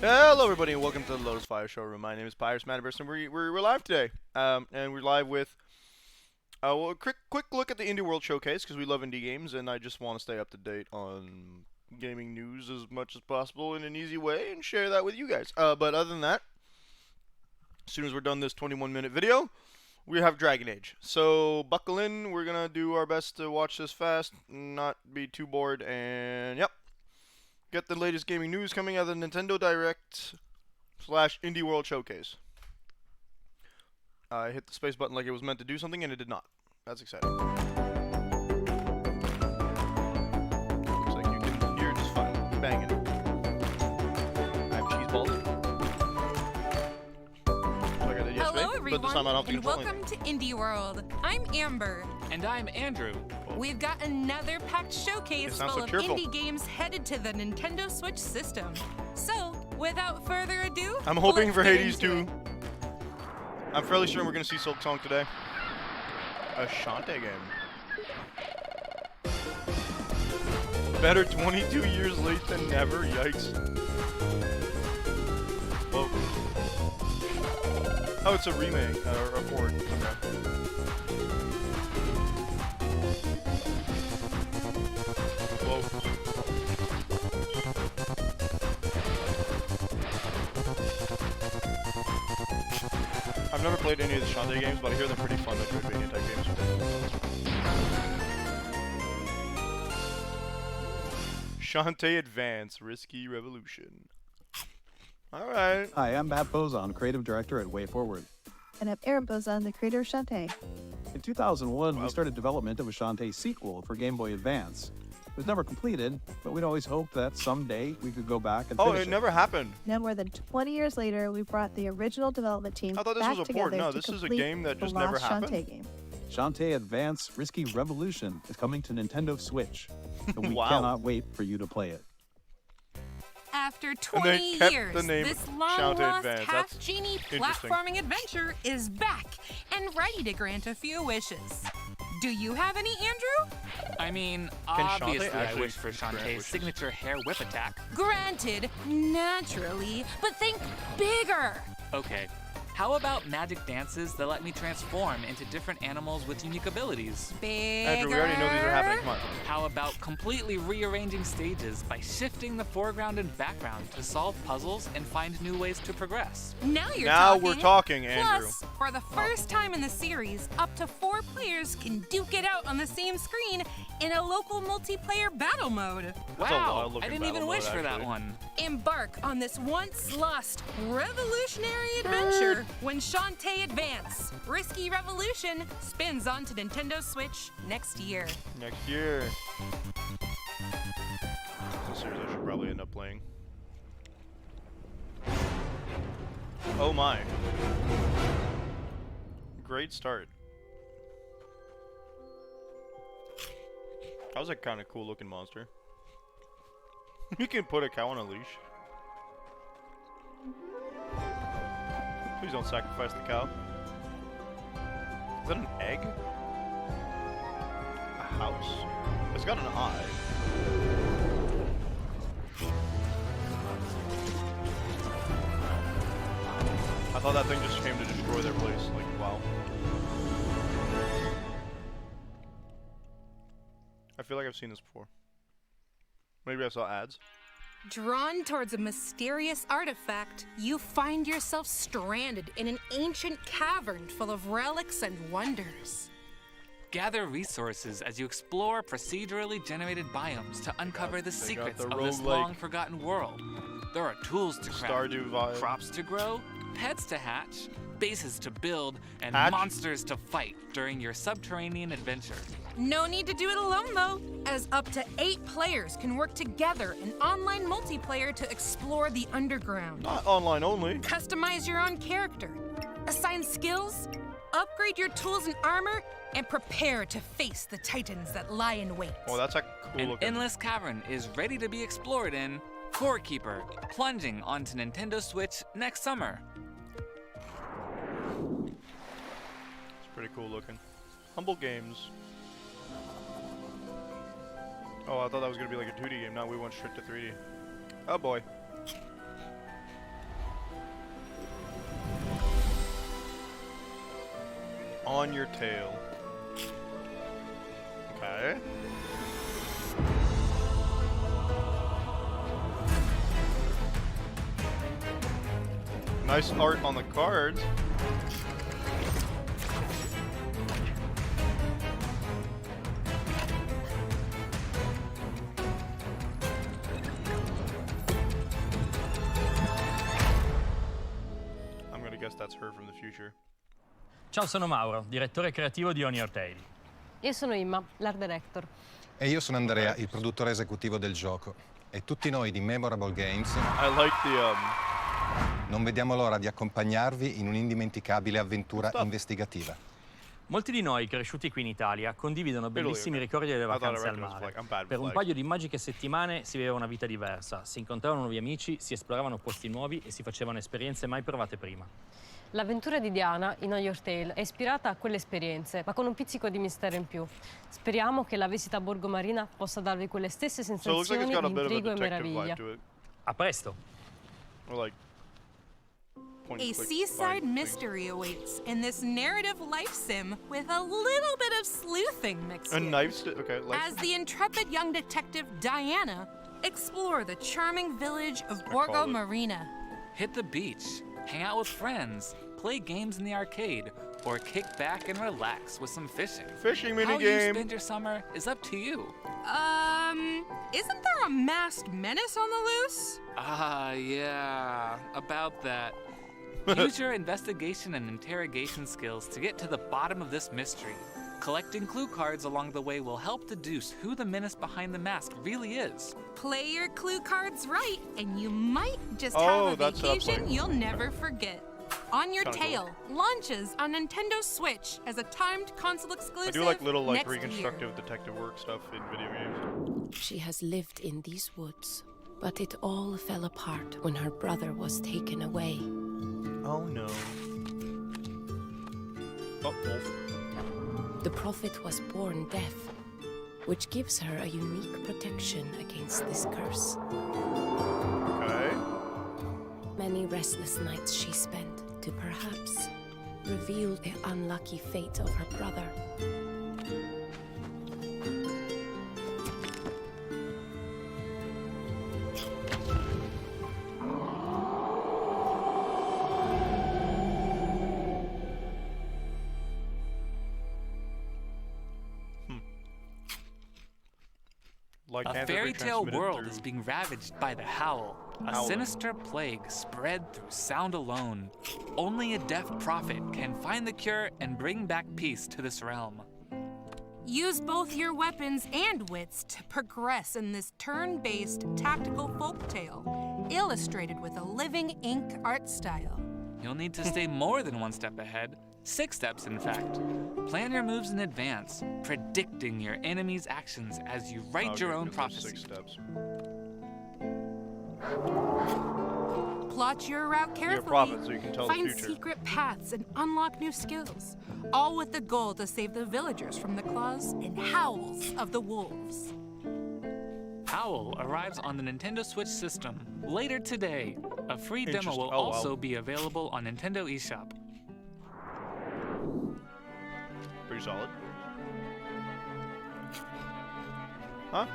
Hello, everybody, and welcome to the Lotus Fire Showroom. My name is Pyrus Mataverse, and we're live today. And we're live with well, a quick look at the IndieWorld showcase because we love indie games, and I just want to stay up to date on gaming news as much as possible in an easy way and share that with you guys. But other than that, as soon as we're done this 21-minute video, we have Dragon Age. So buckle in. We're gonna do our best to watch this fast, not be too bored, and yep. Get the latest gaming news coming out of the Nintendo Direct / Indie World Showcase. I hit the space button like it was meant to do something, and it did not. That's exciting. Looks like you can hear just fine. Banging. I have cheese balls. Like I did yesterday, Hello, everyone, but this time I don't have to and control welcome to IndieWorld. I'm Amber. And I'm Andrew. We've got another packed showcase full so of cheerful. indie games headed to the Nintendo Switch system. So, without further ado, I'm hoping let's for get Hades into 2. it. I'm fairly sure we're going to see Silk Song today. A Shantae game. Better 22 years late than never. Yikes. Whoa. Oh, it's a remake, or a port. Okay. Whoa. I've never played any of the Shantae games, but I hear they're pretty fun, the Metroidvania type games. Shantae Advance, Risky Revolution. Alright. Hi, I'm Matt Bozon, Creative Director at WayForward. And I'm Erin Bozon, the creator of Shantae. In 2001, we started development of a Shantae sequel for Game Boy Advance. It was never completed, but we'd always hoped that someday we could go back and finish Oh, it never happened. Now, more than 20 years later, we brought the original development team I thought this back was a port. together No, to this is a complete game that just the never lost happened. Shantae game. Shantae Advance Risky Revolution is coming to Nintendo Switch, and we Wow. cannot wait for you to play it. After And they 20 kept years, the name this Shantae long-lost Advance. That's half-genie interesting. platforming adventure is back and ready to grant a few wishes. Do you have any, Andrew? I mean, Can Shantae obviously I actually wish for grant Shantae's wishes? signature hair whip attack. Granted, naturally, but think bigger. Okay, how about magic dances that let me transform into different animals with unique abilities? Bigger. Andrew, we already know these are happening. Come on. How about completely rearranging stages by shifting the foreground and background to solve puzzles and find new ways to progress? Now you're Now talking. we're talking, Andrew. Plus, for the first time in the series, up to 4 players can duke it out on the same screen in a local multiplayer battle mode. That's a Wow, wild-looking I didn't battle even mode, wish for that actually. one. Embark on this once lost revolutionary adventure when Shantae Advance Risky Revolution spins onto Nintendo Switch next year. Next year. It's a series I should probably end up playing. Oh my. Great start. That was a kind of cool looking monster. You can put a cow on a leash. Please don't sacrifice the cow. Is that an egg? A house? It's got an eye. I thought that thing just came to destroy their place. Like, wow. I feel like I've seen this before. Maybe I saw ads. Drawn towards a mysterious artifact, you find yourself stranded in an ancient cavern full of relics and wonders. Gather resources as you explore procedurally generated biomes to uncover the They got secrets the of this roguelike long-forgotten world. There are tools to craft, Stardew vibe. crops to grow, pets to hatch, bases to build, and Hatch? monsters to fight during your subterranean adventure. No need to do it alone, though, as up to 8 players can work together in online multiplayer to explore the underground. Not online only. Customize your own character, assign skills, upgrade your tools and armor, and prepare to face the titans that lie in wait. Oh, that's a cool An looking. endless cavern is ready to be explored in Core Keeper, plunging onto Nintendo Switch next summer. It's pretty cool looking. Humble Games. Oh, I thought that was gonna be like a 2D game. Now we went straight to 3D. Oh boy. On your tail. Okay. Nice art on the cards. I'm gonna guess that's her from the future. Ciao, sono Mauro, direttore creativo di On Your Tail. Io sono Imma, l'art director. E io sono Andrea, il produttore esecutivo del gioco. E tutti noi di Memorable Games I like the non vediamo l'ora di accompagnarvi in un'indimenticabile avventura investigativa. Molti di noi, cresciuti qui in Italia, condividono bellissimi okay. ricordi delle I thought I vacanze al recognized mare. flag. I'm bad with Per un flags. paio di magiche settimane si viveva una vita diversa, si incontravano nuovi amici, si esploravano posti nuovi e si facevano esperienze mai provate prima. L'avventura di Diana in On Your Tail è ispirata a quelle esperienze, ma con un pizzico di mistero in più. Speriamo che la visita a Borgo Marina possa darvi quelle stesse So it looks like sensazioni it's got a di bit of a intrigo e detective meraviglia. vibe to it. A presto! Or like point A and click seaside find mystery awaits in this narrative life sim with a little bit of sleuthing mixed things. A in. knife okay, As the intrepid young detective Diana explore the charming village of Borgo call it. Marina. Hit the beach, hang out with friends, play games in the arcade, or kick back and relax with some fishing. Fishing How you minigame. spend your summer is up to you. Isn't there a masked menace on the loose? Ah, yeah, about that. Use your investigation and interrogation skills to get to the bottom of this mystery. Collecting clue cards along the way will help deduce who the menace behind the mask really is. Play your clue cards right, and you might just Oh, have a that sounds vacation like- you'll never forget. On Your Kinda Tail launches on Nintendo Switch as a timed console I exclusive. do like little like next year. reconstructive detective work stuff in video games. She has lived in these woods, but it all fell apart when her brother was taken away. Oh no. Oh, wolf. The prophet was born deaf, which gives her a unique protection against this curse. Okay. Many restless nights she spent to perhaps reveal the unlucky fate of her brother. Like A hands that fairy be tale transmitted world through- is being ravaged by the Howl, a Howling. sinister plague spread through sound alone. Only a deaf prophet can find the cure and bring back peace to this realm. Use both your weapons and wits to progress in this turn-based tactical folktale, illustrated with a living ink art style. You'll need to stay more than one step ahead, 6 steps in fact. Plan your moves in advance, predicting your enemy's actions as you write Oh, your okay, own there's prophecy. 6 steps. Plot your route Be a carefully. prophet so you can tell the Find future. secret paths and unlock new skills, all with the goal to save the villagers from the claws and howls of the wolves. Howl arrives on the Nintendo Switch system later today. A free demo Interesting. will Oh, wow. also be available on Nintendo eShop. Pretty solid. Huh?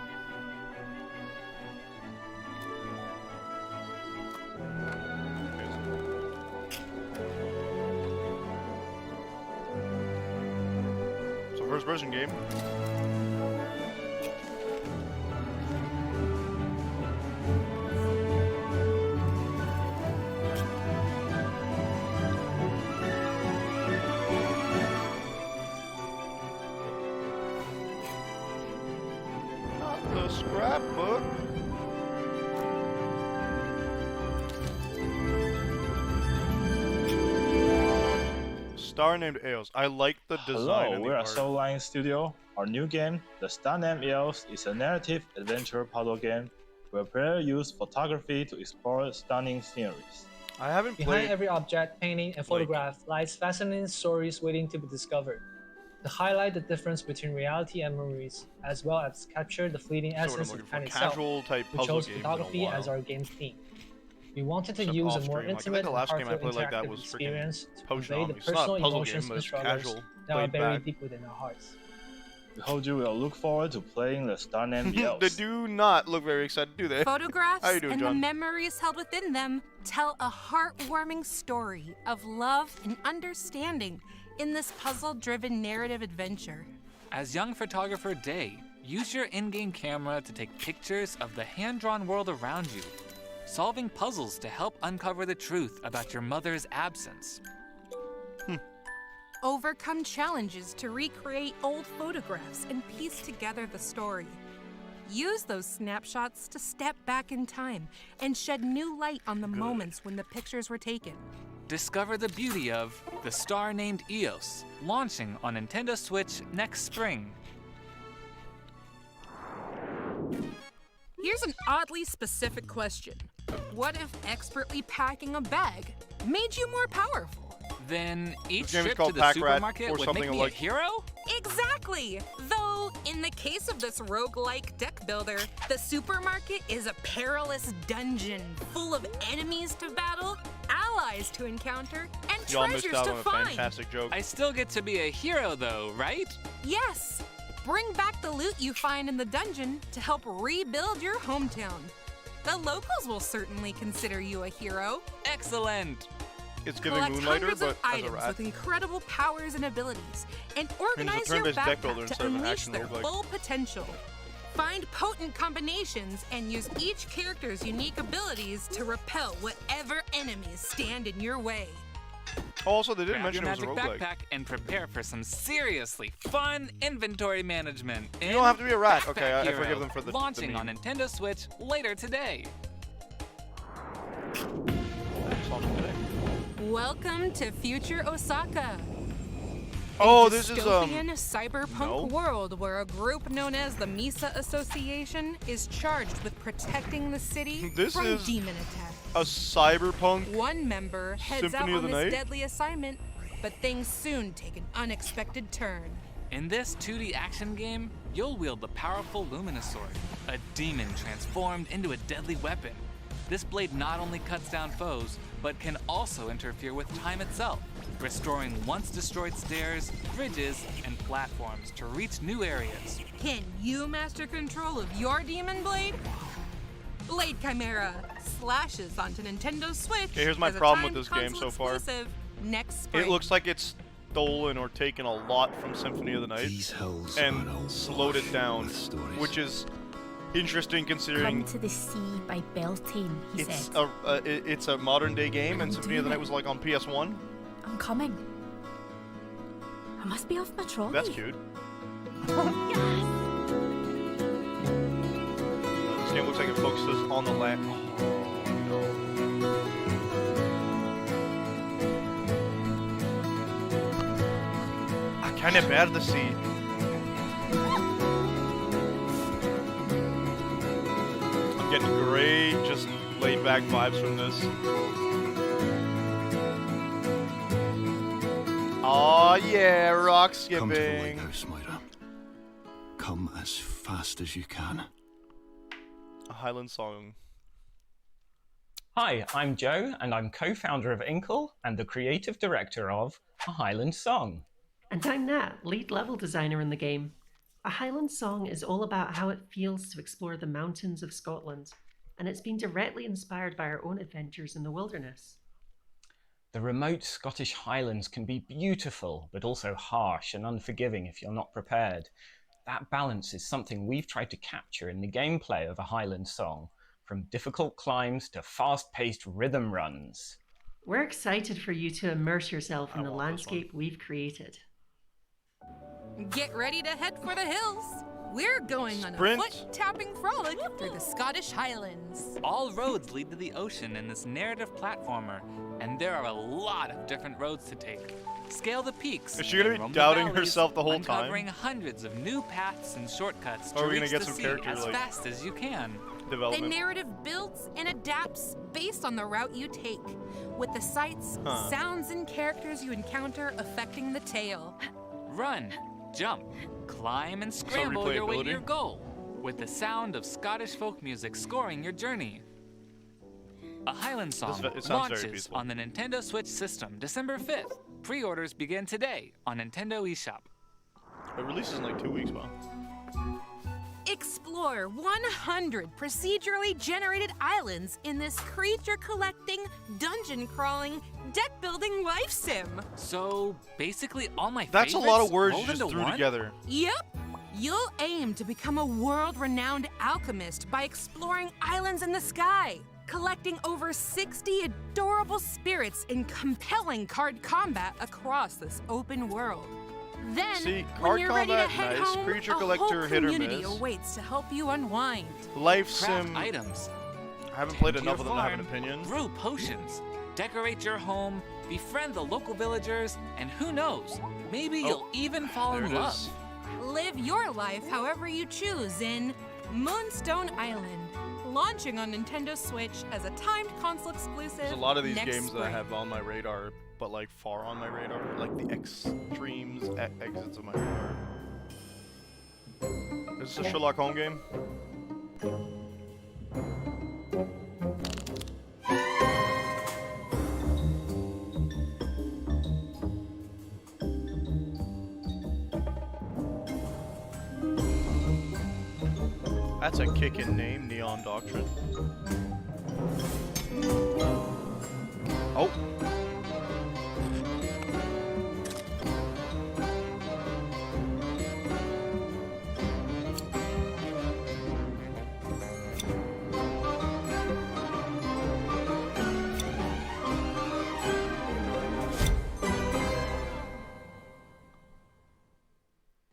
So first person game. Not the scrapbook. Star named Ails. I like the design Hello, and the we're at art. Soul Line Studio. Our new game, The Star Named Eels, is a narrative adventure puzzle game where players use photography to explore stunning sceneries. I haven't Behind played. every object, painting, and photograph lies fascinating stories waiting to be discovered. To highlight the difference between reality and memories, as well as capture the fleeting That's what I'm essence looking of for. time itself, Casual type we puzzle chose game. photography as our game's theme. We wanted to Except use a off more stream. Like, I think intimate the and last game I heartfelt played like that interactive was freaking experience to Potion convey the Army. It's not a personal puzzle emotions game, but and it's struggles casual, that are laid buried back. deep within our hearts. We hope you will look forward to playing the Star Named They Elves. do not look very excited, do they? Photographs How you doing, and John? the memories held within them tell a heartwarming story of love and understanding in this puzzle-driven narrative adventure. As young photographer Day, use your in-game camera to take pictures of the hand-drawn world around you, solving puzzles to help uncover the truth about your mother's absence. Overcome challenges to recreate old photographs and piece together the story. Use those snapshots to step back in time and shed new light on the moments when the pictures were taken. Discover the beauty of The Star Named Eos, launching on Nintendo Switch next spring. Here's an oddly specific question. What if expertly packing a bag made you more powerful? Then each This game is trip to called the Pack Rat supermarket or would something make me like- a hero? Exactly! Though, in the case of this roguelike deck builder, the supermarket is a perilous dungeon full of enemies to battle, allies to encounter, and Y'all missed treasures out to on a find. fantastic joke. I still get to be a hero though, right? Yes! Bring back the loot you find in the dungeon to help rebuild your hometown. The locals will certainly consider you a hero. Excellent! It's giving Collect Moonlighter, hundreds but of as a items rat. with incredible powers and abilities, and organize your turn-based deck builder backpack instead to of an unleash action their roguelike. full potential. Find potent combinations and use each character's unique abilities to repel whatever enemies stand in your way. Also, they didn't Grab your mention it was a magic roguelike. backpack and prepare for some seriously fun inventory management. You don't have to be a rat. Okay, I Hero, forgive them for the launching the on meme. Nintendo Switch later today. Welcome to Future Osaka. Oh, a this is dystopian cyberpunk no. world where a group known as the Misa Association is charged with protecting the city This from is demon attacks. a cyberpunk. One member heads Symphony out of on the this Night? deadly assignment, but things soon take an unexpected turn. In this 2D action game, you'll wield the powerful Luminosaur, a demon transformed into a deadly weapon. This blade not only cuts down foes, but can also interfere with time itself, restoring once destroyed stairs, bridges, and platforms to reach new areas. Can you master control of your demon blade? Blade Chimera slashes onto Nintendo Switch. Okay, here's my as a problem with timed this game console so far. exclusive next spring. It looks like it's stolen or taken a lot from Symphony of the Night and slowed it down, which is interesting considering Come to the sea by Beltane, he it's said. it's a modern day game and Symphony of the Night was like on PS1. I'm coming. I must be off my trolley. That's cute. Yes! This game looks like it focuses on the land. I kind of bear the sea. I'm getting great, just laid back vibes from this. Oh yeah, rock Come to the skipping. lighthouse, Moira. Come as fast as you can. A Highland song. Hi, I'm Joe, and I'm co-founder of Inkle and the creative director of A Highland Song. And I'm Nat, lead level designer in the game. A Highland Song is all about how it feels to explore the mountains of Scotland, and it's been directly inspired by our own adventures in the wilderness. The remote Scottish Highlands can be beautiful, but also harsh and unforgiving if you're not prepared. That balance is something we've tried to capture in the gameplay of A Highland Song, from difficult climbs to fast-paced rhythm runs. We're excited for you to immerse yourself in the landscape we've created. Get ready to head for the hills. We're going on a Sprint. foot-tapping frolic through the Scottish Highlands. All roads lead to the ocean in this narrative platformer, and there are a lot of different roads to take. Scale the peaks. Is she gonna and be roam the doubting valleys, herself the whole time? uncovering hundreds of new paths and shortcuts Or to are we gonna reach get the some sea character, as like, fast as you can. The Development. narrative builds and adapts based on the route you take, with the sights, Huh. sounds, and characters you encounter affecting the tale. Run, jump, climb, and scramble your way to replayability. your goal, with the sound of Scottish folk music scoring your journey. A Highland Song it sounds very launches peaceful. on the Nintendo Switch system December 5th. Pre-orders begin today on Nintendo eShop. It releases in like 2 weeks, wow. Explore 100 procedurally generated islands in this creature-collecting, dungeon-crawling, deck-building life sim. So basically all my That's a favorites lot of words rolled you just into threw one? together. Yep. You'll aim to become a world-renowned alchemist by exploring islands in the sky, collecting over 60 adorable spirits in compelling card combat across this open world. Then, See, when card you're ready to combat, head nice. home, Creature a collector, whole hit or community miss. awaits to help you unwind. Life Craft sim. items. I haven't played Tend to enough your of them to have an farm, opinion. Brew potions. Decorate your home. Befriend the local villagers. And who knows, maybe you'll even fall there in it love. is. Live your life however you choose in Moonstone Island, launching on Nintendo Switch as a timed console exclusive. There's a lot of these next games that I spring. have on my radar, but like far on my radar, like the extremes exits of my radar. Is this a Sherlock Holmes game? That's a kickin' name, Neon Doctrine. Oh.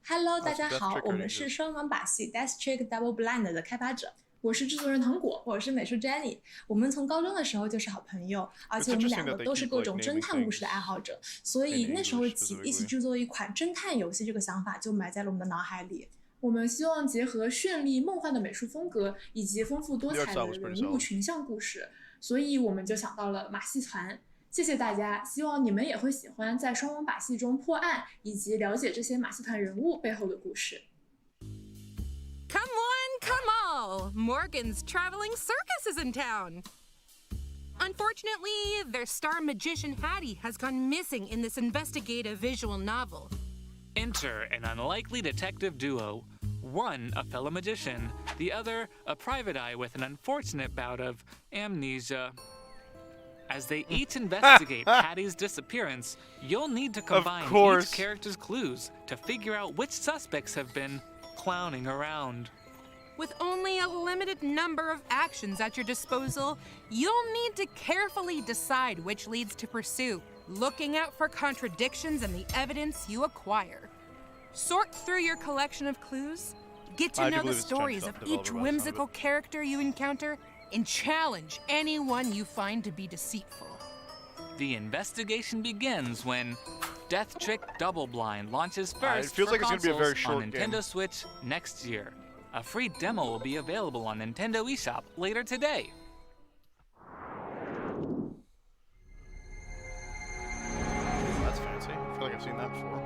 Hello， 大家好，我们是双王把戏 Death Trick Double Blind 的开发者，我是制作人糖果，我是美术 Jenny。我们从高中的时候就是好朋友，而且我们两个都是各种侦探故事的爱好者，所以那时候起一起制作一款侦探游戏这个想法就埋在了我们的脑海里。我们希望结合绚丽梦幻的美术风格以及丰富多彩的人物群像故事，所以我们就想到了马戏团。谢谢大家，希望你们也会喜欢在双王把戏中破案，以及了解这些马戏团人物背后的故事。Come one, come all! Morgan's traveling circus is in town. Unfortunately, their star magician Hattie has gone missing in this investigative visual novel. Enter an unlikely detective duo. One a fellow magician, the other a private eye with an unfortunate bout of amnesia. As they each investigate Hattie's disappearance, you'll need to combine each character's clues to figure out which suspects have been clowning around. With only a limited number of actions at your disposal, you'll need to carefully decide which leads to pursue, looking out for contradictions in the evidence you acquire. Sort through your collection of clues, get to know the stories of each whimsical character you encounter, and challenge anyone you find to be deceitful. The investigation begins when Death Trick Double Blind launches first it feels for like it's gonna be a very consoles on short Nintendo game. Switch next year. A free demo will be available on Nintendo eShop later today. That's fancy. I feel like I've seen that before.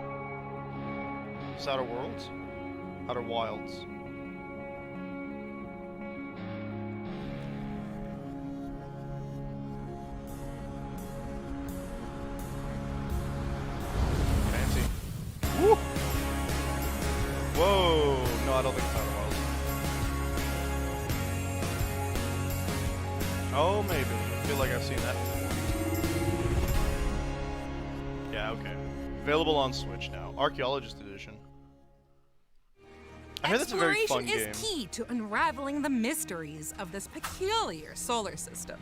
Is this Outer Worlds? Outer Wilds. Fancy. Woo! Whoa! No, I don't think it's Outer Wilds. Oh, maybe. I feel like I've seen that before. Yeah, okay. Available on Switch now. Archaeologist Edition. I hear that's a very fun Exploration game. is key to unraveling the mysteries of this peculiar solar system.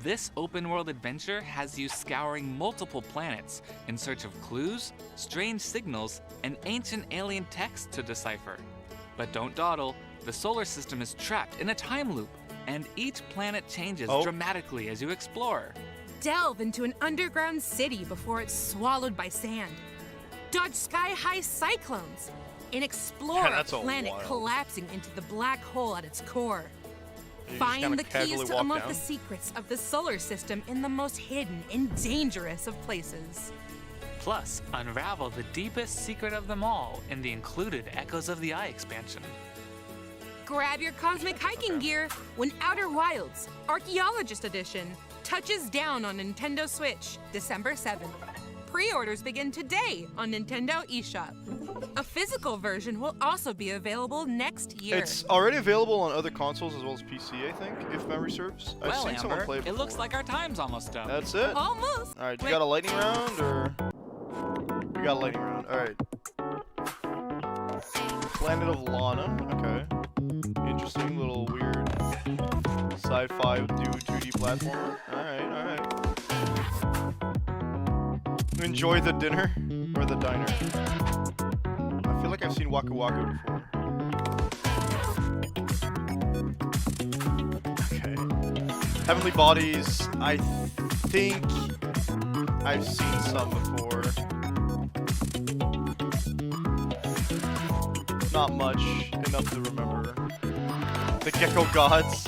This open-world adventure has you scouring multiple planets in search of clues, strange signals, and ancient alien text to decipher. But don't dawdle, the solar system is trapped in a time loop, and each planet changes dramatically as you explore. Delve into an underground city before it's swallowed by sand. Dodge sky-high cyclones. And explore a planet collapsing into the black hole at its core. Find the keys to unlock the secrets of the solar system in the most hidden and dangerous of places. Plus, unravel the deepest secret of them all in the included Echoes of the Eye expansion. Grab your cosmic hiking gear when Outer Wilds, Archaeologist Edition, touches down on Nintendo Switch December 7th. Pre-orders begin today on Nintendo eShop. A physical version will also be available next year. It's already available on other consoles as well as PC, I think, if memory serves. I've Well, seen someone play it Amber, it looks before. like our time's almost done. That's it? Almost. Alright, you got a lightning round, or...? You got a lightning round, alright. Planet of Lana, okay. Interesting, little weird sci-fi do 2D platformer. Alright, alright. Enjoy the dinner, or the diner. I feel like I've seen Waka Waka before. Okay. Heavenly Bodies, I think I've seen some before. Not much, enough to remember. The Gecko Gods.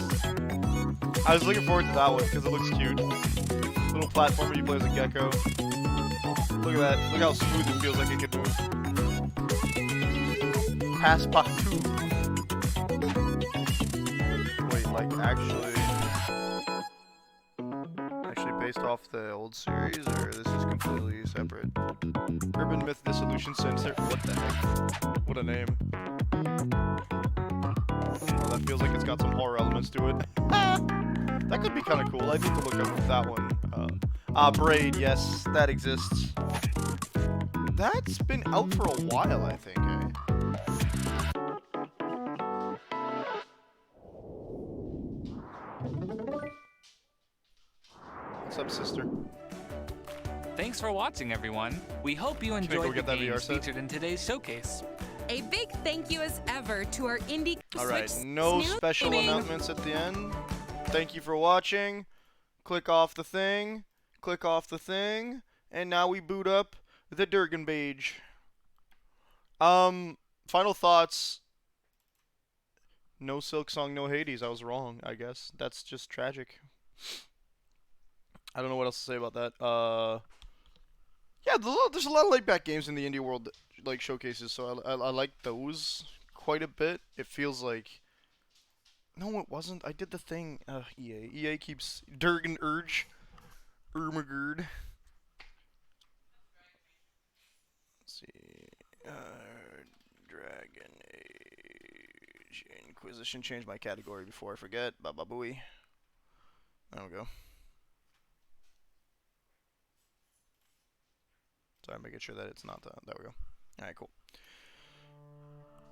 I was looking forward to that one because it looks cute. Little platformer you play as a gecko. Look at that. Look how smooth it feels like it could move. Passepartout. Wait, like actually based off the old series, or this is completely separate? Urban Myth Dissolution Center. What the heck? What a name. Oh, that feels like it's got some horror elements to it. That could be kind of cool. I need to look up that one. Braid, yes, that exists. That's been out for a while, I think, eh? What's up, sister? Thanks for watching, everyone. We hope you enjoyed the games featured in today's showcase. A big thank you as ever to our indie Alright, Switch no Snooze special Gaming. announcements at the end. Thank you for watching. Click off the thing. Click off the thing. And now we boot up the Durgan page. Final thoughts. No Silk Song, no Hades. I was wrong, I guess. That's just tragic. I don't know what else to say about that. Yeah, there's a lot of laid-back games in the IndieWorld like showcases, so I like those quite a bit. It feels like... No, it wasn't. I did the thing. EA. EA keeps... Durgan Urge. Ermagerd. Let's see. Dragon Age Inquisition. Change my category before I forget. Baba Booey. There we go. Sorry, I'm making sure that it's not there we go. Alright, cool.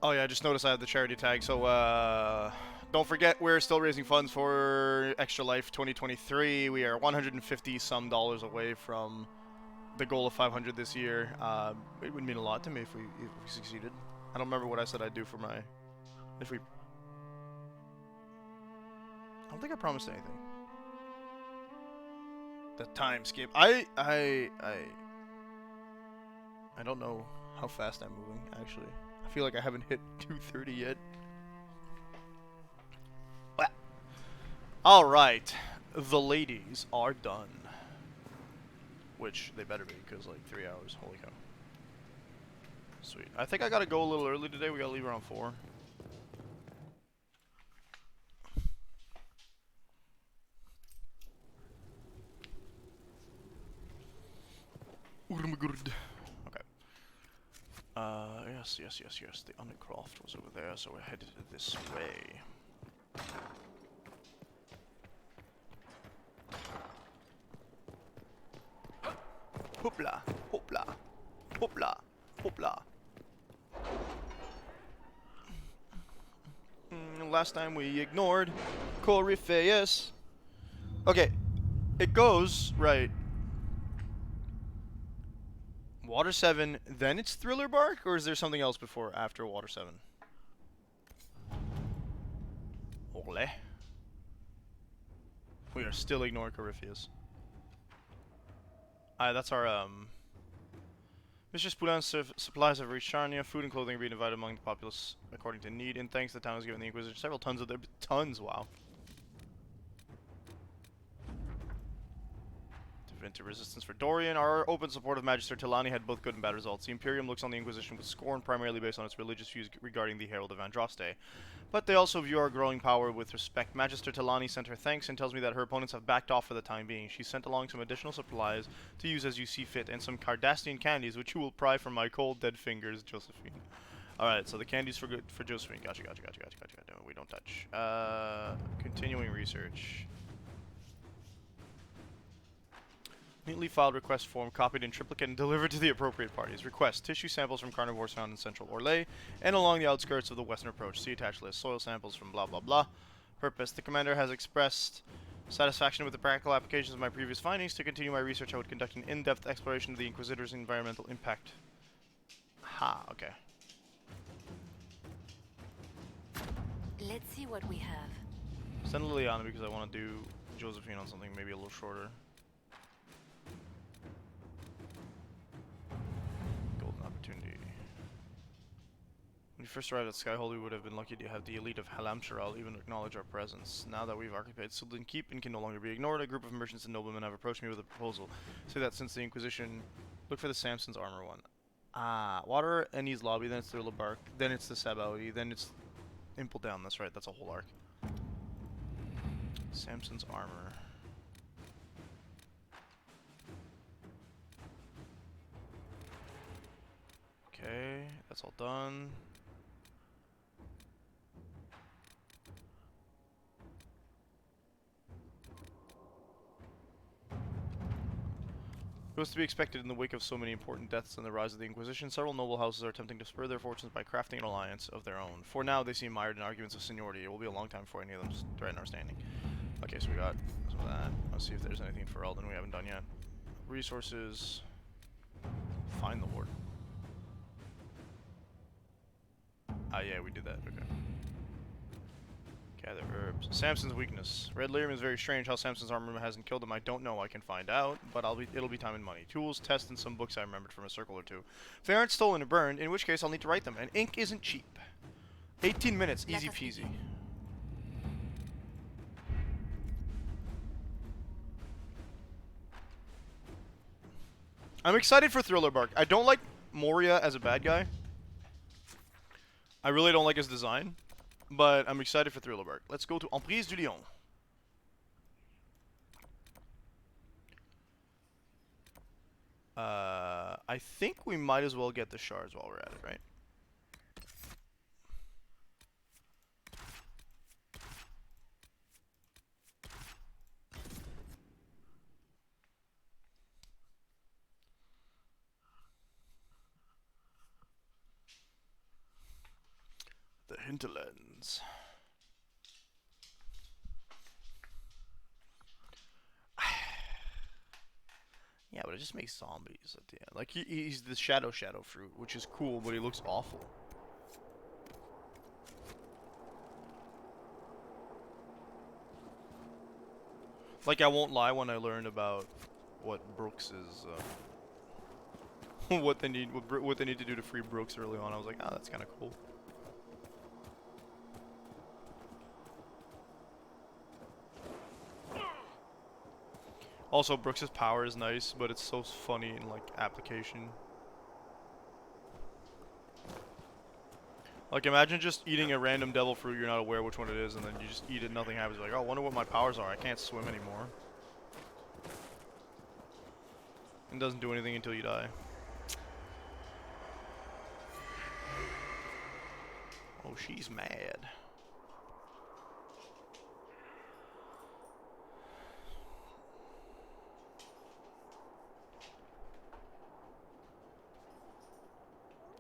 Oh yeah, I just noticed I have the charity tag, so don't forget we're still raising funds for ExtraLife 2023. We are $150 some away from the goal of 500 this year. It would mean a lot to me if we succeeded. I don't remember what I said I'd do for my... If we... I don't think I promised anything. The time skip. I don't know how fast I'm moving, actually. I feel like I haven't hit 230 yet. Alright. The ladies are done. Which, they better be, because, like, 3 hours. Holy cow. Sweet. I think I gotta go a little early today. We gotta leave around 4. Yes. The Undercroft was over there, so we're headed this way. Hoopla, hoopla, hoopla, hoopla. Last time we ignored Coryphaeus. Okay, it goes right. Water 7, then it's Thriller Bark, or is there something else before, after Water 7? Ole. We are still ignoring Coryphaeus. That's our, Mistress Poulin's supplies have reached Charnia. Food and clothing are being divided among the populace according to need. In thanks, the town has given the Inquisition several tons of their... Tons, wow. Invented resistance for Dorian. Our open support of Magister Talani had both good and bad results. The Imperium looks on the Inquisition with scorn, primarily based on its religious views regarding the Herald of Andraste. But they also view our growing power with respect. Magister Talani sent her thanks and tells me that her opponents have backed off for the time being. She sent along some additional supplies to use as you see fit, and some Cardassian candies, which you will pry from my cold, dead fingers, Josephine. Alright, so the candies for Josephine. Gotcha. No, we don't touch. Continuing research. Neatly filed request form, copied in triplicate and delivered to the appropriate parties. Request: tissue samples from carnivores found in central Orlais and along the outskirts of the western approach. See attached list. Soil samples from blah blah blah. Purpose: the commander has expressed satisfaction with the practical applications of my previous findings. To continue my research, I would conduct an in-depth exploration of the Inquisitor's environmental impact. Ha, okay. Let's see what we have. Send Liliana because I want to do Josephine on something maybe a little shorter. Golden opportunity. When you first arrived at Skyhold, we would have been lucky to have the elite of Halamchiral even acknowledge our presence. Now that we've occupied Sildon Keep and can no longer be ignored, a group of merchants and noblemen have approached me with a proposal. Say that since the Inquisition, look for the Samson's armor one. Ah, Water Enni's lobby, then it's the Bark, then it's the Sabaudi, then it's Impel Down. That's right, that's a whole arc. Samson's armor. Okay, that's all done. It was to be expected in the wake of so many important deaths and the rise of the Inquisition. Several noble houses are attempting to spur their fortunes by crafting an alliance of their own. For now, they seem mired in arguments of seniority. It will be a long time before any of them threaten our standing. Okay, so we got some of that. Let's see if there's anything for Eldon we haven't done yet. Resources. Find the ward. Ah, yeah, we did that. Okay. Gather herbs. Samson's weakness. Red lyrium is very strange. How Samson's armor hasn't killed him, I don't know. I can find out, but it'll be time and money. Tools, tests, and some books I remembered from a circle or two. If they aren't stolen or burned, in which case I'll need to write them. And ink isn't cheap. 18 minutes, easy peasy. I'm excited for Thriller Bark. I don't like Moria as a bad guy. I really don't like his design. But I'm excited for Thriller Bark. Let's go to Emprise du Lion. I think we might as well get the shards while we're at it, right? The hinterlands. Yeah, but it just makes zombies at the end. Like, he's the shadow fruit, which is cool, but he looks awful. Like, I won't lie, when I learned about what Brooks is, what they need to do to free Brooks early on, I was like, oh, that's kind of cool. Also, Brooks' power is nice, but it's so funny in, like, application. Like, imagine just eating a random devil fruit, you're not aware which one it is, and then you just eat it, nothing happens. You're like, oh, I wonder what my powers are. I can't swim anymore. It doesn't do anything until you die. Oh, she's mad.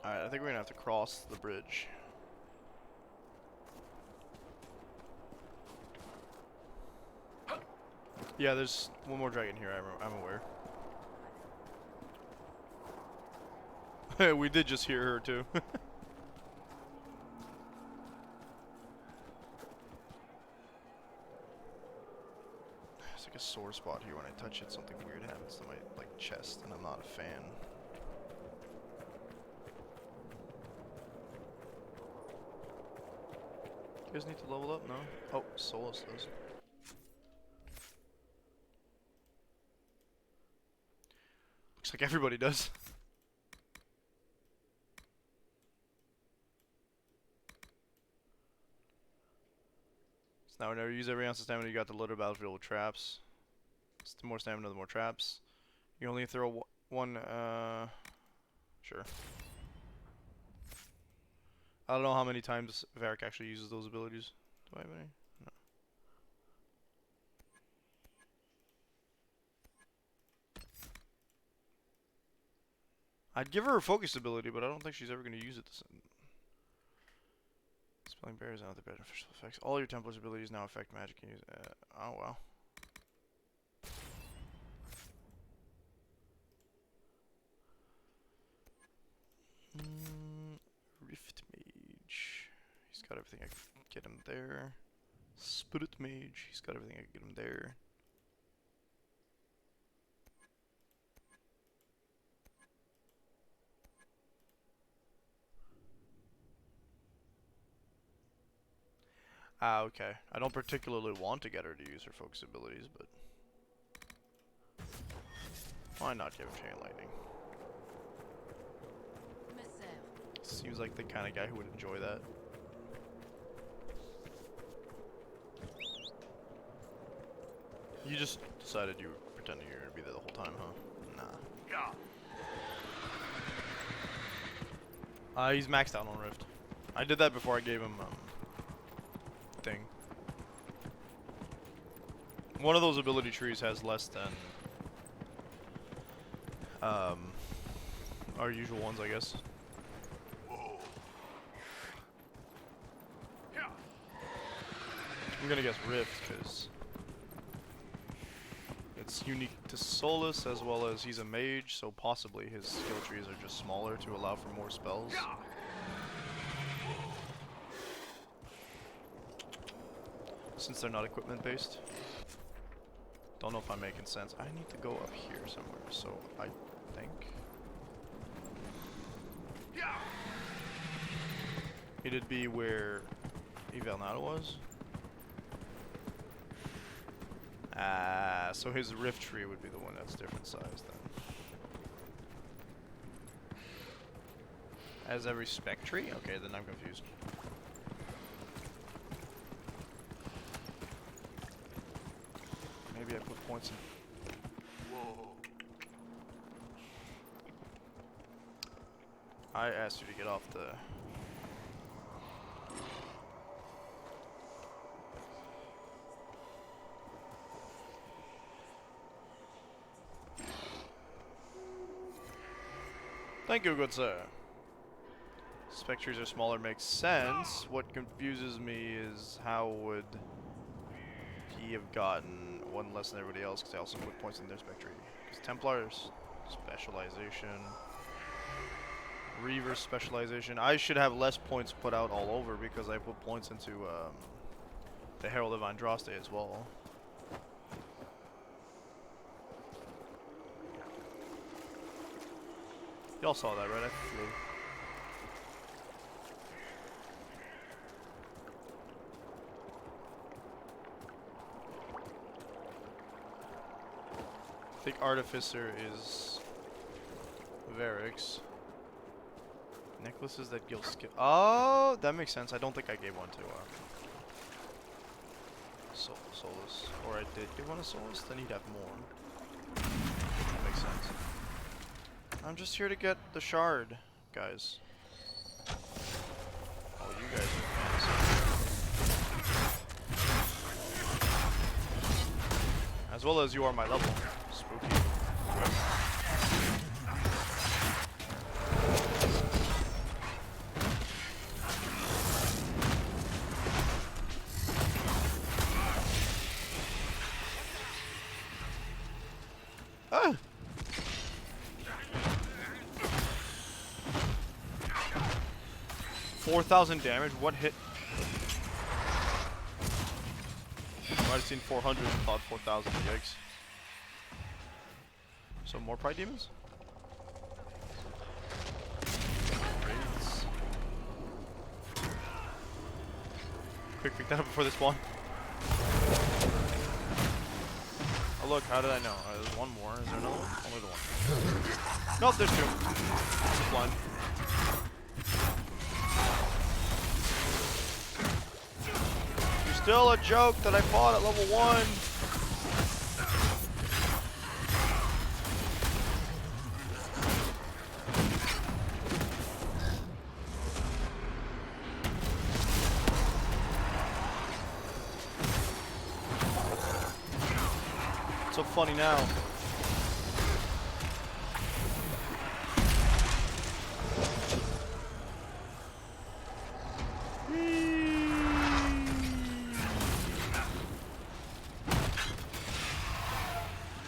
Alright, I think we're gonna have to cross the bridge. Yeah, there's one more dragon here, I'm aware. We did just hear her too. There's like a sore spot here when I touch it, something weird happens to my like chest, and I'm not a fan. You guys need to level up? No? Oh, Solus does. Looks like everybody does. So now whenever you use every ounce of stamina, you got the loaded battlefield with traps. It's the more stamina, the more traps. You only throw one, sure. I don't know how many times Varric actually uses those abilities. Do I have any? No. I'd give her a focus ability, but I don't think she's ever going to use it. Spelling barriers and other beneficial effects. All your Templar's abilities now affect magic. You use, oh wow. Rift Mage. He's got everything I can get him there. Spirit Mage. He's got everything I can get him there. Ah, okay. I don't particularly want to get her to use her focus abilities, but why not give him Chain Lightning? Seems like the kind of guy who would enjoy that. You just decided you were pretending you were going to be there the whole time, huh? Nah. He's maxed out on Rift. I did that before I gave him, thing. One of those ability trees has less than, our usual ones, I guess. I'm gonna guess Rift, because it's unique to Solus, as well as he's a mage, so possibly his skill trees are just smaller to allow for more spells. Since they're not equipment based. Don't know if I'm making sense. I need to go up here somewhere, so I think it'd be where Evelnado was. So his rift tree would be the one that's different size then. As every spec tree? Okay, then I'm confused. Maybe I put points in. Whoa. I asked you to get off the... Thank you, good sir. Spectres are smaller makes sense. What confuses me is how would he have gotten one less than everybody else, because they also put points in their Spectre. Because Templars, specialization, Reaver specialization. I should have less points put out all over because I put points into the Herald of Andraste as well. Y'all saw that, right? I flew. I think Artificer is Varric's. Necklaces that gill skill. Oh, that makes sense. I don't think I gave one to Solus. Or I did give one to Solus, then he'd have more. That makes sense. I'm just here to get the shard, guys. Oh, you guys are fancy. As well as you are my level. Spooky. Ah! 4,000 damage? What hit? Might have seen 400 and thought 4,000. Yikes. So more Pride Demons? Raids. Quick, pick that up before they spawn. Oh look, how did I know? There's one more. Is there another one? Only the one. Nope, there's two. It's a blind. You're still a joke that I fought at level 1. It's so funny now.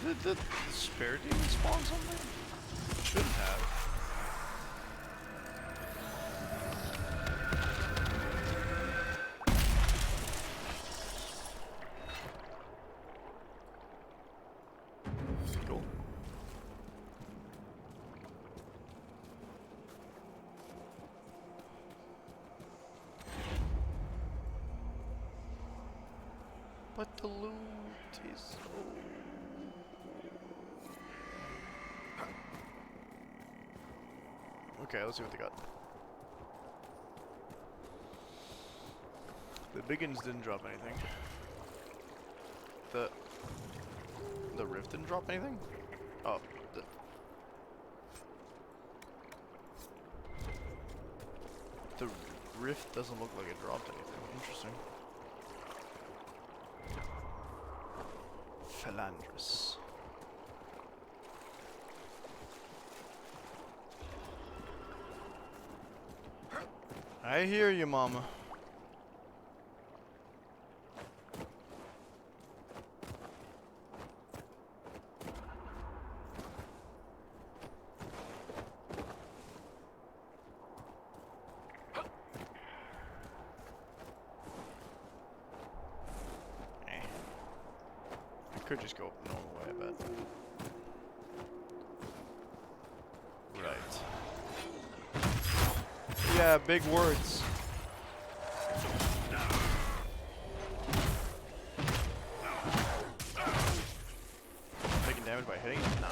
Did the spare demon spawn something? Shouldn't have. Cool. But the loot is okay, let's see what they got. The biggins didn't drop anything. The rift didn't drop anything? Oh, the rift doesn't look like it dropped anything. Interesting. Philandris. I hear you, Mama. I could just go up the normal way, I bet. Right. Yeah, big words. Taking damage by hitting it? Nah.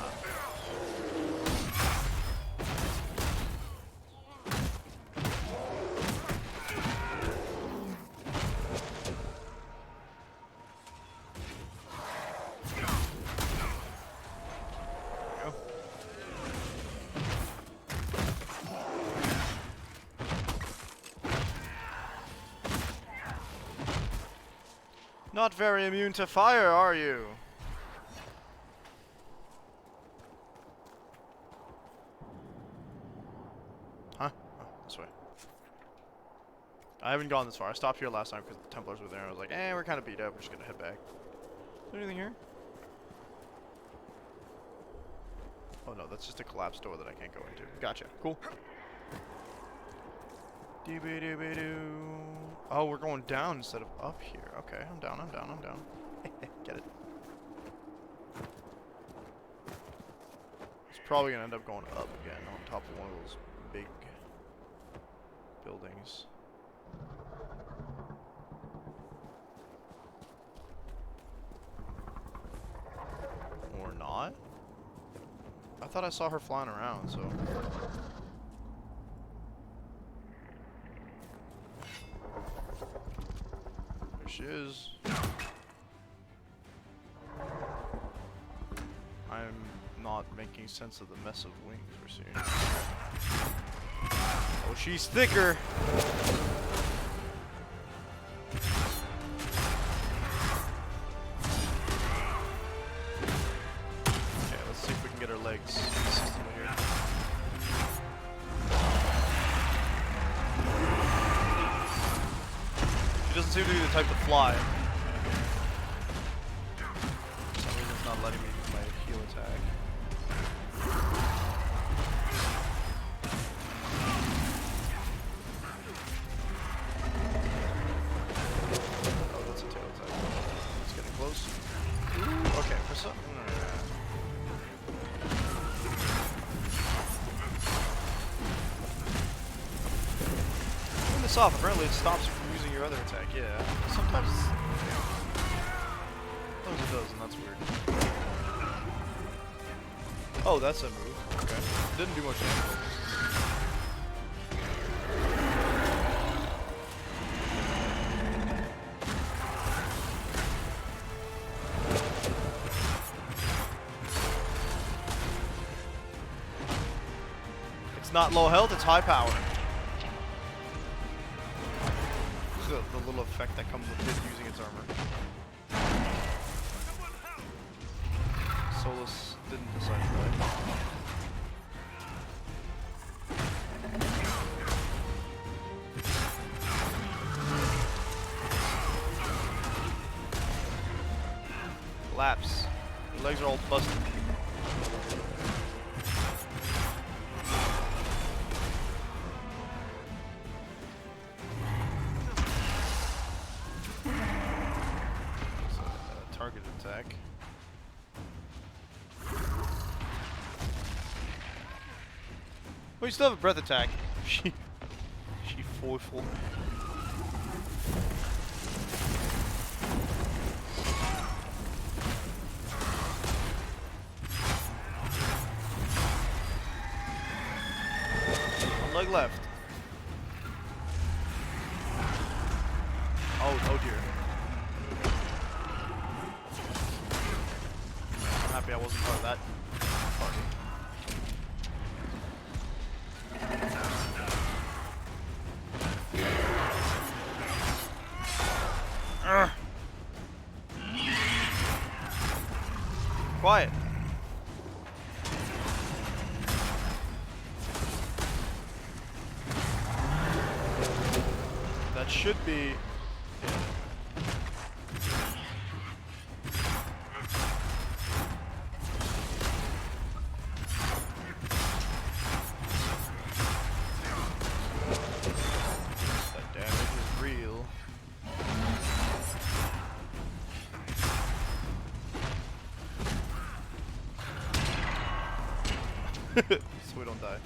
Not very immune to fire, are you? Huh? Oh, this way. I haven't gone this far. I stopped here last time because the Templars were there. And I was like, we're kind of beat up. We're just gonna head back. Is there anything here? Oh no, that's just a collapsed door that I can't go into. Gotcha. Cool. Oh, we're going down instead of up here. Okay, I'm down, I'm down, I'm down. Get it. It's probably gonna end up going up again on top of one of those big buildings. Or not? I thought I saw her flying around, so... She is. I'm not making sense of the mess of wings we're seeing. Oh, she's thicker. Okay, let's see if we can get her legs consistently here. She doesn't seem to be the type to fly. For some reason it's not letting me use my heal attack. Oh, that's a tail attack. It's getting close. Ooh, okay, for some... Turn this off. Apparently it stops you from using your other attack. Yeah. Sometimes it does, and that's weird. Oh, that's a move. Okay. Didn't do much damage. It's not low health, it's high power. The little effect that comes with it using its armor. Solus didn't decide to die. Collapse. Your legs are all busted. Target attack. Oh, you still have a breath attack. She foilful. One leg left. Oh dear. I'm happy I wasn't part of that party. Quiet. That should be. That damage is real. So we don't die.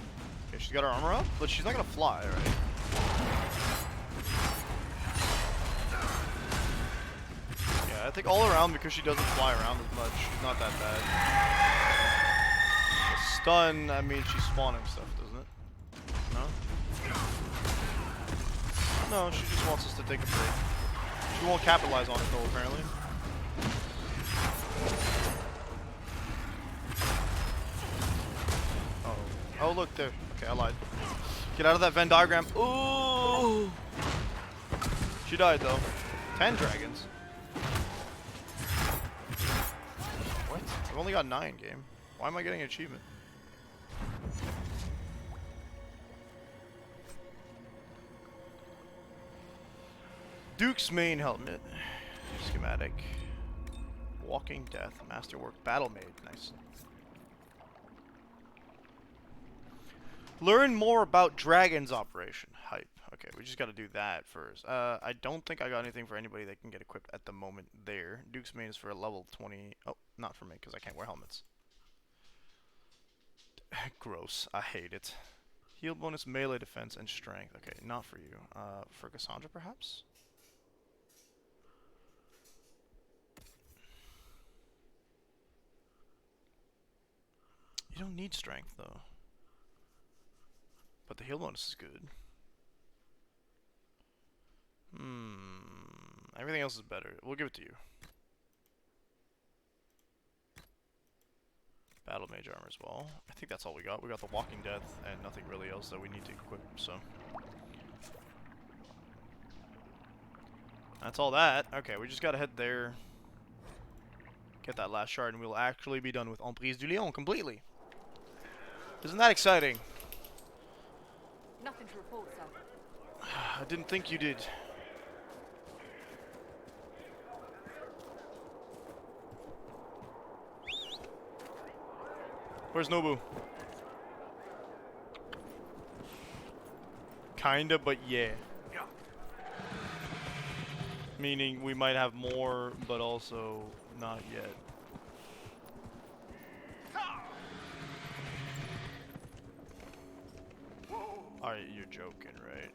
Okay, she's got her armor up, but she's not gonna fly, right? Yeah, I think all around, because she doesn't fly around as much, she's not that bad. The stun, I mean, she's spawning stuff, doesn't it? No? No, she just wants us to take a break. She won't capitalize on it though, apparently. Oh, look there. Okay, I lied. Get out of that Venn diagram. Ooh! She died, though. 10 dragons. What? I've only got 9, game. Why am I getting an achievement? Duke's main helmet. Schematic. Walking Death. Masterwork. Battle Maid. Nice. Learn more about Dragon's operation. Hype. Okay, we just got to do that first. I don't think I got anything for anybody that can get equipped at the moment there. Duke's main is for a level 20. Oh, not for me, because I can't wear helmets. Gross. I hate it. Heal bonus, melee defense, and strength. Okay, not for you. For Cassandra, perhaps? You don't need strength, though. But the heal bonus is good. Everything else is better. We'll give it to you. Battle Mage armor as well. I think that's all we got. We got the Walking Death and nothing really else that we need to equip, so. That's all that. Okay, we just gotta head there. Get that last shard and we'll actually be done with Emprise du Lion completely. Isn't that exciting? Nothing to report, sir. I didn't think you did. Where's Nobu? Kinda, but yeah. Meaning we might have more, but also not yet. Alright, you're joking, right?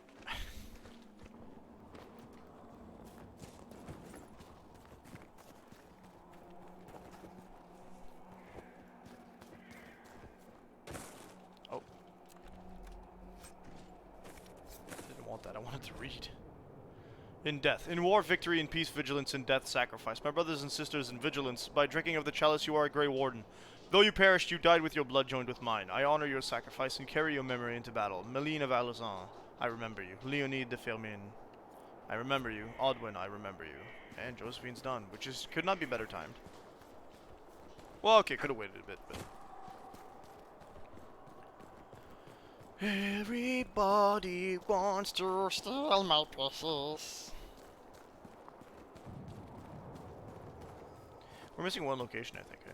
that. I wanted to read. In death. In war, victory. In peace, vigilance. In death, sacrifice. My brothers and sisters, in vigilance. By drinking of the chalice, you are a Grey Warden. Though you perished, you died with your blood joined with mine. I honor your sacrifice and carry your memory into battle. Meline of Alazan, I remember you. Leonide de Fermin, I remember you. Odwin, I remember you. And Josephine's done, which could not be better timed. Well, okay, could have waited a bit, but... Everybody wants to steal my pieces. We're missing one location, I think, eh?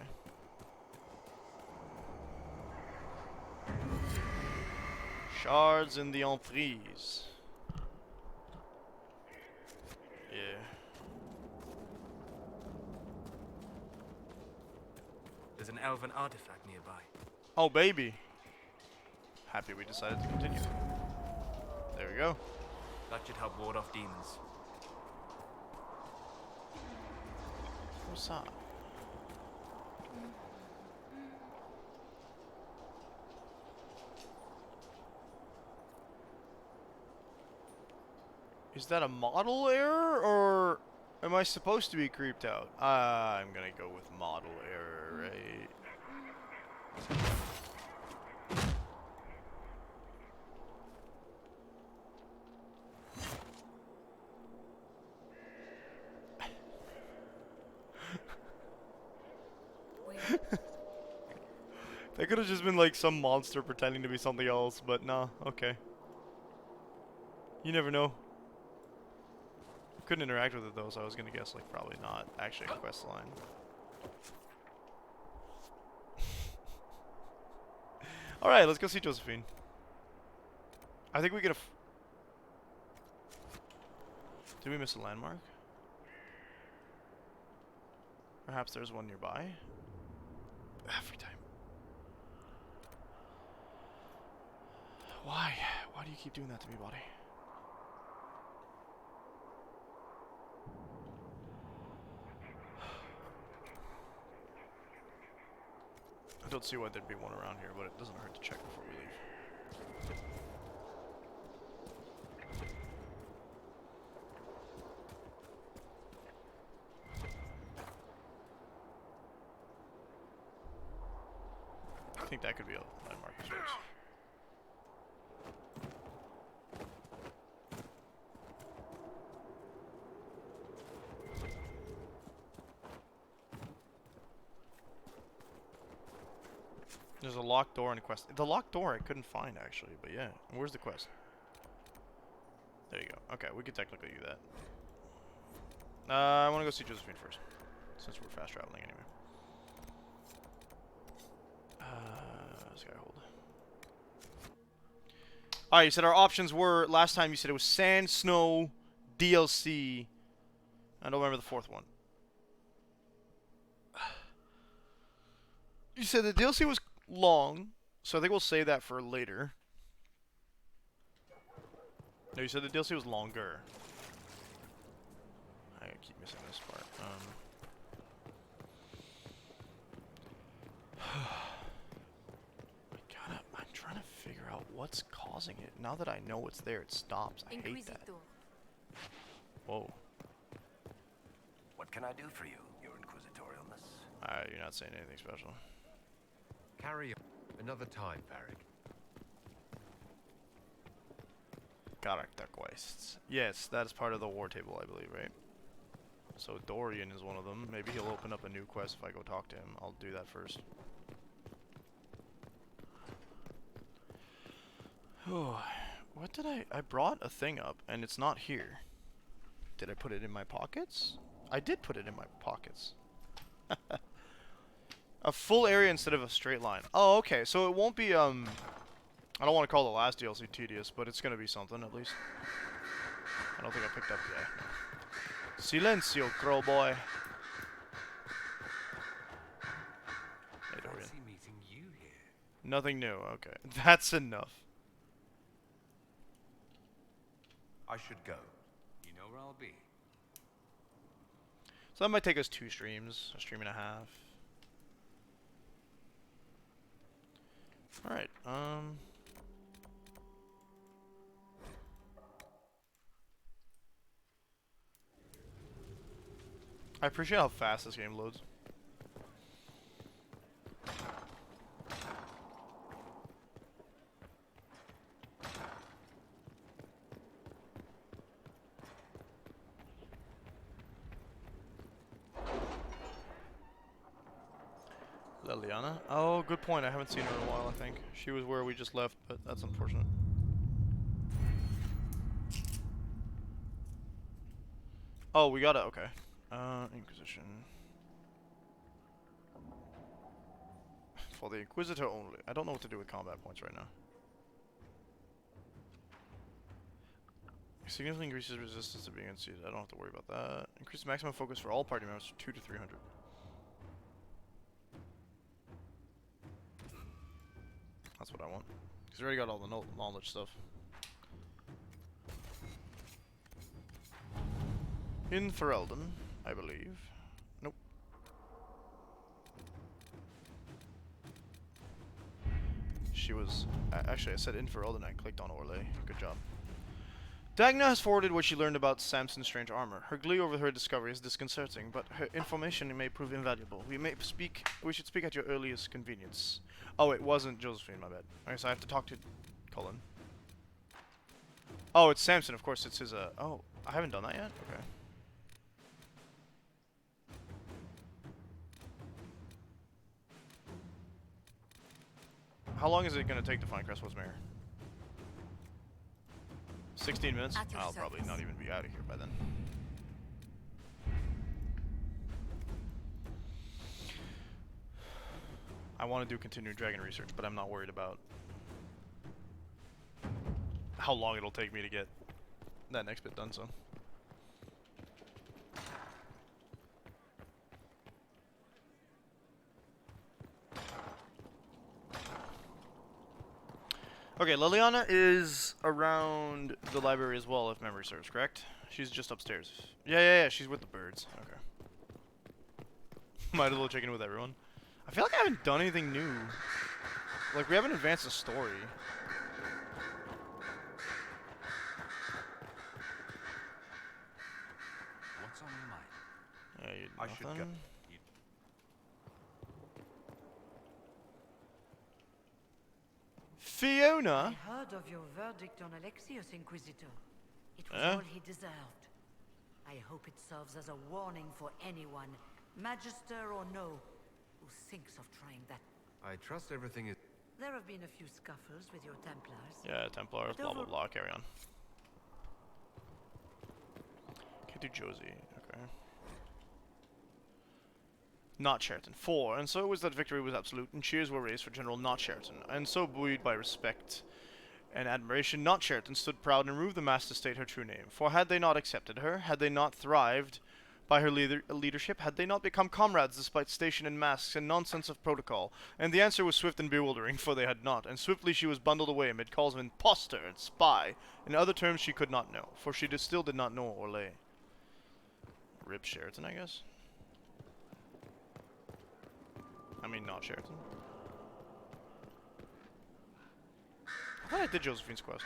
Shards in the emprise. Yeah. There's an elven artifact nearby. Oh, baby. Happy we decided to continue. There we go. That should help ward off demons. What's up? Is that a model error, or am I supposed to be creeped out? I'm gonna go with model error, right? That could have just been like some monster pretending to be something else, but nah, okay. You never know. Couldn't interact with it though, so I was gonna guess like probably not actually a quest line. Alright, let's go see Josephine. I think we could have... Did we miss a landmark? Perhaps there's one nearby? Every time. Why? Why do you keep doing that to me, buddy? I don't see why there'd be one around here, but it doesn't hurt to check before we leave. I think that could be a landmark of sorts. There's a locked door and a quest. The locked door I couldn't find actually, but yeah. Where's the quest? There you go. Okay, we could technically do that. I want to go see Josephine first, since we're fast traveling anyway. Skyhold. Alright, you said our options were, last time you said it was Sand, Snow, DLC. I don't remember the fourth one. You said the DLC was long, so I think we'll save that for later. No, you said the DLC was longer. I keep missing this part. I'm trying to figure out what's causing it. Now that I know it's there, it stops. I hate that. Whoa. What can I do for you, your inquisitorialness? You're not saying anything special. Carry on. Another time, Varric. Character quests. Yes, that is part of the war table, I believe, right? So Dorian is one of them. Maybe he'll open up a new quest if I go talk to him. I'll do that first. Oh, what did I brought a thing up and it's not here. Did I put it in my pockets? I did put it in my pockets. A full area instead of a straight line. Oh, okay. So it won't be, I don't want to call the last DLC tedious, but it's going to be something at least. I don't think I picked up yet. Silencio, crow boy. Hey, Dorian. Meeting you here. Nothing new. Okay. That's enough. I should go. You know where I'll be. So that might take us 2 streams, a stream and a half. Alright, I appreciate how fast this game loads. Liliana? Oh, good point. I haven't seen her in a while, I think. She was where we just left, but that's unfortunate. Oh, we got it. Okay. Inquisition. For the Inquisitor only. I don't know what to do with combat points right now. Significantly increases resistance to being unseated. I don't have to worry about that. Increase maximum focus for all party members from 2 to 300. That's what I want. Because we already got all the knowledge stuff. In Ferelden, I believe. Nope. She was... actually, I said in Ferelden, I clicked on Orlais. Good job. Dagna has forwarded what she learned about Samson's strange armor. Her glee over her discovery is disconcerting, but her information may prove invaluable. We should speak at your earliest convenience. Oh, it wasn't Josephine, my bad. Okay, so I have to talk to Cullen. Oh, it's Samson, of course, it's his, oh, I haven't done that yet? Okay. How long is it gonna take to find Cresswell's Mare? 16 minutes? I'll probably not even be out of here by then. I want to do continued dragon research, but I'm not worried about how long it'll take me to get that next bit done, so. Okay, Liliana is around the library as well, if memory serves, correct? She's just upstairs. Yeah, she's with the birds. Okay. Might as well check in with everyone. I feel like I haven't done anything new. Like, we haven't advanced the story. What's on your mind? Yeah, I should go. Fiona? I heard of your verdict on Alexius, Inquisitor. It was all he deserved. I hope it serves as a warning for anyone, Magister or no, who thinks of trying that. I trust everything is... There have been a few scuffles with your Templars. Yeah, Templars, blah blah blah, carry on. Can't do Josie, okay. Not Sheraton. 4. And so it was that victory was absolute, and cheers were raised for General Not Sheraton. And so, buoyed by respect and admiration, Not Sheraton stood proud and moved the mass to state her true name. For had they not accepted her, had they not thrived by her leadership, had they not become comrades despite station and masks and nonsense of protocol? And the answer was swift and bewildering, for they had not. And swiftly she was bundled away amid calls of impostor and spy, and other terms she could not know, for she still did not know Orlais. Rip Sheraton, I guess? I mean, not Sheraton. I thought I did Josephine's quest.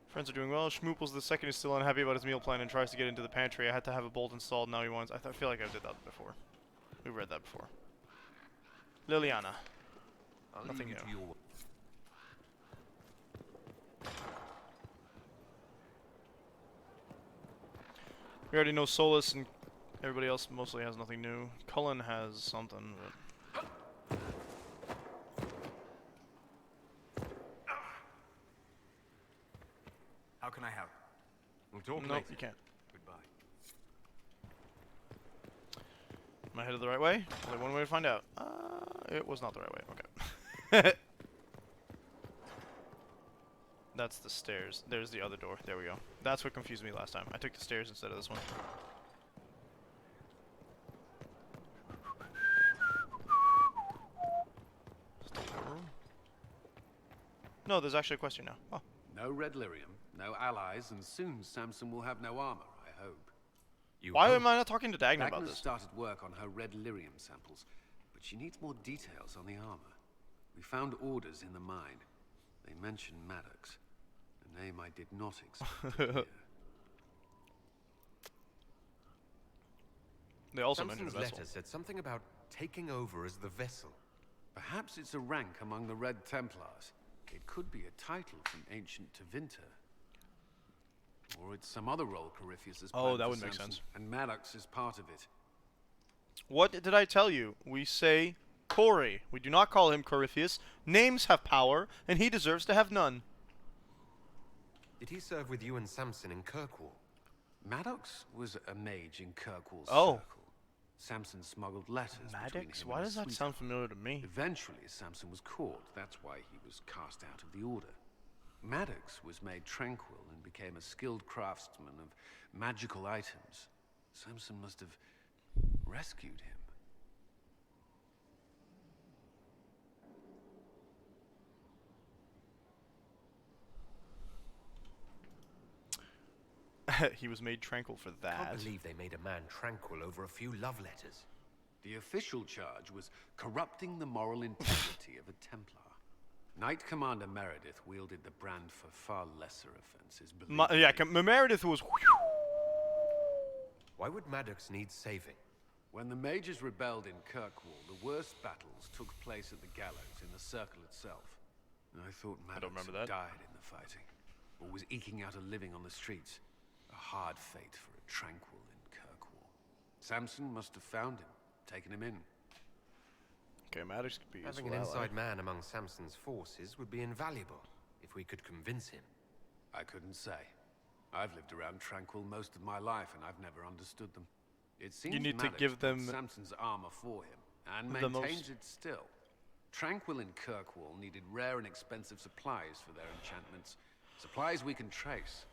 Friends are doing well. Schmooples the second is still unhappy about his meal plan and tries to get into the pantry. I had to have a bolt installed. Now he wants... I feel like I did that before. We read that before. Liliana. Nothing new. We already know Solus and everybody else mostly has nothing new. Cullen has something, but... How can I help? We'll talk Nope, later. you can't. Goodbye. Am I headed the right way? Only one way to find out. It was not the right way. Okay. That's the stairs. There's the other door. There we go. That's what confused me last time. I took the stairs instead of this one. No, there's actually a question now. Oh. No red lyrium, no allies, and soon Samson will have no armor, I hope. Why am I not talking to Dagna about this? Started work on her red lyrium samples, but she needs more details on the armor. We found orders in the mine. They mention Maddox, a name I did not expect to hear. They also mentioned a Samson's vessel. letter said something about taking over as the vessel. Perhaps it's a rank among the Red Templars. It could be a title from ancient Tevinter. Or it's some other role Corypheus has planned that for would make Samson, sense. and Maddox is part of it. What did I tell you? We say Corey. We do not call him Corypheus. Names have power, and he deserves to have none. Did he serve with you and Samson in Kirkwall? Maddox was a mage in Kirkwall's Oh. circle. Samson smuggled letters between Maddox? him Why and does his that sound familiar to me? Eventually, Samson was caught. That's why he was cast out of the order. Maddox was made tranquil and became a skilled craftsman of magical items. Samson must have rescued him. He was made tranquil for that. Can't believe they made a man tranquil over a few love letters. The official charge was corrupting the moral integrity of a Templar. Knight Commander Meredith wielded the brand for far lesser offenses. Meredith was... Why would Maddox need saving? When the mages rebelled in Kirkwall, the worst battles took place at the gallows in the circle itself. I thought Maddox had died in the fighting, or was eking out a living on the streets. A hard fate for a tranquil in Kirkwall. Samson must have found him, taken him in. Okay, Maddox could be Having an inside man among Samson's forces would be invaluable if we could convince him. I couldn't say. I've lived around Tranquil most of my life, and I've never understood them. It seems You need to Maddox give them built Samson's armor for him, and the maintains most- it still. Tranquil and Kirkwall needed rare and expensive supplies for their enchantments. Supplies we can trace.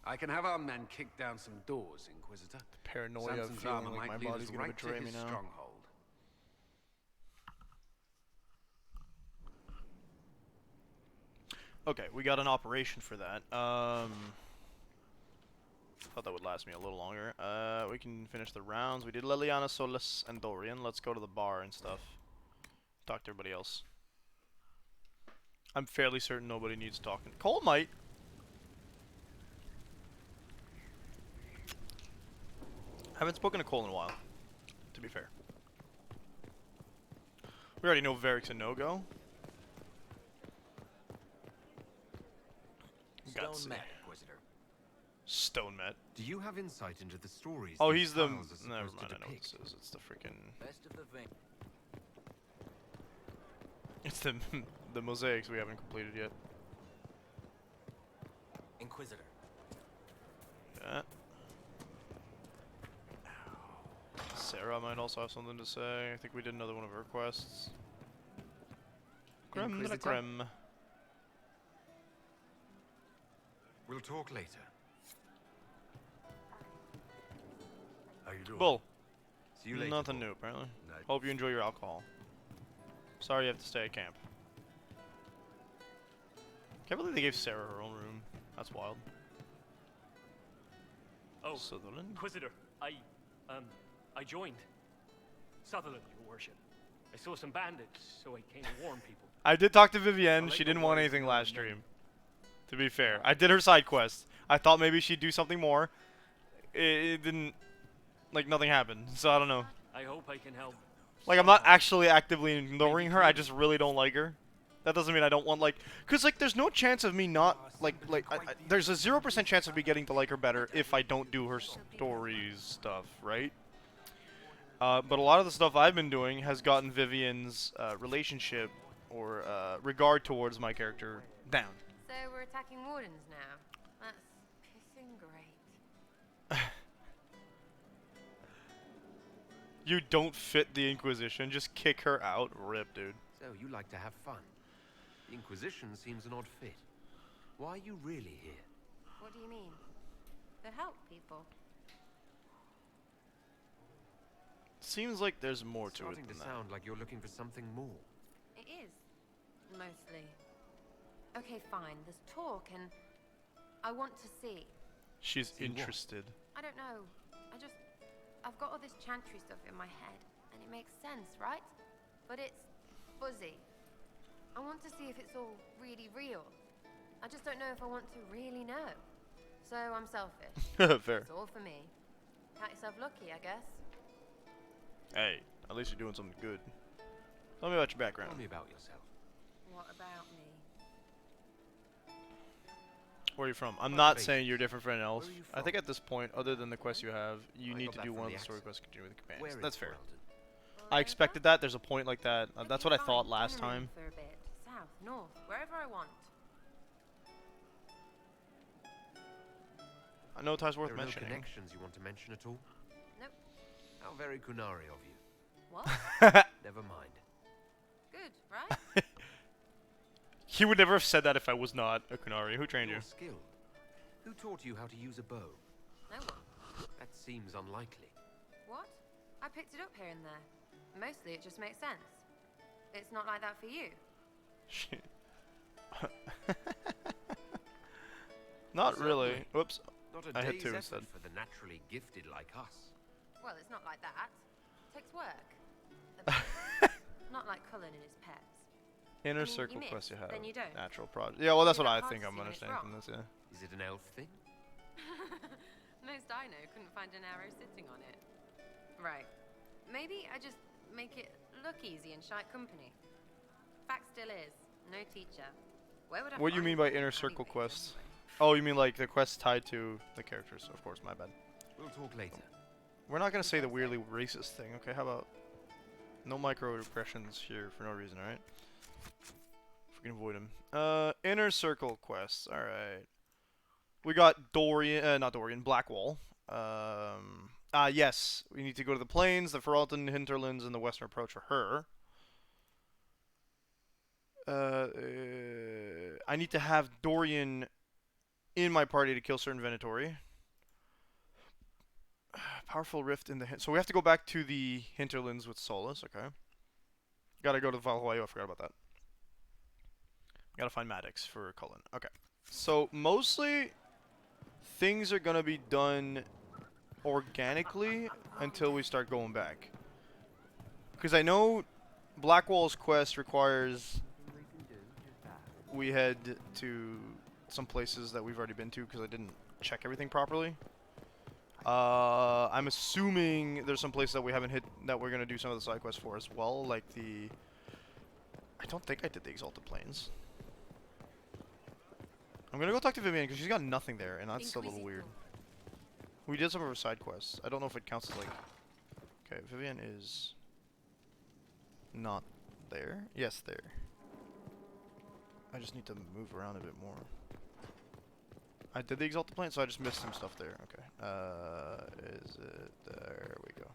I can have our men kick down some doors, Inquisitor. The paranoia of Samson's feeling armor like might my lead us body's gonna right betray to me his now. stronghold. Okay, we got an operation for that. Thought that would last me a little longer. We can finish the rounds. We did Liliana, Solus, and Dorian. Let's go to the bar and stuff. Talk to everybody else. I'm fairly certain nobody needs talking. Cole might. Haven't spoken to Cole in a while, to be fair. We already know Varric's a no-go. Stone Met, Inquisitor. Stone Met. Do you have insight into the stories? Oh, these he's the... tiles are Never supposed mind, to I know what depict? this is. It's the freaking... Best of the vein. It's the mosaics we haven't completed yet. Inquisitor. Yeah. Sarah might also have something to say. I think we did another one of her quests. Creme de la Inquisitor? creme. We'll talk later. How you doing? Bull. See you later. Nothing Bull. new, apparently. Night. Hope you enjoy your alcohol. Sorry you have to stay at camp. Can't believe they gave Sarah her own room. That's wild. Oh, Sutherland? Inquisitor, I joined. Sutherland, your worship. I saw some bandits, so I came to warn people. I did talk to I'll Vivienne. let She you didn't know want where anything to last go. stream. To be fair. I did her side quest. I thought maybe she'd do something more. It didn't... Like, nothing happened. So, I don't know. I hope I can help. Like, I'm not actually actively ignoring her. I just really don't like her. That doesn't mean I don't want, like... Because, like, there's no chance of me not... there's a 0% chance of me getting to like her better if I don't do her stories stuff, right? But a lot of the stuff I've been doing has gotten Vivian's relationship or regard towards my character down. So we're attacking wardens now. That's pissing great. You don't fit the Inquisition. Just kick her out. Rip, dude. So you like to have fun. The Inquisition seems an odd fit. Why are you really here? What do you mean? To help people. Seems like there's more to it Starting than to that. sound like you're looking for something more. It is. Mostly. Okay, fine. There's talk and I want to see. She's See what? interested. I don't know. I've got all this chantry stuff in my head and it makes sense, right? But it's fuzzy. I want to see if it's all really real. I just don't know if I want to really know. So I'm selfish. Fair. It's all for me. Count yourself lucky, I guess. Hey, at least you're doing something good. Tell me about your background. Tell me about yourself. What about me? Where are you from? I'm not saying you're different from an elf. I think at this point, other than the quest you have, you need to do one of the story quests to continue with the companions. That's fair. I expected that. There's a point like that. That's what I thought last time. For a bit. South, north, wherever I want. I know it's worth There are mentioning. no connections you want to mention at all? Nope. How very Kunari of you. What? Never mind. Good, right? He would never have said that if I was not a Kunari. Who trained you? You're skilled. Who taught you how to use a bow? No one. That seems unlikely. What? I picked it up here and there. Mostly it just makes sense. It's not like that for you. Shit. Not really. Whoops. Not a I hit day's two effort instead. for the naturally gifted like us. Well, it's not like that. It takes work. A bit. Not like Cullen and his pets. Inner I mean, circle you miss, quest you have. then you don't. Natural project. Yeah, well, that's Is what that I hard think to I'm see when it's understanding from wrong? this, yeah. Is it an elf thing? Most I know couldn't find an arrow sitting on it. Right. Maybe I just make it look easy in shite company. Fact still is, no teacher. Where would I What do you find mean by one? inner I'd be circle picked quests? anyway. Oh, you mean like the quests tied to the characters? Of course, my bad. We'll talk later. We're not gonna say the weirdly racist thing, okay? How about no microaggressions here for no reason, alright? If we can avoid them. Inner circle quests. All right. We got Dorian, not Dorian, Blackwall. Yes, we need to go to the plains, the Feralton hinterlands, and the western approach for her. I need to have Dorian in my party to kill certain Venatori. Powerful rift in the so we have to go back to the hinterlands with Solus. Okay. Gotta go to Valhoyo. I forgot about that. Gotta find Maddox for Cullen. Okay. So mostly things are gonna be done organically until we start going back. Because I know Blackwall's quest requires we head to some places that we've already been to because I didn't check everything properly. I'm assuming there's some places that we haven't hit that we're gonna do some of the side quests for as well, like the. I don't think I did the Exalted Plains. I'm gonna go talk to Vivian because she's got nothing there, and that's a little weird. We did some of her side quests. I don't know if it counts as like. Okay, Vivian is not there. Yes, there. I just need to move around a bit more. I did the Exalted Plains, so I just missed some stuff there. Okay. Is it there? We go.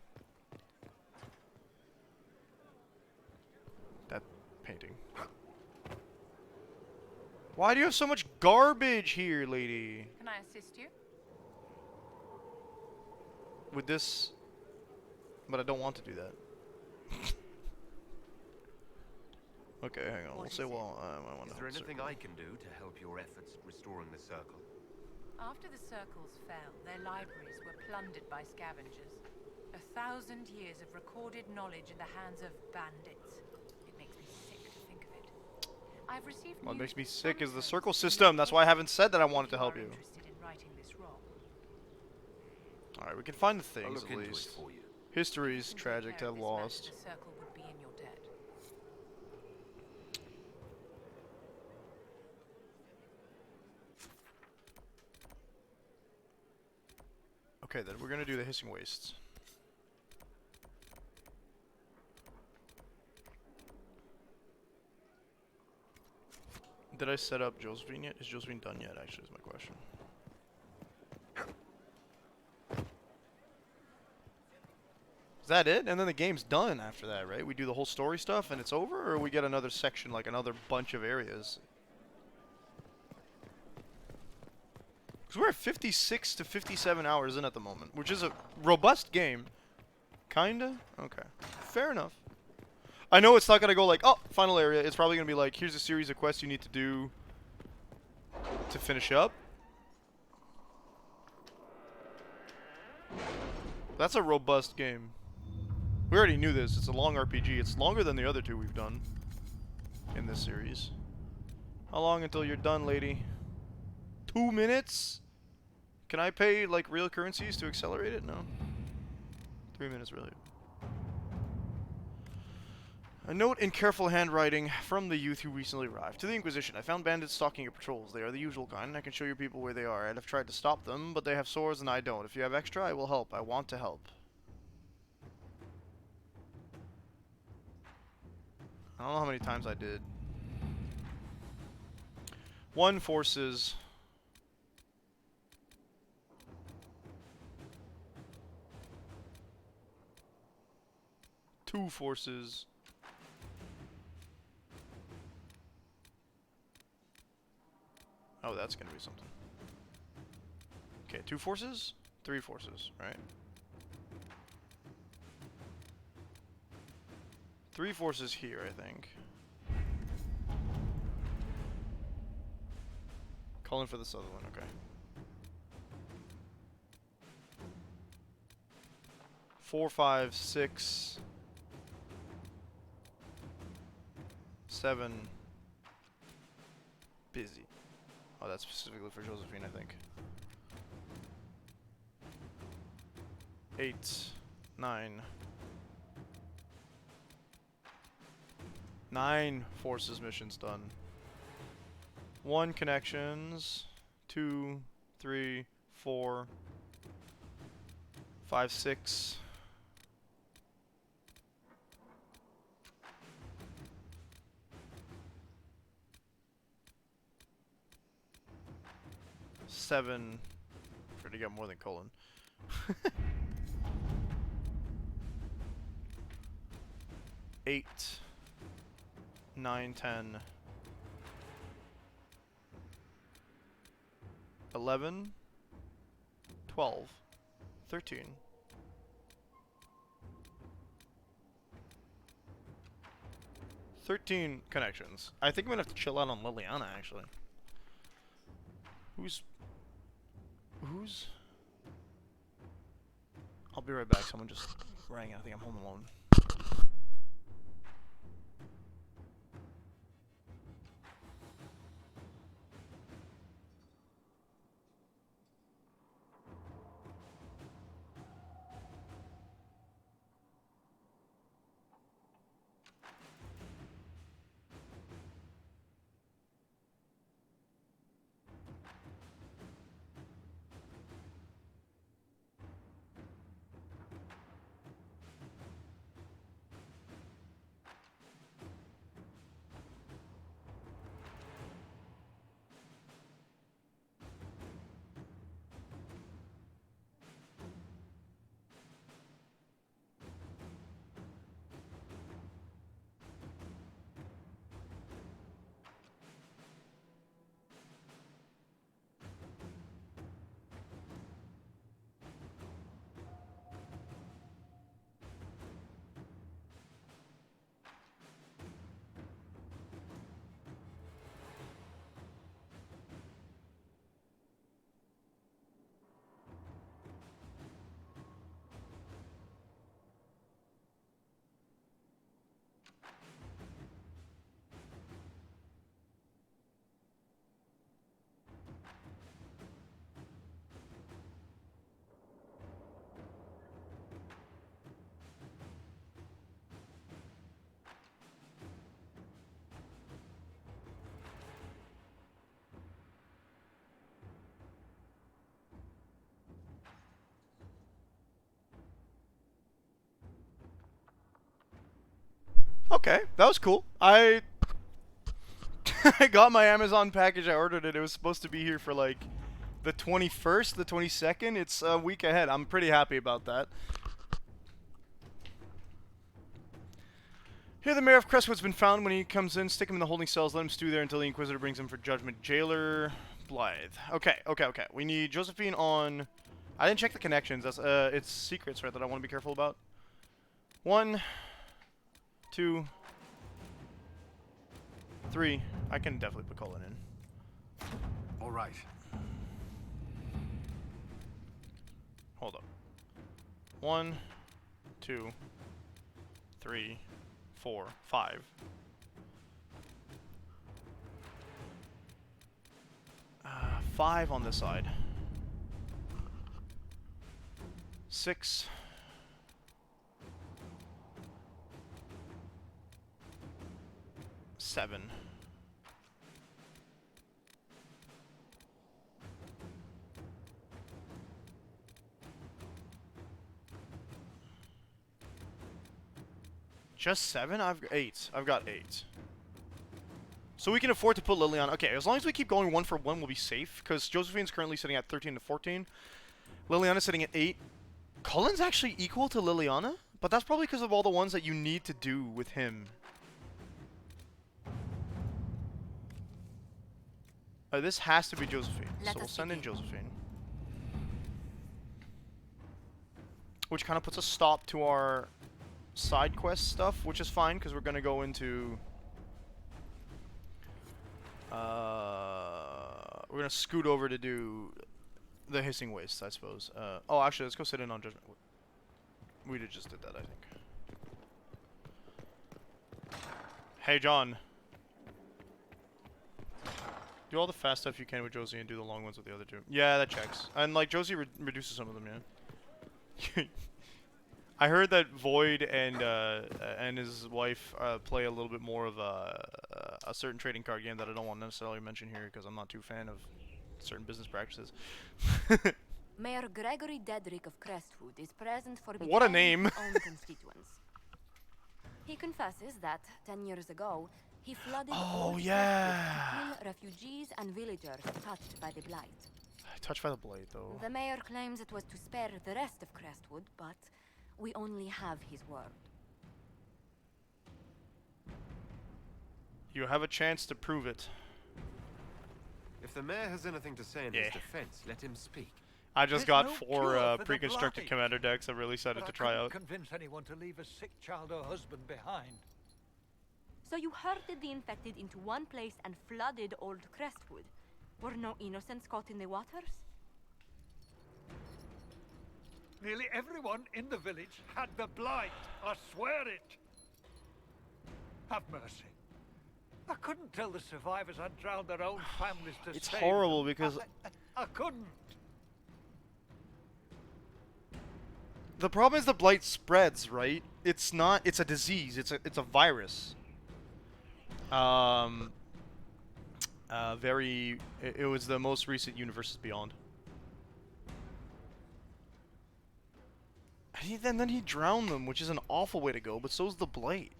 That painting. Why do you have so much garbage here, lady? Can I assist you? With this, but I don't want to do that. Okay, hang on. We'll say, well, I want to. Is there anything I can do to help your efforts at restoring the circle? After the circles fell, their libraries were plundered by scavengers. 1,000 years of recorded knowledge in the hands of bandits. It makes me sick to think of it. I've received What news makes me that sick is the some circle folks system. That's why I haven't said that I wanted to you help are you. interested in righting this wrong. Alright, we can find the I'll things look at into least. it for you. History's Take tragic to care have of this matter, lost. The circle would be in your debt. Okay, then we're gonna do the Hissing Wastes. Did I set up Josephine yet? Is Josephine done yet, actually, is my question. Is that it? And then the game's done after that, right? We do the whole story stuff and it's over? Or we get another section, like another bunch of areas? Because we're at 56 to 57 hours in at the moment, which is a robust game. Kinda? Okay. Fair enough. I know it's not going to go like, oh, final area. It's probably going to be like, here's a series of quests you need to do to finish up. That's a robust game. We already knew this. It's a long RPG. It's longer than the other two we've done in this series. How long until you're done, lady? 2 minutes? Can I pay, like, real currencies to accelerate it? No. 3 minutes, really. A note in careful handwriting from the youth who recently arrived. To the Inquisition, I found bandits stalking your patrols. They are the usual kind. I can show your people where they are. I'd have tried to stop them, but they have swords and I don't. If you have extra, I will help. I want to help. I don't know how many times I did. 1 forces. 2 forces. Oh, that's gonna be something. Okay, 2 forces? 3 forces, right? 3 forces here, I think. Calling for this other one, okay. 4, 5, 6, 7. Busy. Oh, that's specifically for Josephine, I think. 8, 9. 9 forces missions done. 1 connections. 2, 3, 4, 5, 6. Seven. Pretty got more than Cullen. 8, 9, 10, 11, 12, 13. 13 connections. I think I'm gonna have to chill out on Liliana, actually. Who's... I'll be right back. Someone just rang. I think I'm home alone. Okay, that was cool. I got my Amazon package. I ordered it. It was supposed to be here for like the 21st, the 22nd. It's a week ahead. I'm pretty happy about that. Here, the mayor of Crestwood's been found. When he comes in, stick him in the holding cells. Let him stew there until the Inquisitor brings him for judgment. Jailer Blythe. Okay. We need Josephine on... I didn't check the connections. That's it's secrets, right, that I want to be careful about. 1, 2, 3. I can definitely put Cullen in. All right. Hold up. 1, 2, 3, 4, 5. Five on this side. 6. 7. Just 7? I've got 8. I've got 8. So we can afford to put Liliana. Okay, as long as we keep going 1 for 1, we'll be safe. Because Josephine's currently sitting at 13 to 14. Liliana's sitting at 8. Cullen's actually equal to Liliana, but that's probably because of all the ones that you need to do with him. This has to be Josephine, so we'll send in Josephine. Which kind of puts a stop to our side quest stuff, which is fine, because we're going to go into... we're going to scoot over to do the Hissing Wastes, I suppose. Oh, actually, let's go sit in on Judgment. We just did that, I think. Hey, John. Do all the fast stuff you can with Josie and do the long ones with the other two. Yeah, that checks. And, like, Josie reduces some of them, yeah. I heard that Void and his wife play a little bit more of a certain trading card game that I don't want to necessarily mention here because I'm not too fan of certain business practices. Mayor Gregory Dedrick of Crestwood is present for what a name. own constituents. He confesses that 10 years ago he flooded old Crestwood to kill refugees and villagers touched by the blight. Touched by the blight, though. The mayor claims it was to spare the rest of Crestwood, but we only have his word. You have a chance to prove it. If the mayor has anything to say in his defense, let him speak. I just got 4 pre-constructed commander decks. I'm really excited to try out. Convince anyone to leave a sick child or husband behind. So you herded the infected into one place and flooded old Crestwood. Were no innocents caught in the waters? Nearly everyone in the village had the blight. I swear it. Have mercy. I couldn't tell the survivors I'd drowned their own families to It's save horrible them. because... I couldn't. The problem is the blight spreads, right? It's not... It's a disease. It's a virus. It was the most recent Universes Beyond. And then he drowned them, which is an awful way to go, but so is the blight.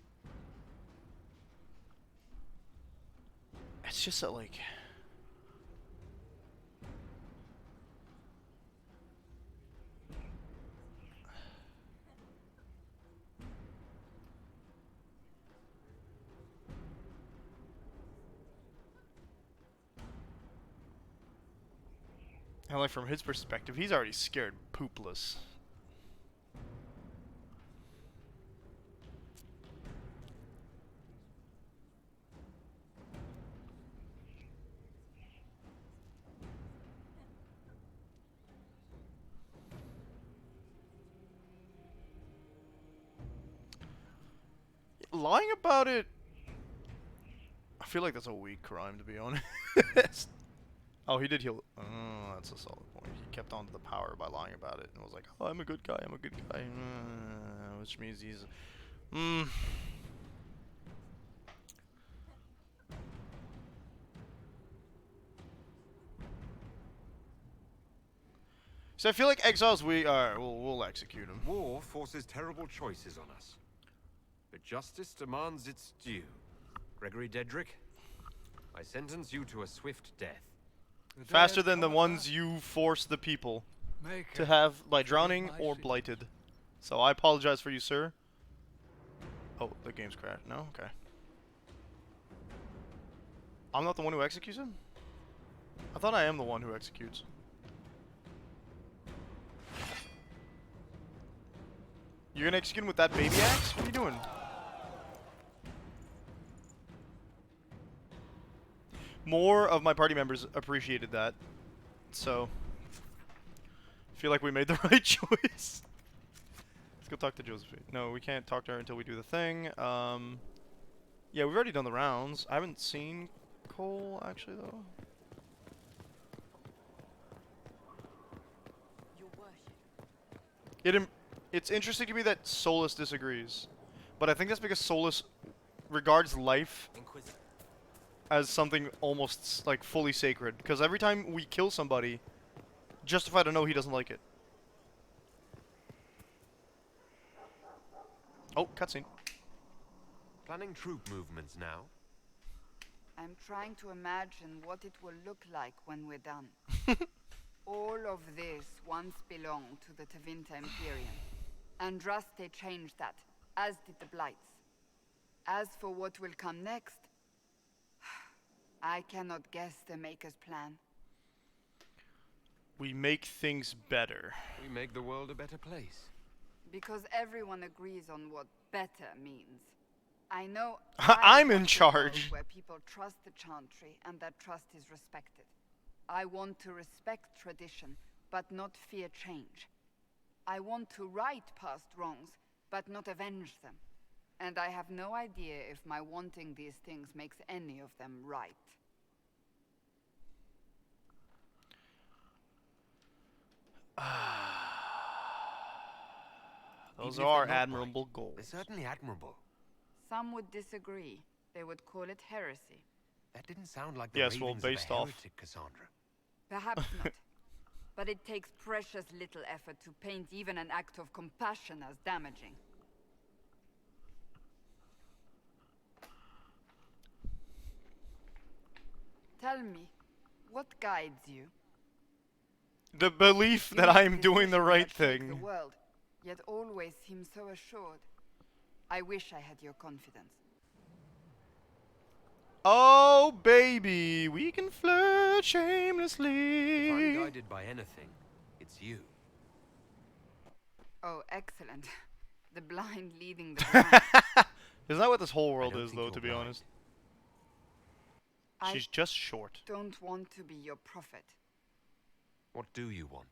It's just that, like... And like from his perspective, he's already scared poopless. Lying about it, I feel like that's a weak crime, to be honest. Oh, he did heal. Oh, that's a solid point. He kept on to the power by lying about it and was like, oh, I'm a good guy, I'm a good guy. Which means he's... So I feel like exiles, we'll execute him. War forces terrible choices on us. But justice demands its due. Gregory Dedrick, I sentence you to a swift death. Faster than the ones you force the people to have by drowning or blighted. So I apologize for you, sir. Oh, the game's crashed. No? Okay. I'm not the one who executes him? I thought I am the one who executes. You're gonna execute him with that baby axe? What are you doing? More of my party members appreciated that, so I feel like we made the right choice. Let's go talk to Josephine. No, we can't talk to her until we do the thing. Yeah, we've already done the rounds. I haven't seen Cole, actually, though. It's interesting to me that Solus disagrees, but I think that's because Solus regards life as something almost like fully sacred, because every time we kill somebody, Justified to know he doesn't like it. Oh, cutscene. Planning troop movements now? I'm trying to imagine what it will look like when we're done. All of this once belonged to the Tevinter Imperium. Andraste changed that, as did the Blights. As for what will come next, I cannot guess the Maker's plan. We make things better. We make the world a better place. Because everyone agrees on what better means. I know I'm in want a charge. world where people trust the Chantry and that trust is respected. I want to respect tradition, but not fear change. I want to right past wrongs, but not avenge them. And I have no idea if my wanting these things makes any of them right. Those Even if are they're not admirable right, goals. They're certainly admirable. Some would disagree. They would call it heresy. That didn't sound like the Yes, well, ravings based of a off. heretic, Cassandra. Perhaps not. But it takes precious little effort to paint even an act of compassion as damaging. Tell me, what guides you? The belief You that make I'm doing the decisions right that shake thing. The world, yet always seem so assured. I wish I had your confidence. Oh, baby, we can flirt If I'm shamelessly. guided by anything, it's you. Oh, excellent. The blind leading the blind. Isn't that what this whole world don't is, think though, you're to be blind. honest? I She's just short. don't want to be your prophet. What do you want?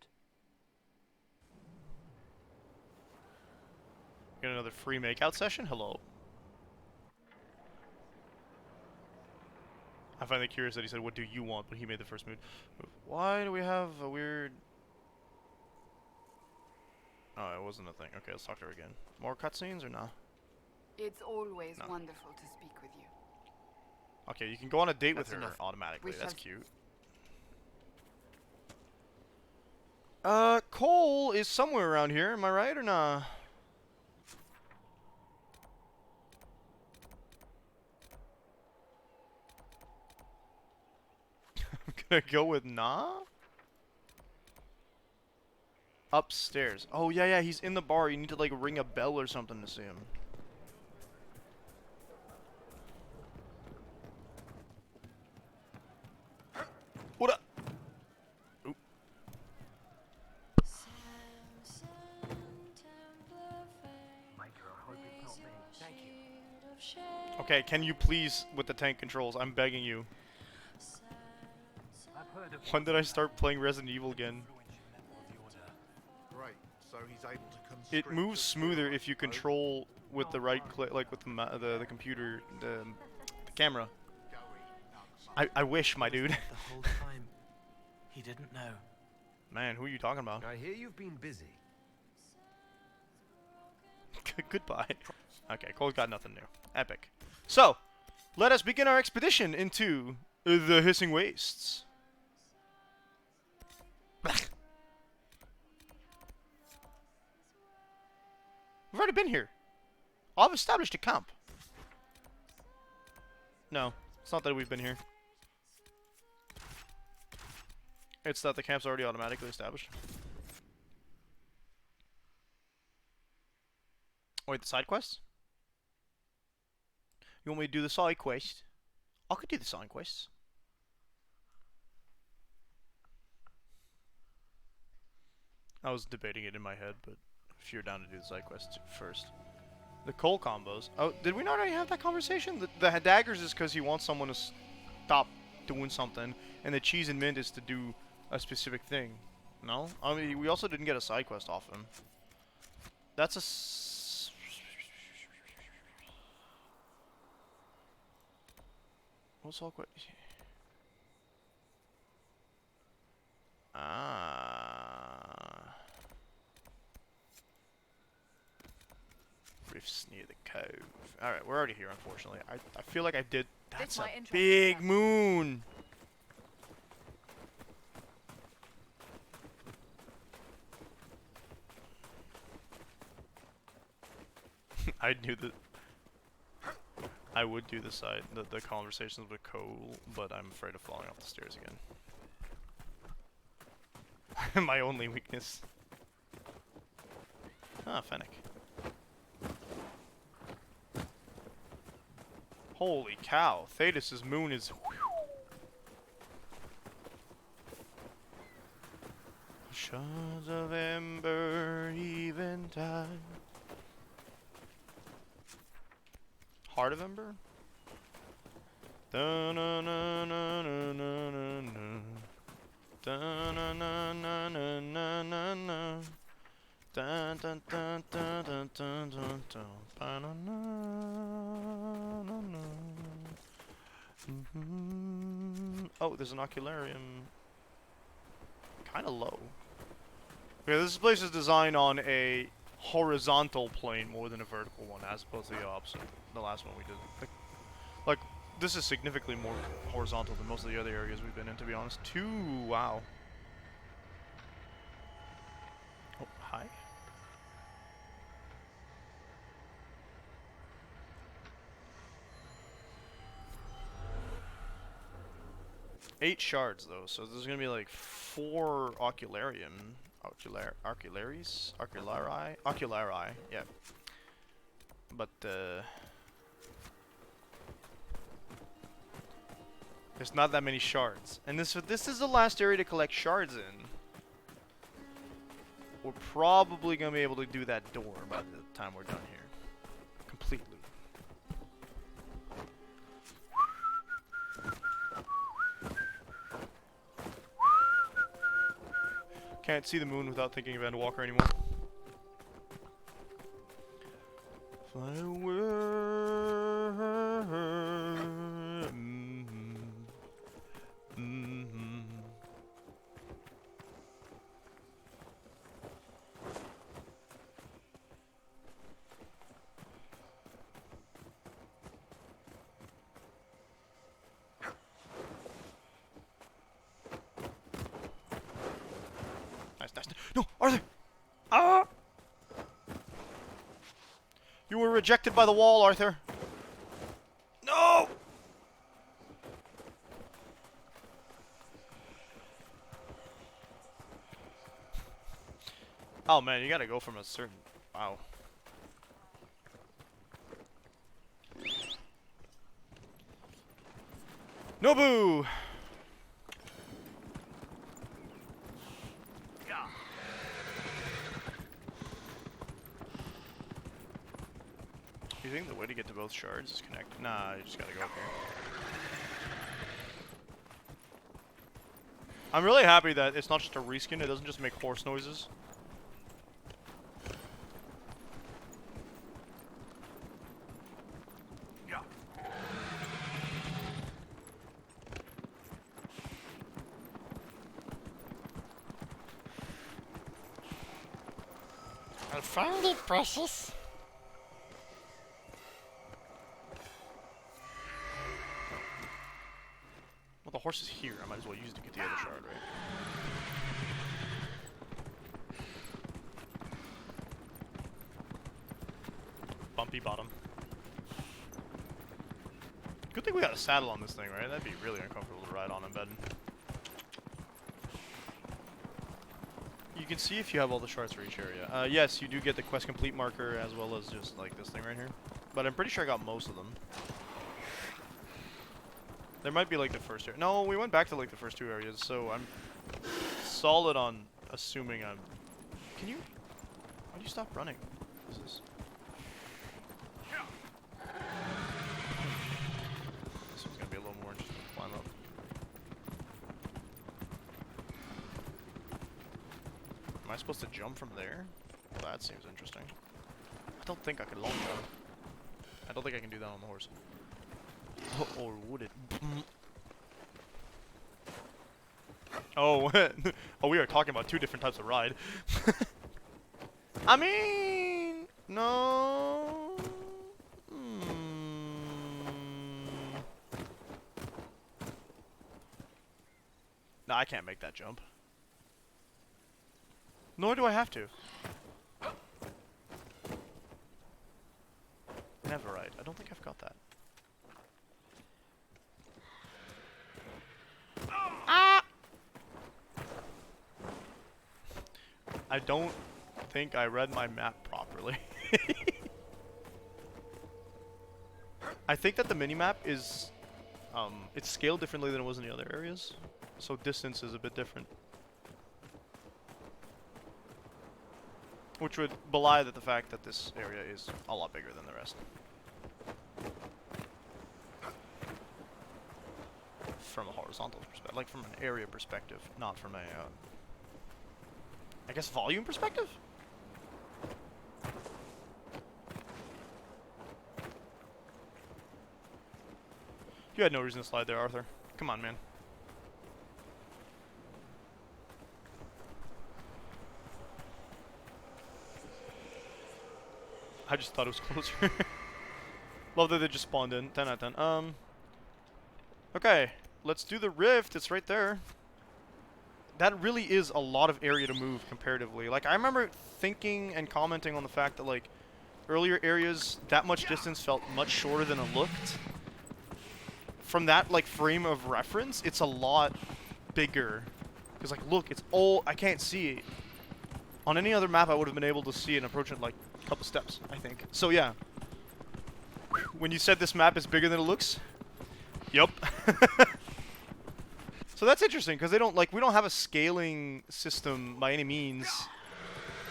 Get another free makeout session? Hello. I find it curious that he said, what do you want, but he made the first move. Why do we have a weird... Oh, it wasn't a thing. Okay, let's talk to her again. More cutscenes or nah? It's always No. wonderful to speak with you. Okay, you can go on a date with That's her enough. automatically. We That's shall- cute. Cole is somewhere around here. Am I right or nah? I'm gonna go with nah? Upstairs. Oh, yeah, yeah, he's in the bar. You need to, like, ring a bell or something to see him. What up? Oop. Okay, can you please, with the tank controls, I'm begging you. When did I start playing Resident Evil again? Great. So he's able to It conscript moves the smoother spirit, if you I suppose. control with the right click, like with the computer, the camera. I wish, my dude. The whole time. He didn't know. Man, who are you talking about? I hear you've been busy. Goodbye. Okay, Cole's got nothing new. Epic. So, let us begin our expedition into the Hissing Wastes. We've already been here. I've established a camp. No, it's not that we've been here. It's that the camp's already automatically established. Wait, the side quests? You want me to do the side quest? I could do the side quests. I was debating it in my head, but if you're down to do the side quests first. The Cole combos. Oh, did we not already have that conversation? The daggers is because he wants someone to stop doing something, and the cheese and mint is to do a specific thing. No? I mean, we also didn't get a side quest off him. That's a... What's all quest? Ah. Rifts near the cove. Alright, we're already here, unfortunately. I feel like I did That's a big moon. I'd do the. I would do the conversations with Cole, but I'm afraid of falling off the stairs again. My only weakness. Ah, Fennec. Holy cow! Thetis' moon is. Shards of ember, eventide. Heart of Ember? Da na na na na na na na. Da na na na na na na na. Dun dun dun dun dun dun dun dun. Ba na na na na. Oh, there's an ocularium. Kinda low. Okay, this place is designed on a horizontal plane more than a vertical one, as opposed to the opposite. The last one we did. Like, this is significantly more horizontal than most of the other areas we've been in, to be honest. Wow. Oh, hi. Eight shards, though, so there's gonna be like 4 ocularii, yeah. But, there's not that many shards. And this is the last area to collect shards in. We're probably gonna be able to do that door by the time we're done here. Completely. Can't see the moon without thinking of Endwalker anymore. Fly away. Nice. No, Arthur! Ah! You were rejected by the wall, Arthur. No! Oh man, you gotta go from a certain... Wow. Nobu! You think the way to get to both shards is connected? Nah, you just gotta go up here. I'm really happy that it's not just a reskin, it doesn't just make horse noises. I found it, precious. Well, the horse is here. I might as well use it to get the other shard, right? Bumpy bottom. Good thing we got a saddle on this thing, right? That'd be really uncomfortable to ride on in bed. You can see if you have all the shards for each area. Yes, you do get the quest complete marker as well as just like this thing right here. But I'm pretty sure I got most of them. There might be like the first area. No, we went back to like the first 2 areas, so I'm solid on assuming I'm... Can you... Why do you stop running? What is this? This one's gonna be a little more interesting to climb up. Am I supposed to jump from there? Well, that seems interesting. I don't think I could long jump. I don't think I can do that on the horse. Or would it? Oh, oh, we are talking about 2 different types of ride. I mean, no. Nah, I can't make that jump. Nor do I have to. Neverite. I don't think I've got that. Ah! I don't think I read my map properly. I think that the minimap is, it's scaled differently than it was in the other areas. So distance is a bit different. Which would belie that the fact that this area is a lot bigger than the rest. From a horizontal perspective, like from an area perspective, not from a, I guess, volume perspective? You had no reason to slide there, Arthur. Come on, man. I just thought it was closer. Love that they just spawned in. 10 out of 10. Okay, let's do the rift. It's right there. That really is a lot of area to move comparatively. Like, I remember thinking and commenting on the fact that, like, earlier areas, that much distance felt much shorter than it looked. From that, like, frame of reference, it's a lot bigger. Because, like, look, it's all... I can't see it. On any other map, I would have been able to see it and approach it, like, a couple steps, I think. So, yeah. When you said this map is bigger than it looks... Yup. So that's interesting, because they don't, like, we don't have a scaling system by any means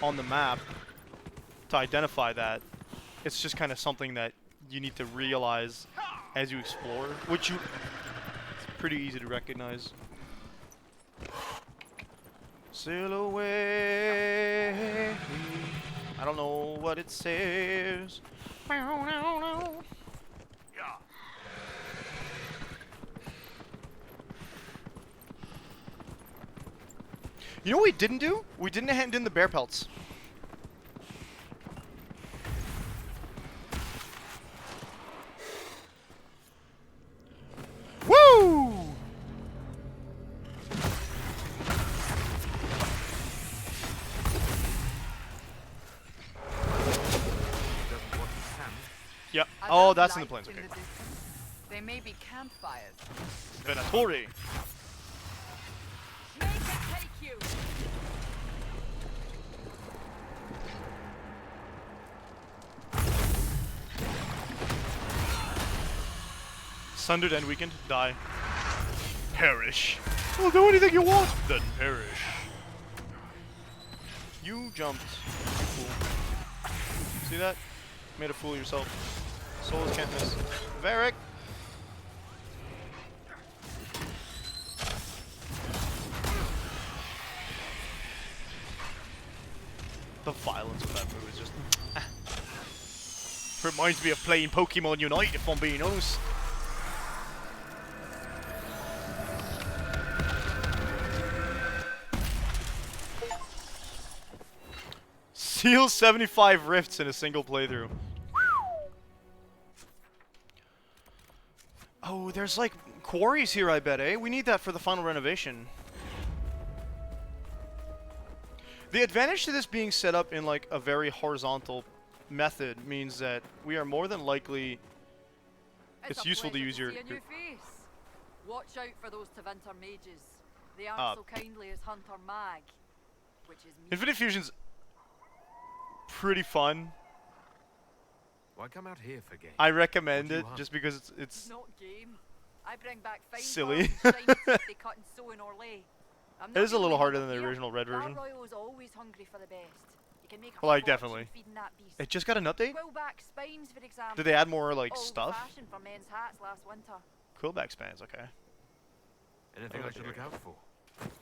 on the map to identify that. It's just kind of something that you need to realize as you explore, which it's pretty easy to recognize. Sail away. I don't know what it says. You know what we didn't do? We didn't hand in the bear pelts. Woo! Yep. Oh, that's in the plains. Okay. They may be campfires. Venatori. Make it take you. Sundered and weakened. Die. Perish. Well, do anything you want. Then perish. You jumped. You fool. See that? Made a fool of yourself. Souls can't miss. Varric. The violence of that move is just... reminds me of playing Pokemon Unite, if I'm being honest. Seal 75 rifts in a single playthrough. Oh, there's like quarries here, I bet, eh? We need that for the final renovation. The advantage to this being set up in like a very horizontal method means that we are more than likely... It's useful to use your... Watch out for those Tevinter mages. They aren't so kindly as Hunter Mag, which is me. Infinite Fusion's pretty fun. Why come out here for game? I recommend it just because it's not game. I bring back fine silly. they cut and sew in Orlais. It is a little harder than the original red version. Royal is always hungry for the best. You can make a Well, like definitely. that beast. It just got an update? Quillback spines, for example. Did they add more like Old stuff? Fashioned for men's hats last winter. Quillback spans, okay. Anything I should look out for?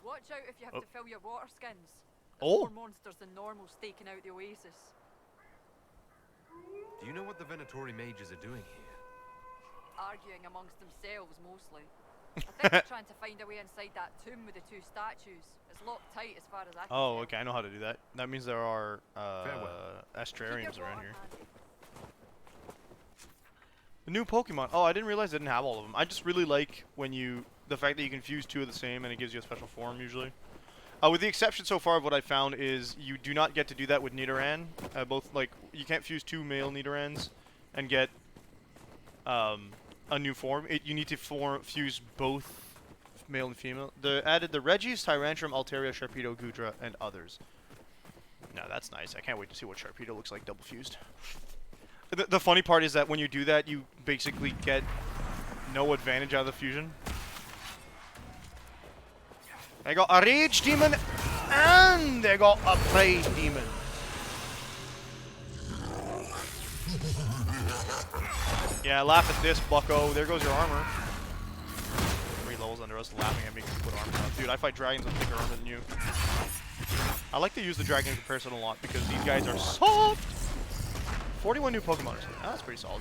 Watch out if you have to fill your water skins. Oh. More monsters than normal staking out the oasis. Do you know what the Venatori mages are doing here? Arguing amongst themselves mostly. I think they're trying to find a way inside that tomb with the two statues. It's locked tight as far as I can Oh, tell. okay, I know how to do that. That means there are astrariums around here. The new Pokemon. Oh, I didn't realize I didn't have all of them. I just really like when you the fact that you can fuse 2 of the same and it gives you a special form usually. With the exception so far of what I found is you do not get to do that with Nidoran. Both, like, you can't fuse 2 male Nidorans and get a new form. You need to fuse both male and female. They added the Regis, Tyrantrum, Altaria, Sharpedo, Gudra, and others. No, that's nice. I can't wait to see what Sharpedo looks like double fused. The funny part is that when you do that, you basically get no advantage out of the fusion. They got a Rage Demon, and they got a Prey Demon. Yeah, laugh at this, bucko. There goes your armor. 3 levels under us laughing at me because you put armor on. Dude, I fight dragons with thicker armor than you. I like to use the dragon in comparison a lot because these guys are soft. 41 new Pokemon or something. Oh, that's pretty solid.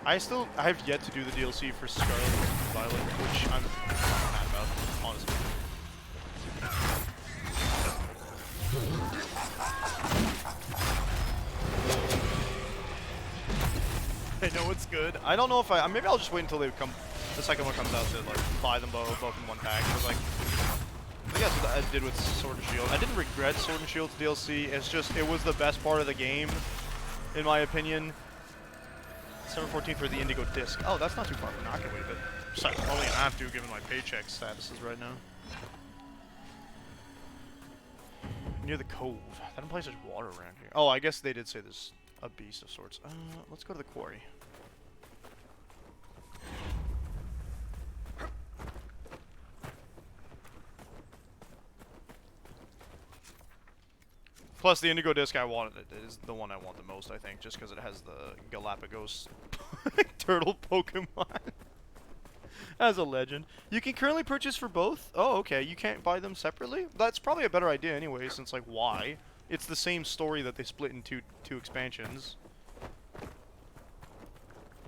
I have yet to do the DLC for Scarlet and Violet, which I'm mad about, honestly. I know it's good. I don't know if maybe I'll just wait until they come, the second one comes out to like buy them both in one pack. Cause like, I think that's what I did with Sword and Shield. I didn't regret Sword and Shield's DLC. It's just, it was the best part of the game, in my opinion. December 14th for the Indigo Disc. Oh, that's not too far from now. I can wait a bit. Besides, I'm probably gonna have to, given my paycheck statuses right now. Near the cove. That implies there's water around here. Oh, I guess they did say there's a beast of sorts. Let's go to the quarry. Plus, the Indigo Disc, I wanted it. It is the one I want the most, I think, just because it has the Galapagos turtle Pokemon. As a legend. You can currently purchase for both? Oh, okay. You can't buy them separately? That's probably a better idea anyway, since, like, why? It's the same story that they split into two expansions.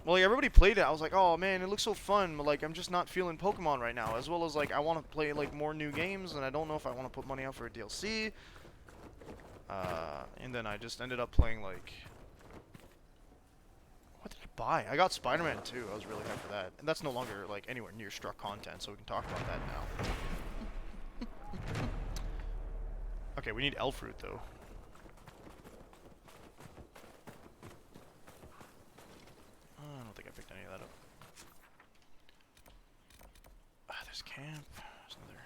Well, like, everybody played it. I was like, oh, man, it looks so fun. But, like, I'm just not feeling Pokemon right now. As well as, like, I want to play, like, more new games, and I don't know if I want to put money out for a DLC. And then I just ended up playing, like... What did I buy? I got Spider-Man 2. I was really hyped for that. And that's no longer, like, anywhere near struck content, so we can talk about that now. Okay, we need Elfruit, though. I don't think I picked any of that up. Ah, there's camp. There's another...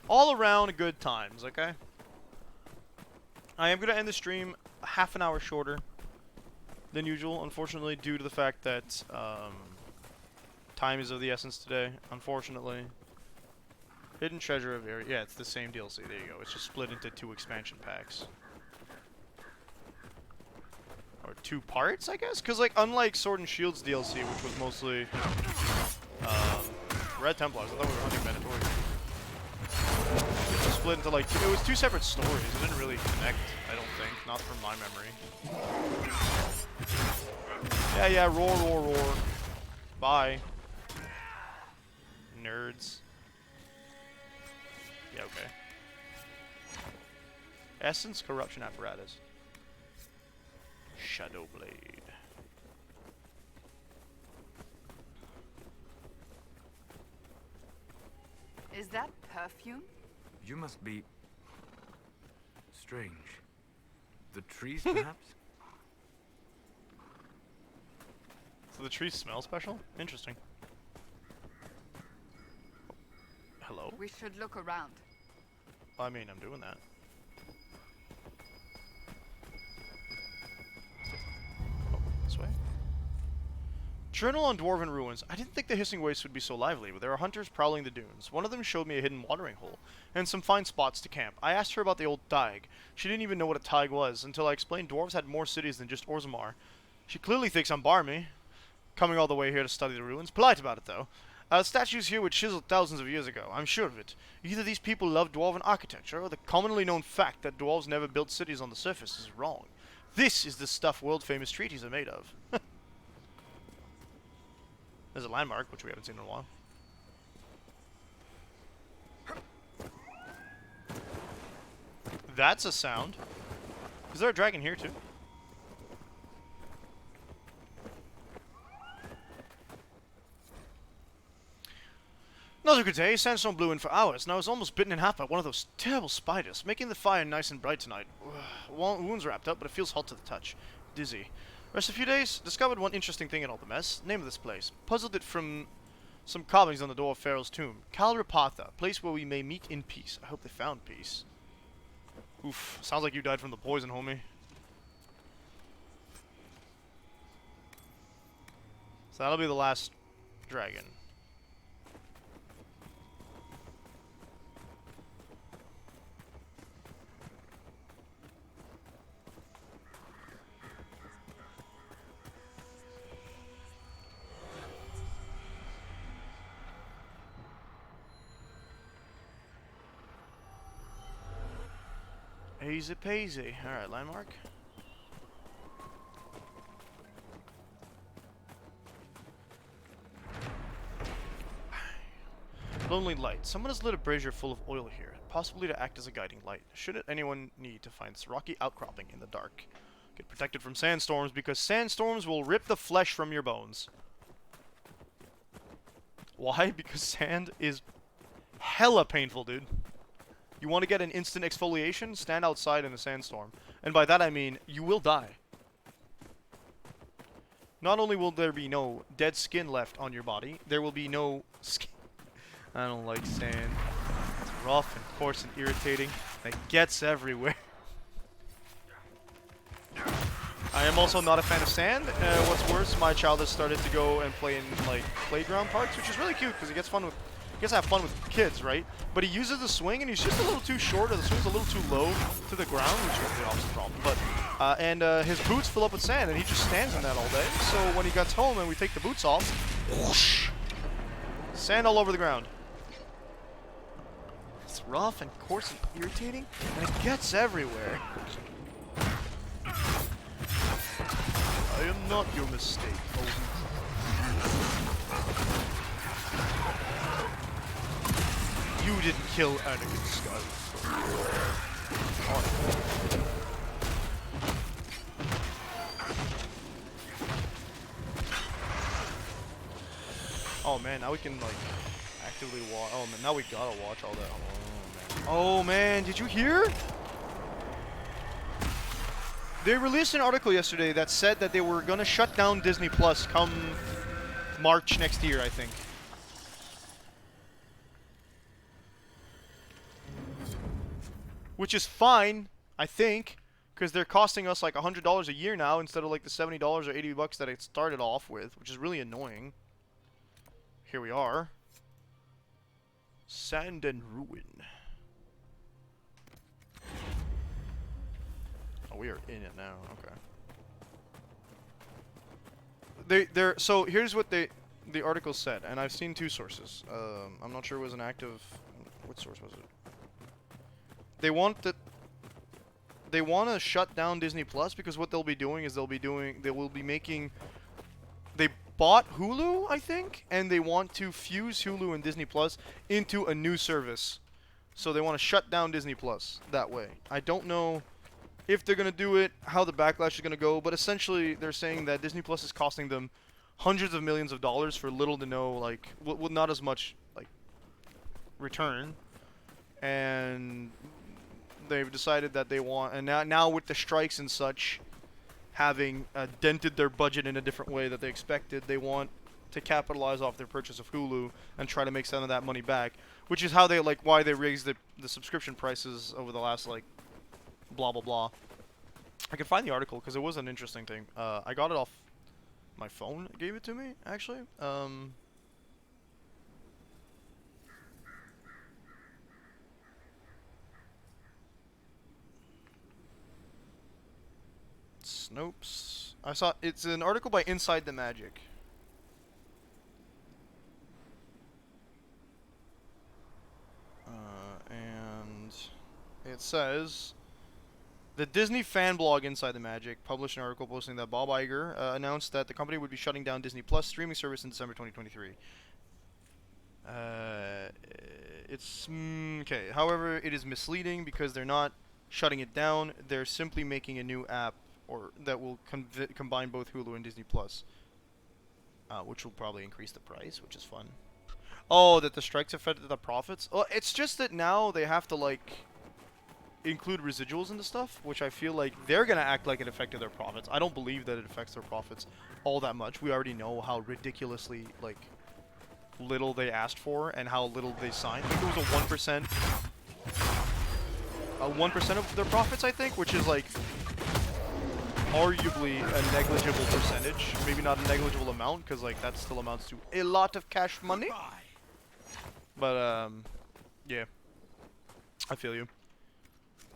All around good times, okay? I am going to end the stream half an hour shorter than usual, unfortunately, due to the fact that time is of the essence today, unfortunately. Hidden Treasure of Area. Yeah, it's the same DLC. There you go. It's just split into 2 expansion packs. Or 2 parts, I guess? Because, like, unlike Sword and Shield's DLC, which was mostly Red Templars, I thought we were hunting Mandatory. It was split into, like, it was 2 separate stories. It didn't really connect, I don't think. Not from my memory. Yeah, roar, roar, roar. Bye. Nerds. Yeah, okay. Essence Corruption Apparatus. Shadow Blade. Is that perfume? You must be... strange. The trees, perhaps? So the trees smell special? Interesting. Hello? We should look around. I mean, I'm doing that. Oh, this way? Journal on Dwarven Ruins. I didn't think the Hissing Wastes would be so lively, but there are hunters prowling the dunes. One of them showed me a hidden watering hole, and some fine spots to camp. I asked her about the old Taig. She didn't even know what a Taig was, until I explained dwarves had more cities than just Orzammar. She clearly thinks I'm barmy, coming all the way here to study the ruins. Polite about it, though. Statues here were chiseled thousands of years ago, I'm sure of it. Either these people love dwarven architecture, or the commonly known fact that dwarves never built cities on the surface is wrong. This is the stuff world-famous treaties are made of. There's a landmark, which we haven't seen in a while. That's a sound. Is there a dragon here, too? Another good day. Sandstorm blew in for hours, and I was almost bitten in half by one of those terrible spiders, making the fire nice and bright tonight. Wounds wrapped up, but it feels hot to the touch. Dizzy. Rest a few days. Discovered one interesting thing in all the mess. Name of this place. Puzzled it from some carvings on the door of Pharaoh's tomb. Kalripatha, place where we may meet in peace. I hope they found peace. Oof. Sounds like you died from the poison, homie. So that'll be the last dragon. Easy peasy. Alright, landmark. Lonely light. Someone has lit a brazier full of oil here, possibly to act as a guiding light. Should anyone need to find this rocky outcropping in the dark. Get protected from sandstorms, because sandstorms will rip the flesh from your bones. Why? Because sand is hella painful, dude. You want to get an instant exfoliation? Stand outside in a sandstorm. And by that I mean, you will die. Not only will there be no dead skin left on your body, there will be no skin. I don't like sand. It's rough and coarse and irritating. And it gets everywhere. I am also not a fan of sand. What's worse, my child has started to go and play in like playground parks, which is really cute because he gets to have fun with kids, right? But he uses the swing and he's just a little too short, or the swing's a little too low to the ground, which is the opposite problem. But his boots fill up with sand, and he just stands in that all day. So when he gets home and we take the boots off, whoosh, sand all over the ground. It's rough and coarse and irritating, and it gets everywhere. I am not your mistake, You didn't kill Anakin Skywalker. Oh man, now we can like actively watch. Oh man, now we gotta watch all that. Oh man, did you hear? They released an article yesterday that said that they were gonna shut down Disney Plus come March next year, I think. Which is fine, I think, because they're costing us like $100 a year now instead of like the $70 or $80 that it started off with, which is really annoying. Here we are. Sand and Ruin. Oh, we are in it now. Okay. So here's what the article said, and I've seen two sources. I'm not sure it was an active. What source was it? They want to shut down Disney Plus because what they'll be doing is they will be making. They bought Hulu, I think, and they want to fuse Hulu and Disney Plus into a new service. So they want to shut down Disney Plus that way. I don't know if they're going to do it, how the backlash is going to go, but essentially they're saying that Disney Plus is costing them hundreds of millions of dollars for little to no, like, well, not as much, like, return. And they've decided that they want, and now with the strikes and such having dented their budget in a different way that they expected, they want to capitalize off their purchase of Hulu and try to make some of that money back, which is how they, like, why they raised the subscription prices over the last, like, blah blah blah. I can find the article because it was an interesting thing. I got it off my phone. It gave it to me, actually. Snopes. I saw it's an article by Inside the Magic. And it says the Disney fan blog Inside the Magic published an article posting that Bob Iger announced that the company would be shutting down Disney Plus streaming service in December 2023. It's okay. However, it is misleading because they're not shutting it down. They're simply making a new app or that will combine both Hulu and Disney Plus, which will probably increase the price, which is fun. Oh, that the strikes affected the profits? Well, it's just that now they have to, like, include residuals into stuff, which I feel like they're going to act like it affected their profits. I don't believe that it affects their profits all that much. We already know how ridiculously, like, little they asked for and how little they signed. I think it was a 1%. 1% of their profits, I think, which is, like, arguably a negligible percentage. Maybe not a negligible amount, because, like, that still amounts to a lot of cash money. But, yeah. I feel you.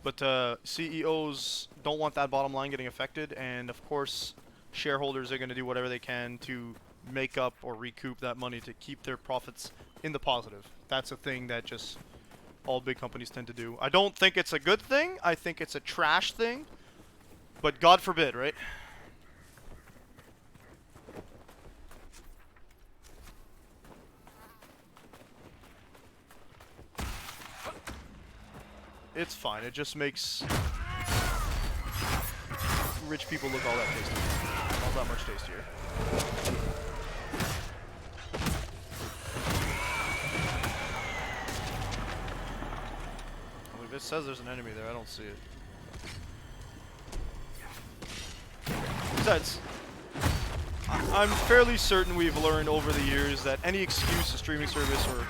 But, CEOs don't want that bottom line getting affected, and, of course, shareholders are going to do whatever they can to make up or recoup that money to keep their profits in the positive. That's a thing that just all big companies tend to do. I don't think it's a good thing. I think it's a trash thing. But God forbid, right? It's fine. It just makes rich people look all that tasty. All that much tastier. Well, if it says there's an enemy there, I don't see it. Besides, I'm fairly certain we've learned over the years that any excuse a streaming service or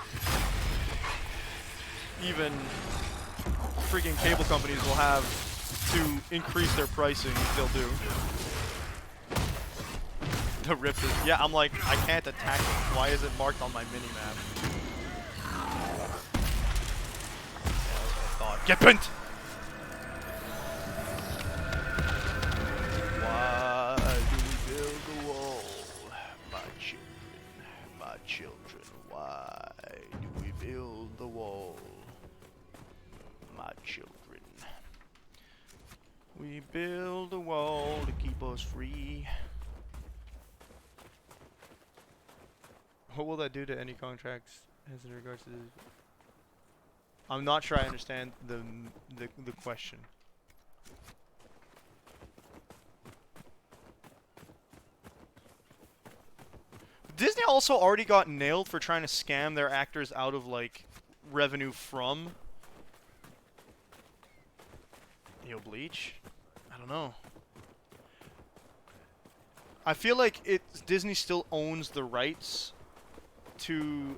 even freaking cable companies will have to increase their pricing, they'll do. The rip is, yeah, I'm like, I can't attack it. Why is it marked on my mini-map? Yeah, that's what I thought. Get bent! Why do we build a wall? My children, why do we build the wall? My children. We build a wall to keep us free. What will that do to any contracts as in regards to this? I'm not sure I understand the question. Disney also already got nailed for trying to scam their actors out of, like, revenue from Bleach? I don't know. I feel like Disney still owns the rights to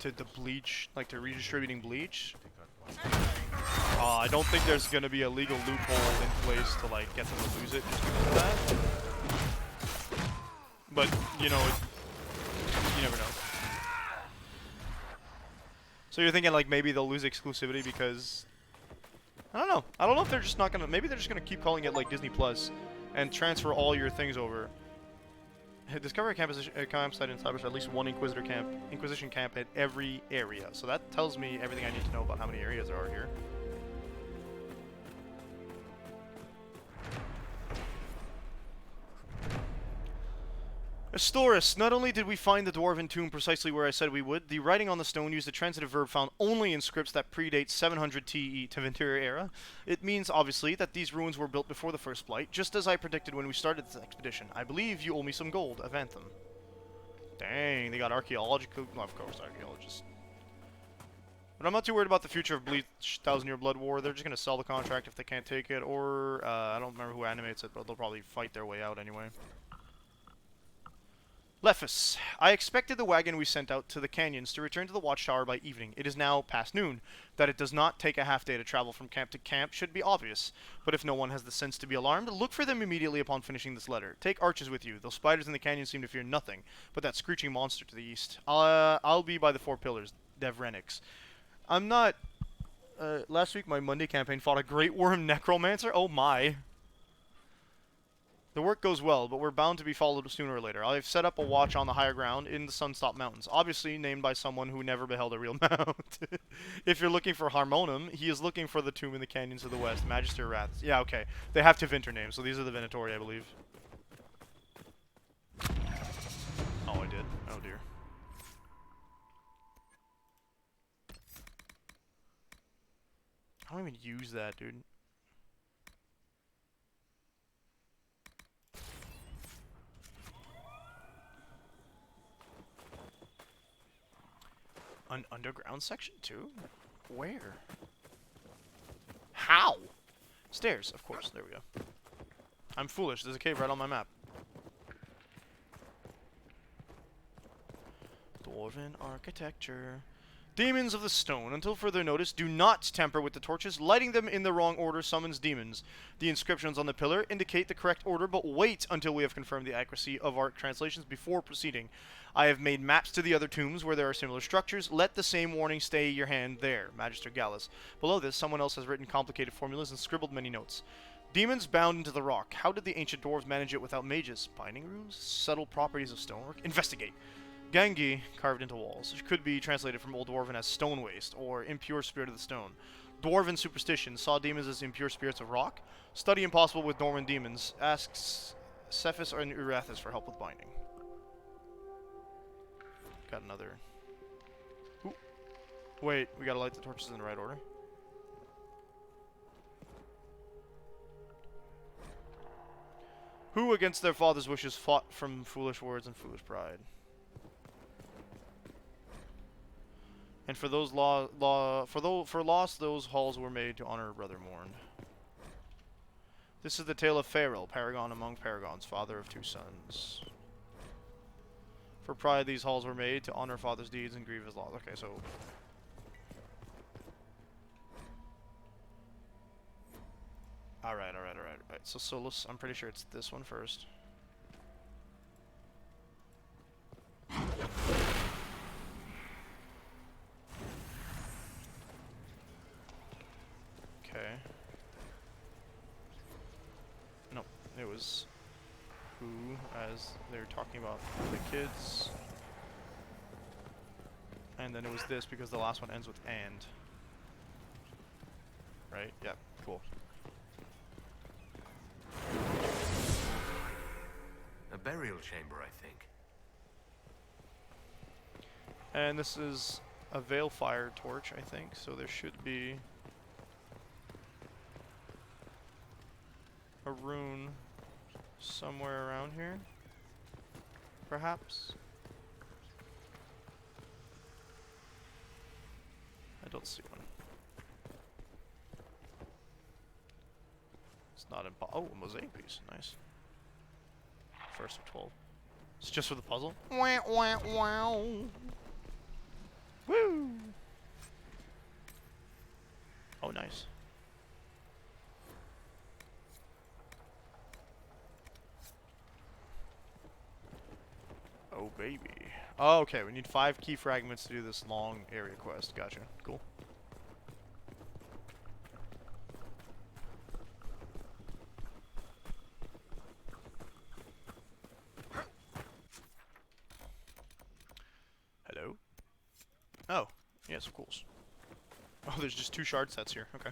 the Bleach, like to redistributing Bleach. I don't think there's gonna be a legal loophole in place to like get them to lose it just because of that. But you know, you never know. So you're thinking like maybe they'll lose exclusivity because I don't know. I don't know if they're just not gonna. Maybe they're just gonna keep calling it like Disney Plus, and transfer all your things over. Discover a campsite in Cyberus, at least one Inquisition camp at every area. So that tells me everything I need to know about how many areas there are here. Astoris, not only did we find the Dwarven tomb precisely where I said we would, the writing on the stone used a transitive verb found only in scripts that predate 700 TE to Venturia era. It means, obviously, that these ruins were built before the First Blight, just as I predicted when we started this expedition. I believe you owe me some gold, Avantham. Dang, they got archaeological... Well, of course, archaeologists. But I'm not too worried about the future of Bleach Thousand Year Blood War. They're just going to sell the contract if they can't take it, or... I don't remember who animates it, but they'll probably fight their way out anyway. Lephus, I expected the wagon we sent out to the canyons to return to the watchtower by evening. It is now past noon. That it does not take a half day to travel from camp to camp should be obvious. But if no one has the sense to be alarmed, look for them immediately upon finishing this letter. Take archers with you. Those spiders in the canyon seem to fear nothing but that screeching monster to the east. I'll be by the Four Pillars, Devrenix. I'm not... last week my Monday campaign fought a Great Worm Necromancer. Oh my. The work goes well, but we're bound to be followed sooner or later. I've set up a watch on the higher ground in the Sunstop Mountains, obviously named by someone who never beheld a real mount. If you're looking for Harmonum, he is looking for the tomb in the canyons of the west, Magister Wraths. Yeah, okay. They have Tevinter names, so these are the Venatori, I believe. Oh, I did. Oh, dear. I don't even use that, dude. An underground section too? Where? How? Stairs, of course. There we go. I'm foolish. There's a cave right on my map. Dwarven architecture. Demons of the stone. Until further notice, do not tamper with the torches. Lighting them in the wrong order summons demons. The inscriptions on the pillar indicate the correct order, but wait until we have confirmed the accuracy of our translations before proceeding. I have made maps to the other tombs where there are similar structures. Let the same warning stay your hand there. Magister Gallus. Below this, someone else has written complicated formulas and scribbled many notes. Demons bound into the rock. How did the ancient dwarves manage it without mages? Binding runes? Subtle properties of stonework? Investigate. Gangi, carved into walls, could be translated from Old Dwarven as stone waste, or impure spirit of the stone. Dwarven superstition saw demons as impure spirits of rock. Study impossible with Norman demons. Asks Cephas or Urathis for help with binding. Got another. Ooh. Wait, we gotta light the torches in the right order. Who against their father's wishes fought from foolish words and foolish pride? And for those for loss, those halls were made to honor a brother mourned. This is the tale of Farrell, paragon among paragons, father of 2 sons. For pride, these halls were made to honor father's deeds and grieve his loss. Okay, so all right. So Solus, I'm pretty sure it's this one first. Okay. Nope, it was who, as they were talking about the kids. And then it was this because the last one ends with and. Right? Yep, cool. A burial chamber, I think. And this is a Veilfire torch, I think, so there should be a rune somewhere around here, perhaps? I don't see one. It's not in. Oh, a mosaic piece. Nice. First of 12. It's just for the puzzle? Wah, wah, wow. Woo! Oh, nice. Oh, baby. Oh, okay, we need 5 key fragments to do this long area quest. Gotcha. Cool. Hello? Oh, yes, of course. Oh, there's just 2 shard sets here. Okay.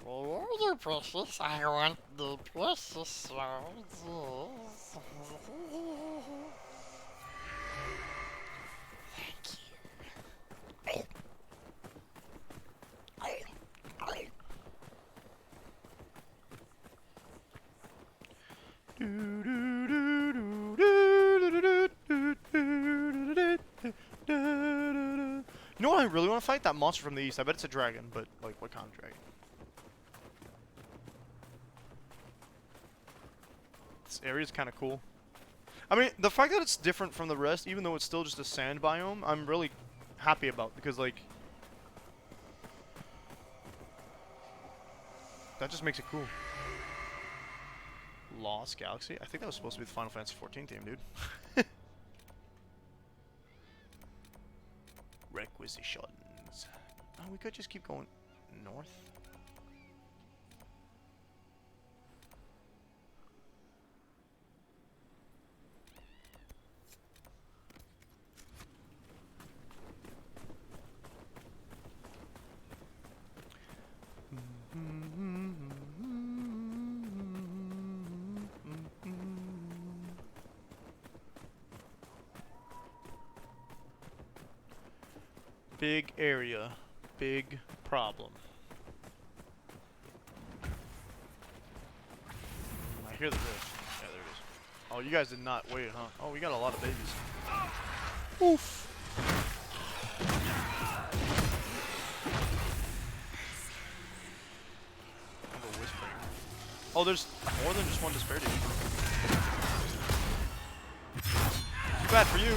Where are you, precious? I want the precious shards. You know what I really want to fight? That monster from the east. I bet it's a dragon, but like what kind of dragon? This area is kind of cool. I mean, the fact that it's different from the rest, even though it's still just a sand biome, I'm really happy about, because like that just makes it cool. Lost Galaxy? I think that was supposed to be the Final Fantasy 14 theme, dude. Requisitions. Oh, we could just keep going north. Big area, big problem. I hear the rift. Yeah, there it is. Oh, you guys did not wait, huh? Oh, we got a lot of babies. Oof. Whispering. Oh, there's more than just one disparity. Too bad for you.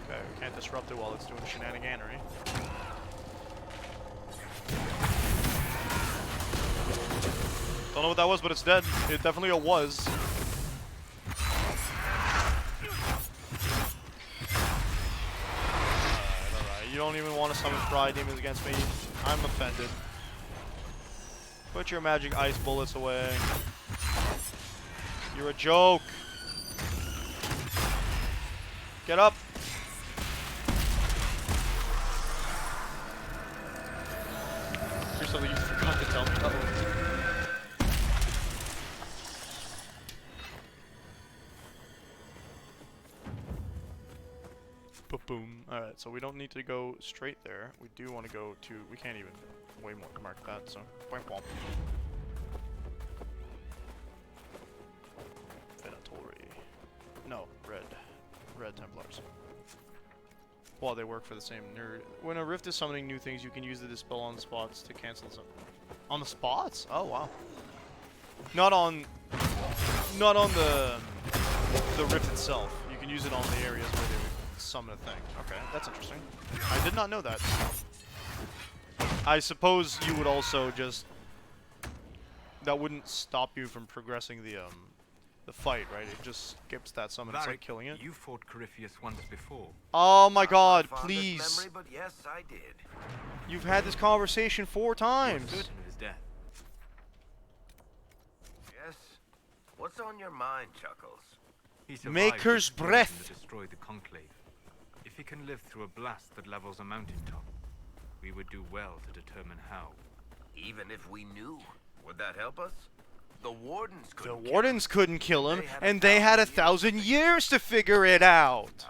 Okay, we can't disrupt it while it's doing shenaniganery. Don't know what that was, but it's dead. It definitely was. Alright. You don't even want to summon Fry Demons against me. I'm offended. Put your magic ice bullets away. You're a joke. Get up. Here's something you forgot to tell me. Uh-oh. Boom. Alright, so we don't need to go straight there. We do want to go to... We can't even way more mark that, so... Boing boing. Venatori. No, red. Red Templars. Well, they work for the same nerd. When a rift is summoning new things, you can use the dispel on the spots to cancel some. On the spots? Oh, wow. Not on the rift itself. You can use it on the areas where they summon a thing. Okay, that's interesting. I did not know that. I suppose you would also just... That wouldn't stop you from progressing the fight, right? It just skips that summon. It's like killing it. You fought Corypheus once before. Oh my god, please. Memory, but yes, I did. You've had this conversation 4 times. Certain of his death. Yes. What's on your mind, Chuckles? He survived Maker's the breath. that destroyed the Conclave. If he can live through a blast that levels a mountaintop, we would do well to determine how. Even if we knew, would that help us? The Wardens couldn't. The Wardens couldn't kill him, and they had 1,000 years to figure it out.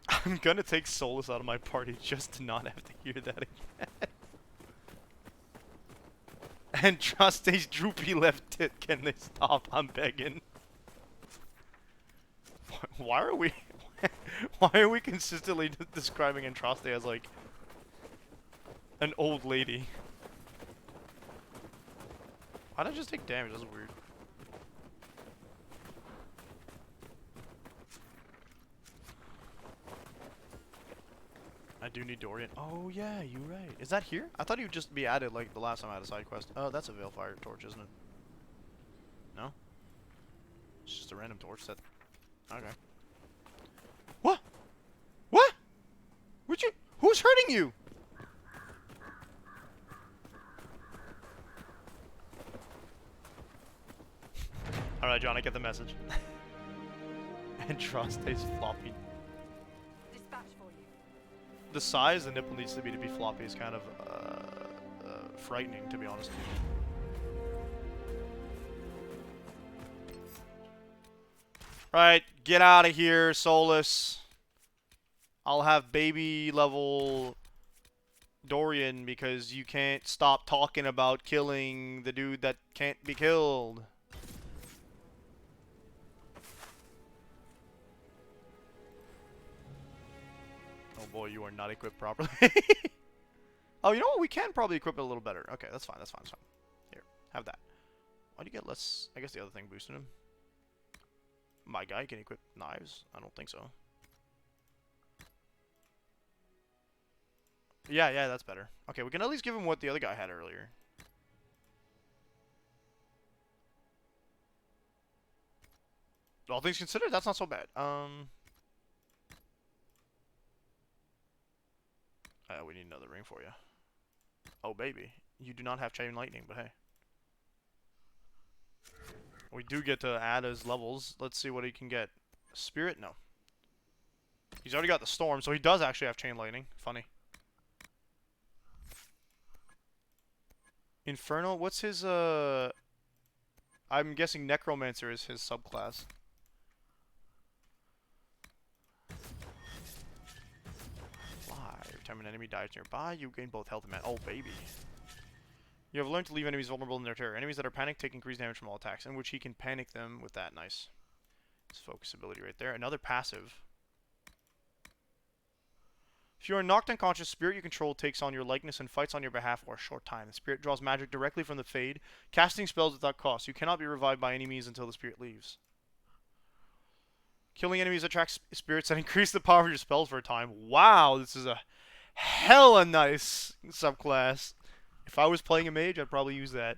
I'm gonna take Solus out of my party just to not have to hear that again. And trust a droopy left tit. Can they stop? I'm begging. Why are we? Why are we consistently describing Entraste as like an old lady? Why did I just take damage? That's weird. I do need Dorian. Oh yeah, you're right. Is that here? I thought he would just be added like the last time I had a side quest. Oh, that's a Veilfire torch, isn't it? No? It's just a random torch set. Okay. What? What? Would you? Who's hurting you? Alright, John, I get the message. And trust is floppy. The size the nipple needs to be floppy is kind of frightening, to be honest. Right, get out of here, Solus. I'll have baby level Dorian because you can't stop talking about killing the dude that can't be killed. Oh boy, you are not equipped properly. Oh, you know what? We can probably equip it a little better. Okay, that's fine, that's fine, that's fine. Here, have that. Why do you get less? I guess the other thing boosted him. My guy can equip knives? I don't think so. Yeah, yeah, that's better. Okay, we can at least give him what the other guy had earlier. All things considered, that's not so bad. We need another ring for you. Oh, baby. You do not have Chain Lightning, but hey. We do get to add his levels. Let's see what he can get. Spirit? No. He's already got the Storm, so he does actually have Chain Lightning. Funny. Infernal? What's his, I'm guessing Necromancer is his subclass. Fly. Every time an enemy dies nearby, you gain both health and mana. Oh, baby. You have learned to leave enemies vulnerable in their terror. Enemies that are panicked take increased damage from all attacks, in which he can panic them with that. Nice. His focus ability right there. Another passive. If you are knocked unconscious, spirit you control takes on your likeness and fights on your behalf for a short time. The spirit draws magic directly from the Fade, casting spells without cost. You cannot be revived by any means until the spirit leaves. Killing enemies attracts spirits that increase the power of your spells for a time. Wow, this is a hella nice subclass. If I was playing a mage, I'd probably use that.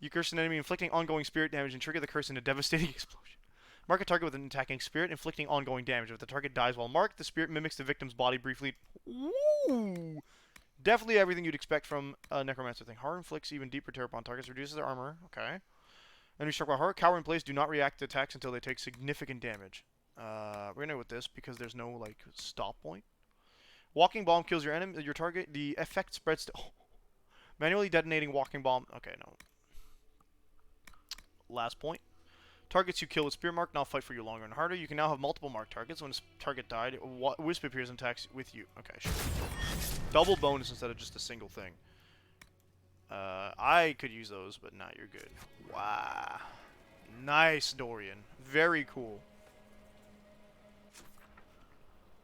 You curse an enemy, inflicting ongoing spirit damage, and trigger the curse in a devastating explosion. Mark a target with an attacking spirit, inflicting ongoing damage. If the target dies while marked, the spirit mimics the victim's body briefly. Woo! Definitely everything you'd expect from a Necromancer thing. Horror inflicts even deeper terror upon targets, reduces their armor. Okay. Enemies struck by horror, cower in place, do not react to attacks until they take significant damage. We're gonna go with this because there's no, like, stop point. Walking bomb kills your enemy, your target. The effect spreads to... Oh. Manually detonating walking bomb. Okay, no. Last point. Targets you kill with Spirit Mark now fight for you longer and harder. You can now have multiple marked targets. When a target died, Wisp appears and attacks with you. Okay, sure. Double bonus instead of just a single thing. I could use those, but nah, you're good. Wow. Nice, Dorian. Very cool.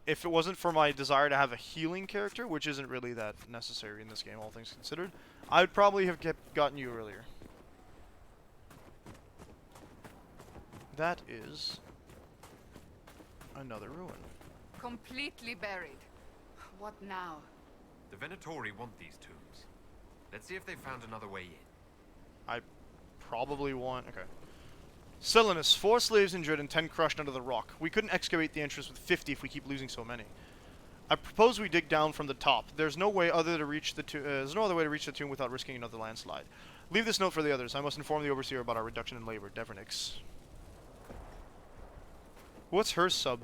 If it wasn't for my desire to have a healing character, which isn't really that necessary in this game, all things considered, I would probably have gotten you earlier. That is another ruin. Completely buried. What now? The Venatori want these tombs. Let's see if they found another way in. I probably want... Okay. Selinus, 4 slaves injured and 10 crushed under the rock. We couldn't excavate the entrance with 50 if we keep losing so many. I propose we dig down from the top. There's no way other to reach the there's no other way to reach the tomb without risking another landslide. Leave this note for the others. I must inform the overseer about our reduction in labor. Devernix. What's her sub?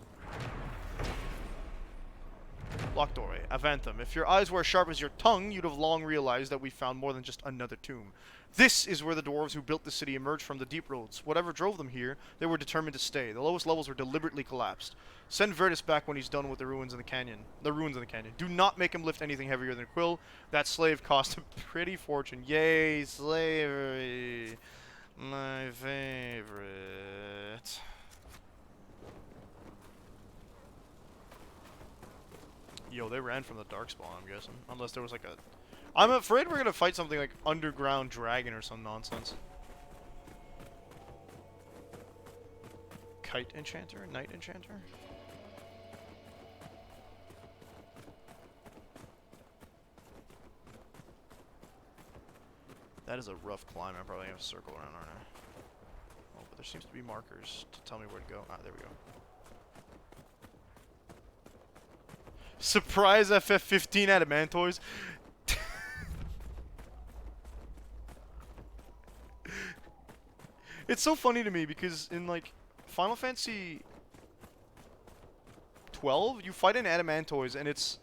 Locked doorway. Avantham. If your eyes were as sharp as your tongue, you'd have long realized that we found more than just another tomb. This is where the dwarves who built the city emerged from the deep roads. Whatever drove them here, they were determined to stay. The lowest levels were deliberately collapsed. Send Virtus back when he's done with the ruins in the canyon. Do not make him lift anything heavier than Quill. That slave cost a pretty fortune. Yay, slavery. My favorite. Yo, they ran from the Darkspawn, I'm guessing. Unless there was like a... I'm afraid we're gonna fight something like Underground Dragon or some nonsense. Kite Enchanter? Night Enchanter? That is a rough climb. I probably have to circle around, aren't I? Oh, but there seems to be markers to tell me where to go. Ah, there we go. Surprise FF15 Adamantoys. It's so funny to me because in like Final Fantasy 12, you fight an Adamantoys and it's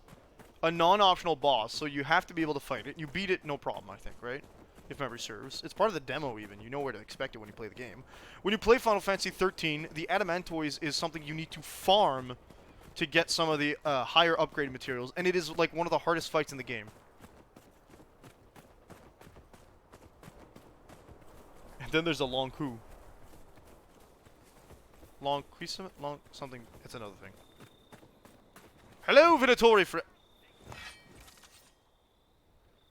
a non-optional boss, so you have to be able to fight it. You beat it, no problem, I think, right? If memory serves. It's part of the demo even. You know where to expect it when you play the game. When you play Final Fantasy 13, the Adamantoys is something you need to farm to get some of the higher upgrade materials, and it is like one of the hardest fights in the game. And then there's a long coup. Long something. It's another thing. Hello, Venatori friend.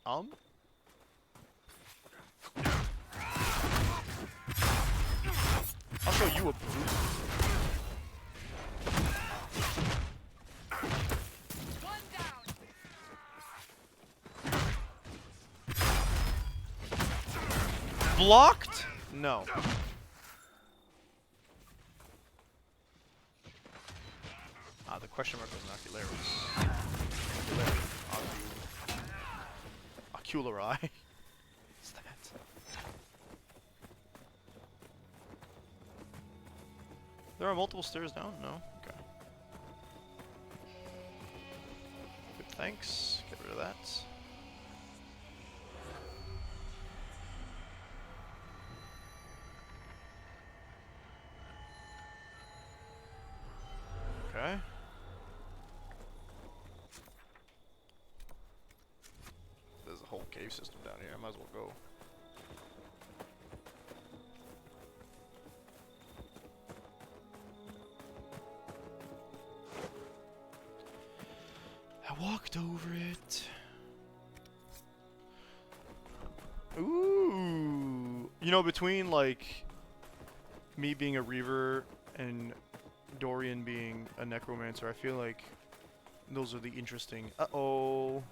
I'll show you a proof. Blocked? No. Ah, the question mark was an Oculari. What's that? There are multiple stairs down? No? Okay. Good, thanks. Get rid of that. save system down here. I might as well go. I walked over it. Ooh. You know, between, like, me being a Reaver and Dorian being a Necromancer, I feel like those are the interesting... Uh-oh.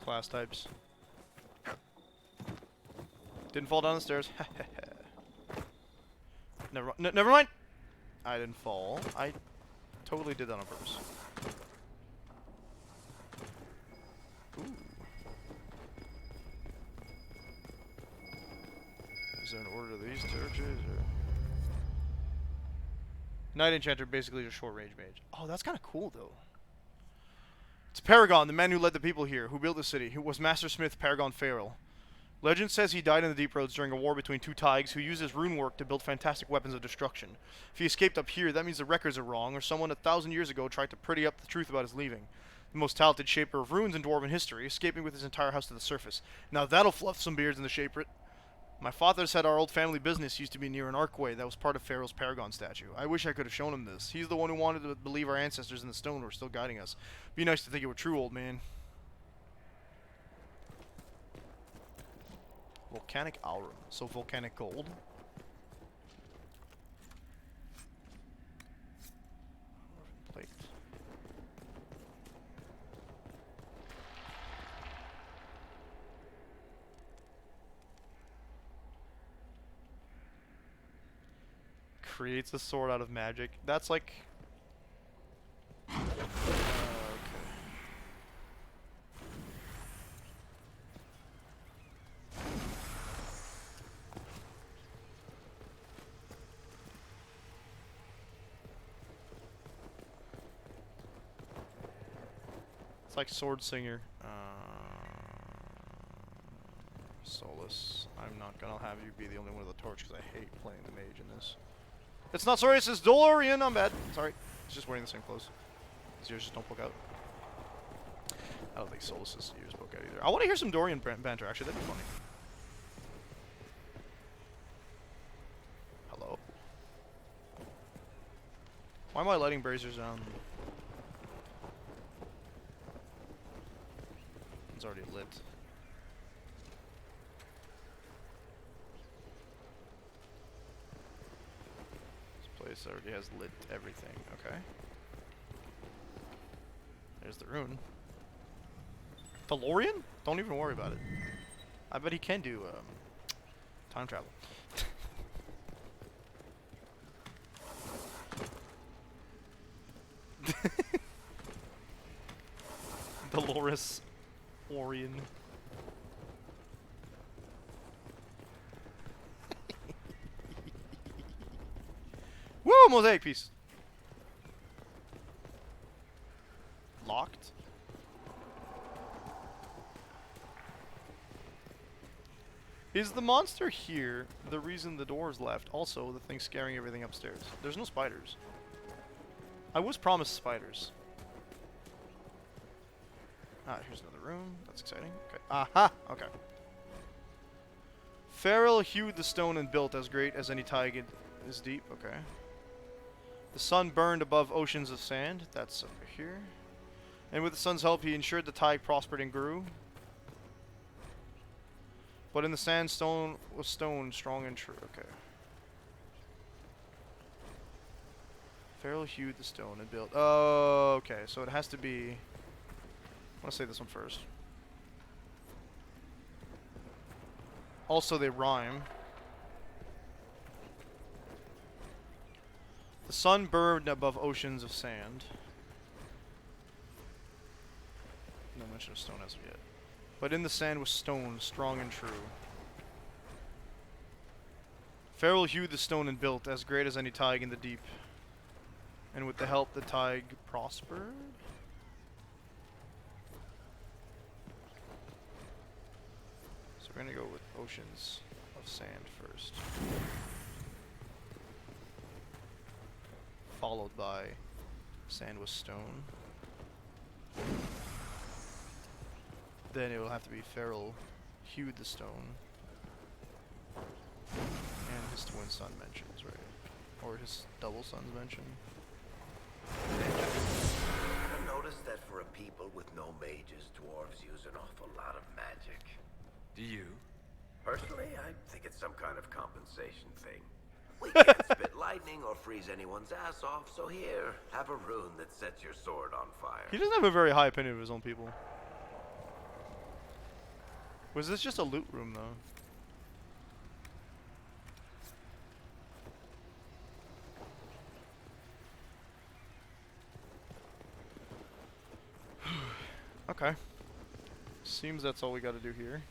Class types. Didn't fall down the stairs. Never mind! I didn't fall. I totally did that on purpose. Ooh. Is there an order to these churches, or... Knight Enchanter, basically a short range mage. Oh, that's kind of cool, though. It's Paragon, the man who led the people here, who built the city, who was Master Smith Paragon Farrell. Legend says he died in the Deep Roads during a war between two Taigs who used his rune work to build fantastic weapons of destruction. If he escaped up here, that means the records are wrong, or someone 1,000 years ago tried to pretty up the truth about his leaving. The most talented shaper of runes in Dwarven history, escaping with his entire house to the surface. Now that'll fluff some beards in the shaper. My father said our old family business used to be near an archway that was part of Pharaoh's Paragon statue. I wish I could have shown him this. He's the one who wanted to believe our ancestors in the stone were still guiding us. Be nice to think it were true, old man. Volcanic Aurum. So volcanic gold. Plate. Creates a sword out of magic. That's like... okay. It's like Sword Singer. Solus. I'm not gonna have you be the only one with a torch because I hate playing the mage in this. It's not sorry, it says Dorian. I'm bad. Sorry. It's just wearing the same clothes. His ears just don't poke out. I don't think Solus's ears poke out either. I want to hear some Dorian banter, actually. That'd be funny. Hello? Why am I lighting braziers down? It's already lit. This already has lit everything. Okay. There's the rune. DeLorean? Don't even worry about it. I bet he can do time travel. Dolores Orion. Woo! Mosaic piece. Locked. Is the monster here the reason the door's left? Also, the thing scaring everything upstairs. There's no spiders. I was promised spiders. Ah, here's another room. That's exciting. Okay. Aha! Okay. Farrell hewed the stone and built as great as any Taig is deep. Okay. The sun burned above oceans of sand. That's over here. And with the sun's help, he ensured the Taig prospered and grew. But in the sand, stone was stone, strong and true. Okay. Farrell hewed the stone and built. Oh, okay. So it has to be... I want to say this one first. Also, they rhyme. The sun burned above oceans of sand. No mention of stone as of yet. But in the sand was stone, strong and true. Farrell hewed the stone and built, as great as any Taig in the deep. And with the help, the Taig prospered. So we're gonna go with oceans of sand first. Followed by sand was stone. Then it will have to be Farrell hewed the stone. And his twin son mentions, right? Or his double son's mentioned. I've noticed that for a people with no mages, dwarves use an awful lot of magic. Do you? Personally, I think it's some kind of compensation thing. We can't spit lightning or freeze anyone's ass off, so here, have a rune that sets your sword on fire. He doesn't have a very high opinion of his own people. Was this just a loot room, though? Okay. Seems that's all we gotta do here.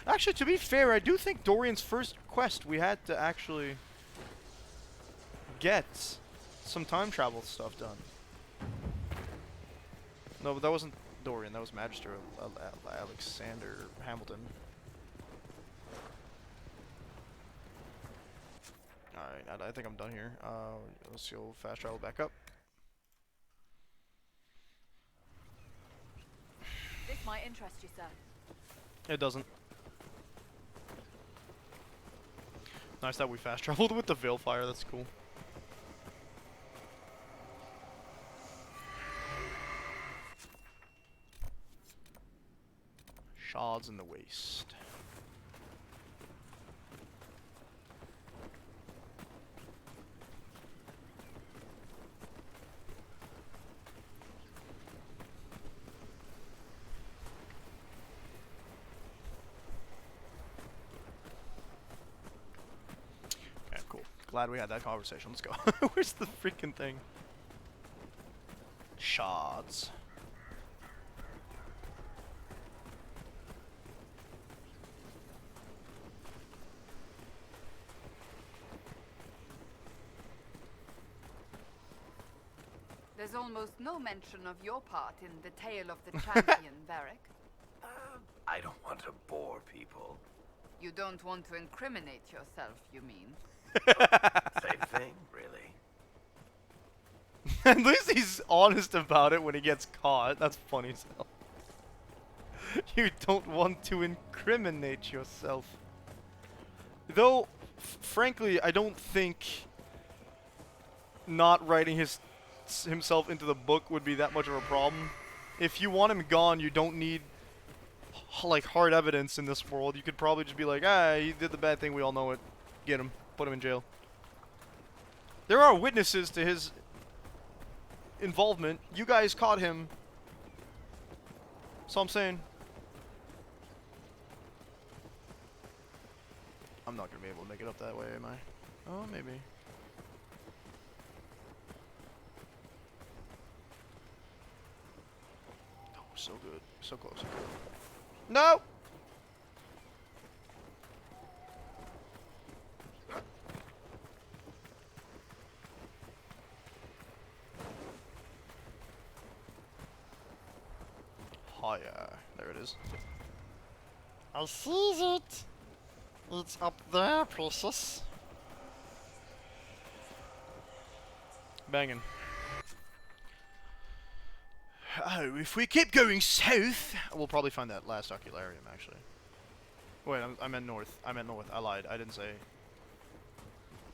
Actually, to be fair, I do think Dorian's first quest we had to actually get some time travel stuff done. No, but that wasn't Dorian, that was Magister Alexander Hamilton. Alright, I think I'm done here. Let's go fast travel back up. This might interest you, sir. It doesn't. Nice that we fast traveled with the Veilfire, that's cool. Shards in the waste. Okay, cool. Glad we had that conversation. Let's go. Where's the freaking thing? Shards. There's almost no mention of your part in the tale of the champion, Varric. I don't want to bore people. You don't want to incriminate yourself, you mean? Same thing, really. At least he's honest about it when he gets caught. That's funny as hell. You don't want to incriminate yourself. Though, frankly, I don't think not writing himself into the book would be that much of a problem. If you want him gone, you don't need like hard evidence in this world. You could probably just be like, ah, he did the bad thing, we all know it. Get him. Put him in jail. There are witnesses to his involvement. You guys caught him. So I'm saying I'm not gonna be able to make it up that way, am I? Oh, maybe. Oh, so good. So close. No! Oh yeah, there it is. I sees it. It's up there, precious. Banging. Oh, if we keep going south, we'll probably find that last ocularium, actually. Wait, I meant north. I meant north. I lied. I didn't say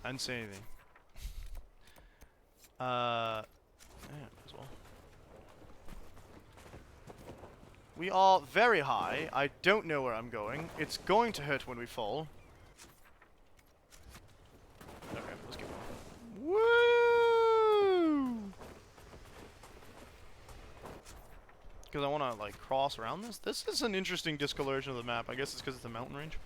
anything. Yeah, as well. We are very high. I don't know where I'm going. It's going to hurt when we fall. Okay, let's keep going. Woo! Because I want to, like, cross around this. This is an interesting discoloration of the map. I guess it's because it's a mountain range.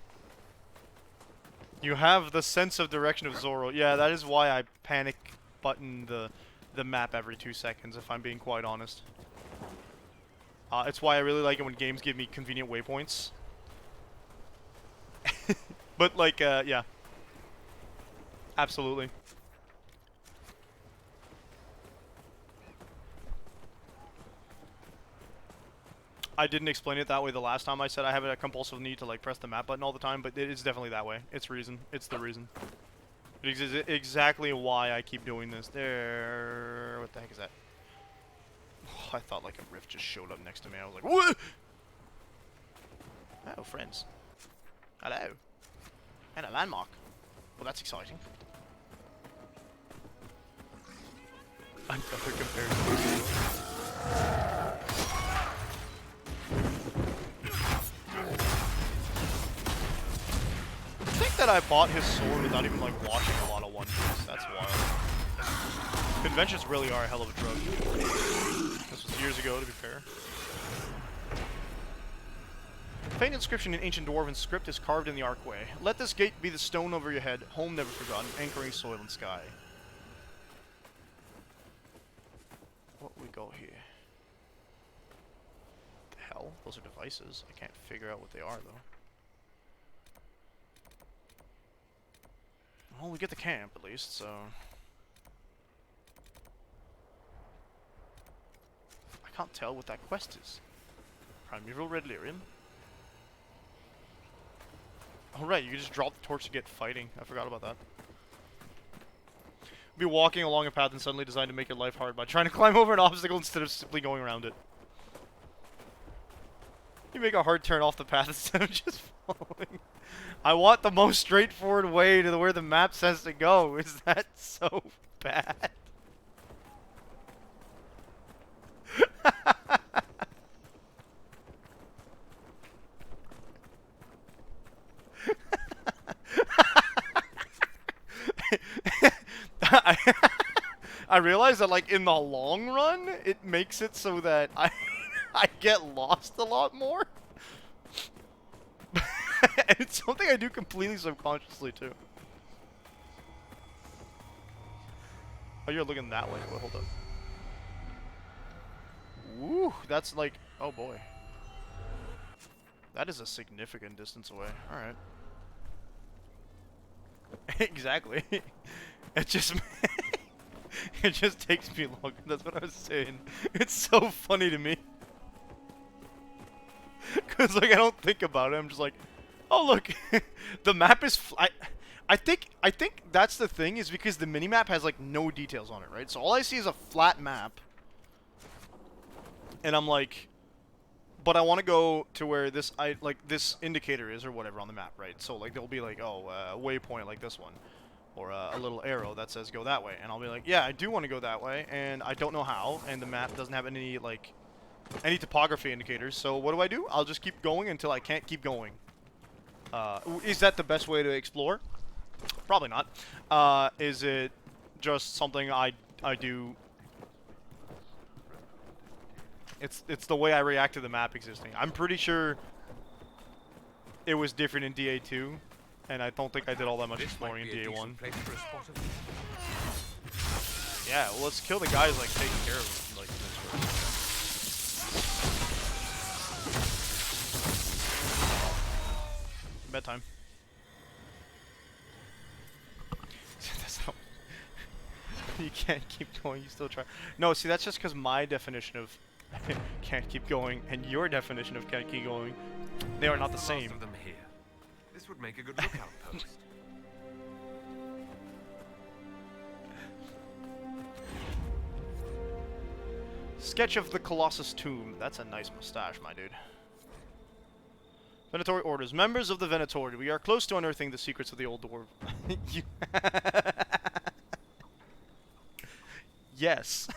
You have the sense of direction of Zoro. Yeah, that is why I panic button the map every 2 seconds, if I'm being quite honest. It's why I really like it when games give me convenient waypoints. But, like, yeah. Absolutely. I didn't explain it that way the last time I said I have a compulsive need to, like, press the map button all the time, but it is definitely that way. It's the reason. It is exactly why I keep doing this. There. What the heck is that? Oh, I thought like a rift just showed up next to me. I was like, what? Oh, friends. Hello. And a landmark. Well, that's exciting. Another comparison. I think that I bought his sword without even like watching a lot of One Piece. That's wild. Conventions really are a hell of a drug. This was years ago, to be fair. Faint inscription in ancient dwarven script is carved in the archway. Let this gate be the stone over your head, home never forgotten, anchoring soil and sky. What we got here? The hell? Those are devices. I can't figure out what they are, though. Well, we get the camp, at least, so... I can't tell what that quest is. Primeval Red Lyrium. Oh right, you can just drop the torch to get fighting. I forgot about that. Be walking along a path and suddenly decide to make your life hard by trying to climb over an obstacle instead of simply going around it. You make a hard turn off the path instead of just following. I want the most straightforward way to where the map says to go. Is that so bad? I realize that, like, in the long run, it makes it so that I get lost a lot more. And it's something I do completely subconsciously, too. Oh, you're looking that way. Wait, hold up. Woo, that's like... Oh, boy. That is a significant distance away. Alright. Exactly. It just... It just takes me longer. That's what I was saying. It's so funny to me. Because, like, I don't think about it. I'm just like, oh, look. The map is... I think that's the thing, is because the minimap has, like, no details on it, right? So all I see is a flat map. And I'm like... But I want to go to where this, this indicator is or whatever on the map, right? So, like, there'll be, like, oh, a waypoint like this one. Or a little arrow that says go that way. And I'll be like, yeah, I do want to go that way, and I don't know how, and the map doesn't have any, like, any topography indicators. So what do? I'll just keep going until I can't keep going. Is that the best way to explore? Probably not. Is it just something I do? It's the way I react to the map existing. I'm pretty sure it was different in DA2. And I don't think I did all that much exploring in DA1. Yeah, well, let's kill the guys, like, taking care of them, like, this way. Bedtime. That's not... You can't keep going, you still try. No, see, that's just because my definition of can't keep going and your definition of can't keep going, they are not the same. This would make a good lookout post. Sketch of the Colossus Tomb. That's a nice mustache, my dude. Venatori orders. Members of the Venatori, we are close to unearthing the secrets of the old dwarf. Yes.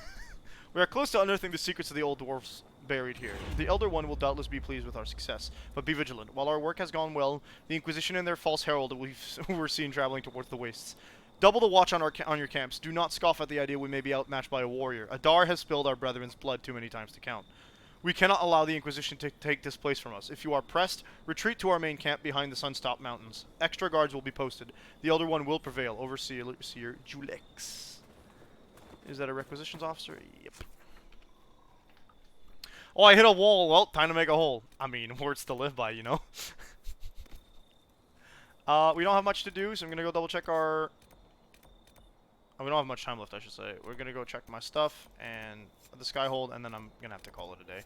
We are close to unearthing the secrets of the old dwarfs buried here. The Elder One will doubtless be pleased with our success, but be vigilant. While our work has gone well, the Inquisition and their false herald we're seen traveling towards the wastes. Double the watch on your camps. Do not scoff at the idea we may be outmatched by a warrior. Adar has spilled our brethren's blood too many times to count. We cannot allow the Inquisition to take this place from us. If you are pressed, retreat to our main camp behind the Sunstop Mountains. Extra guards will be posted. The Elder One will prevail. Overseer Julex. Is that a requisitions officer? Yep. Oh, I hit a wall. Well, time to make a hole. I mean, words to live by, you know? We don't have much to do, so I'm going to go double check our... Oh, we don't have much time left, I should say. We're going to go check my stuff and the Skyhold, and then I'm going to have to call it a day.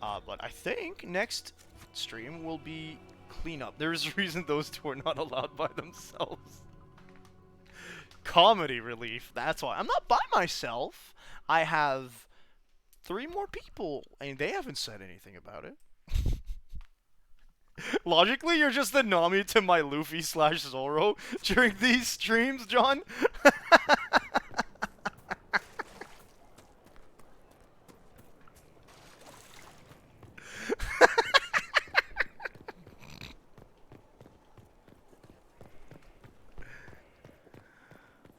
But I think next stream will be cleanup. There's a reason those two are not allowed by themselves. Comedy relief. That's why. I'm not by myself. I have 3 more people, and they haven't said anything about it. Logically, you're just the Nami to my Luffy / Zoro during these streams, John.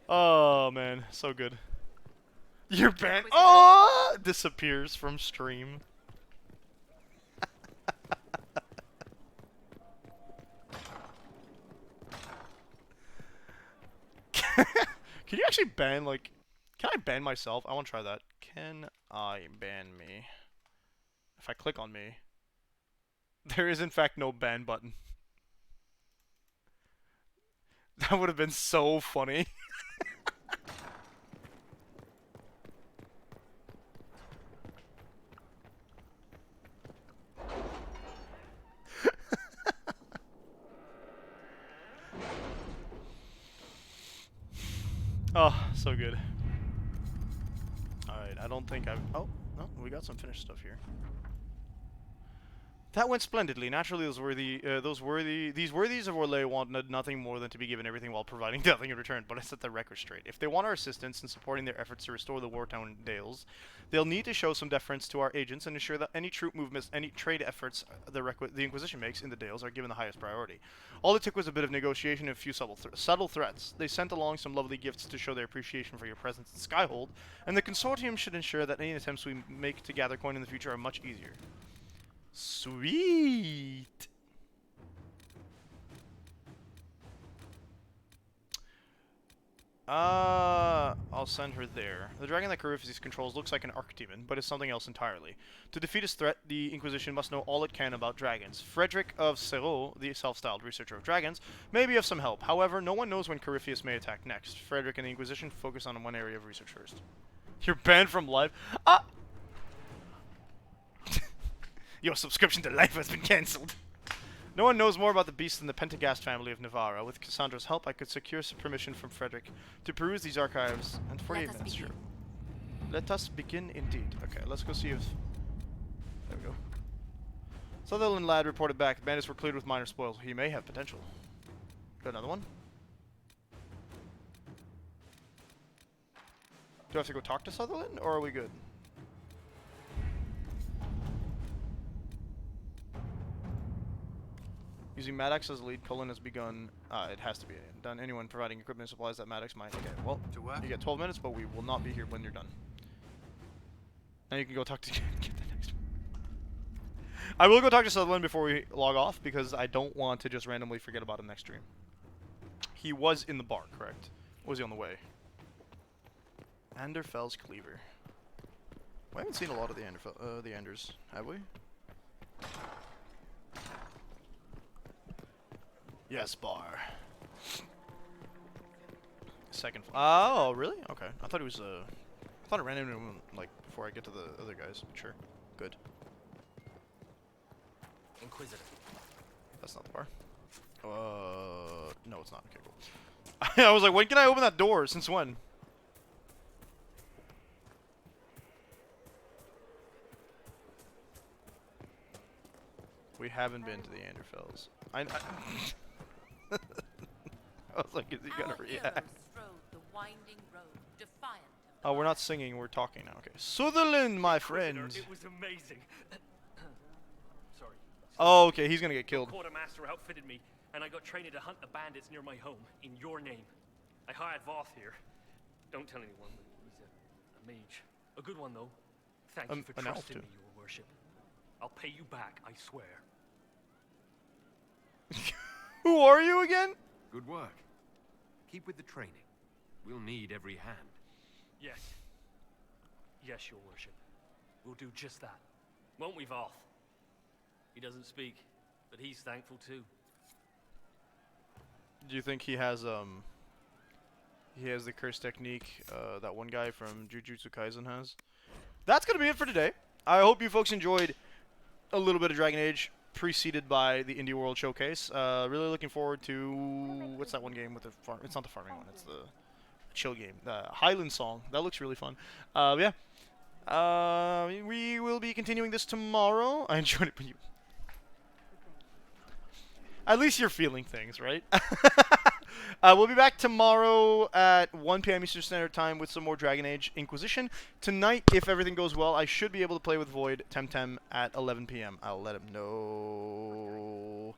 Oh man, so good. Your band disappears from stream. Can you actually ban, like... Can I ban myself? I want to try that. Can I ban me? If I click on me. There is, in fact, no ban button. That would have been so funny. Oh, so good. Alright, I don't think I've... Oh, no, we got some finished stuff here. That went splendidly. Naturally, these worthies of Orlais wanted nothing more than to be given everything while providing nothing in return. But I set the record straight. If they want our assistance in supporting their efforts to restore the war-torn Dales, they'll need to show some deference to our agents and ensure that any troop movements, any trade efforts the Inquisition makes in the Dales are given the highest priority. All it took was a bit of negotiation and a few subtle threats. They sent along some lovely gifts to show their appreciation for your presence in Skyhold, and the Consortium should ensure that any attempts we make to gather coin in the future are much easier. Sweet. I'll send her there. The dragon that Corypheus controls looks like an archdemon, but is something else entirely. To defeat its threat, the Inquisition must know all it can about dragons. Frederick of Serrault, the self-styled researcher of dragons, may be of some help. However, no one knows when Corypheus may attack next. Frederick and the Inquisition focus on one area of research first. You're banned from live? Your subscription to Life has been cancelled. No one knows more about the beast than the Pentagast family of Navarra. With Cassandra's help, I could secure some permission from Frederick to peruse these archives in 48 minutes. Sure. Let us begin indeed. Okay, let's go see if... There we go. Sutherland lad reported back. The bandits were cleared with minor spoils. He may have potential. Got another one? Do I have to go talk to Sutherland, or are we good? Using Maddox as the lead, Cullen has begun. It has to be done. Anyone providing equipment and supplies that Maddox might. Okay, well, you get 12 minutes, but we will not be here when you're done. Now you can go talk to get the next one. I will go talk to Sutherland before we log off because I don't want to just randomly forget about him next stream. He was in the bar, correct? Or was he on the way? Anderfell's Cleaver. We haven't seen a lot of the Anders, have we? Yes, bar. Second. Oh, really? Okay. I thought it was. I thought it ran into him like before I get to the other guys. But sure. Good. Inquisitor. That's not the bar. No, it's not. Okay, cool. I was like, when can I open that door? Since when? We haven't been to the Anderfells. I was like, is he gonna react? Oh, we're not singing, we're talking now. Okay. Sutherland, my friend. It was amazing. Sorry. Oh, okay, he's gonna get killed. Quartermaster outfitted me, and I got trained to hunt the bandits near my home, in your name. I hired Voth here. Don't tell anyone, but he's a mage. A good one, though. Thank you for trusting me, your worship. I'll pay you back, I swear. Who are you again? Good work. Keep with the training. We'll need every hand. Yes. Yes, your worship. We'll do just that. Won't we, Voth? He doesn't speak, but he's thankful too. Do you think he has the curse technique that one guy from Jujutsu Kaisen has? That's gonna be it for today. I hope you folks enjoyed a little bit of Dragon Age, preceded by the IndieWorld showcase. Really looking forward to what's that one game with the farm? It's not the farming one. It's the chill game. Highland Song. That looks really fun. Yeah. We will be continuing this tomorrow. I enjoyed it, but you... At least you're feeling things, right? We'll be back tomorrow at 1 p.m. Eastern Standard Time with some more Dragon Age Inquisition. Tonight, if everything goes well, I should be able to play with Void Temtem at 11 p.m. I'll let him know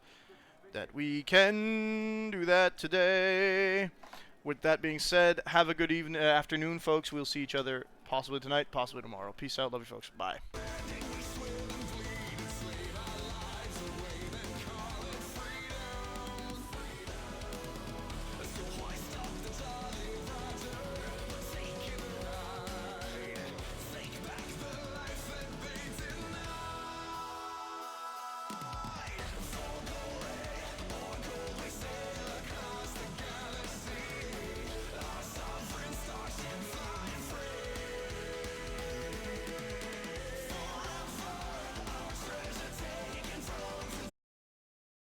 that we can do that today. With that being said, have a good afternoon, folks. We'll see each other possibly tonight, possibly tomorrow. Peace out. Love you, folks. Bye.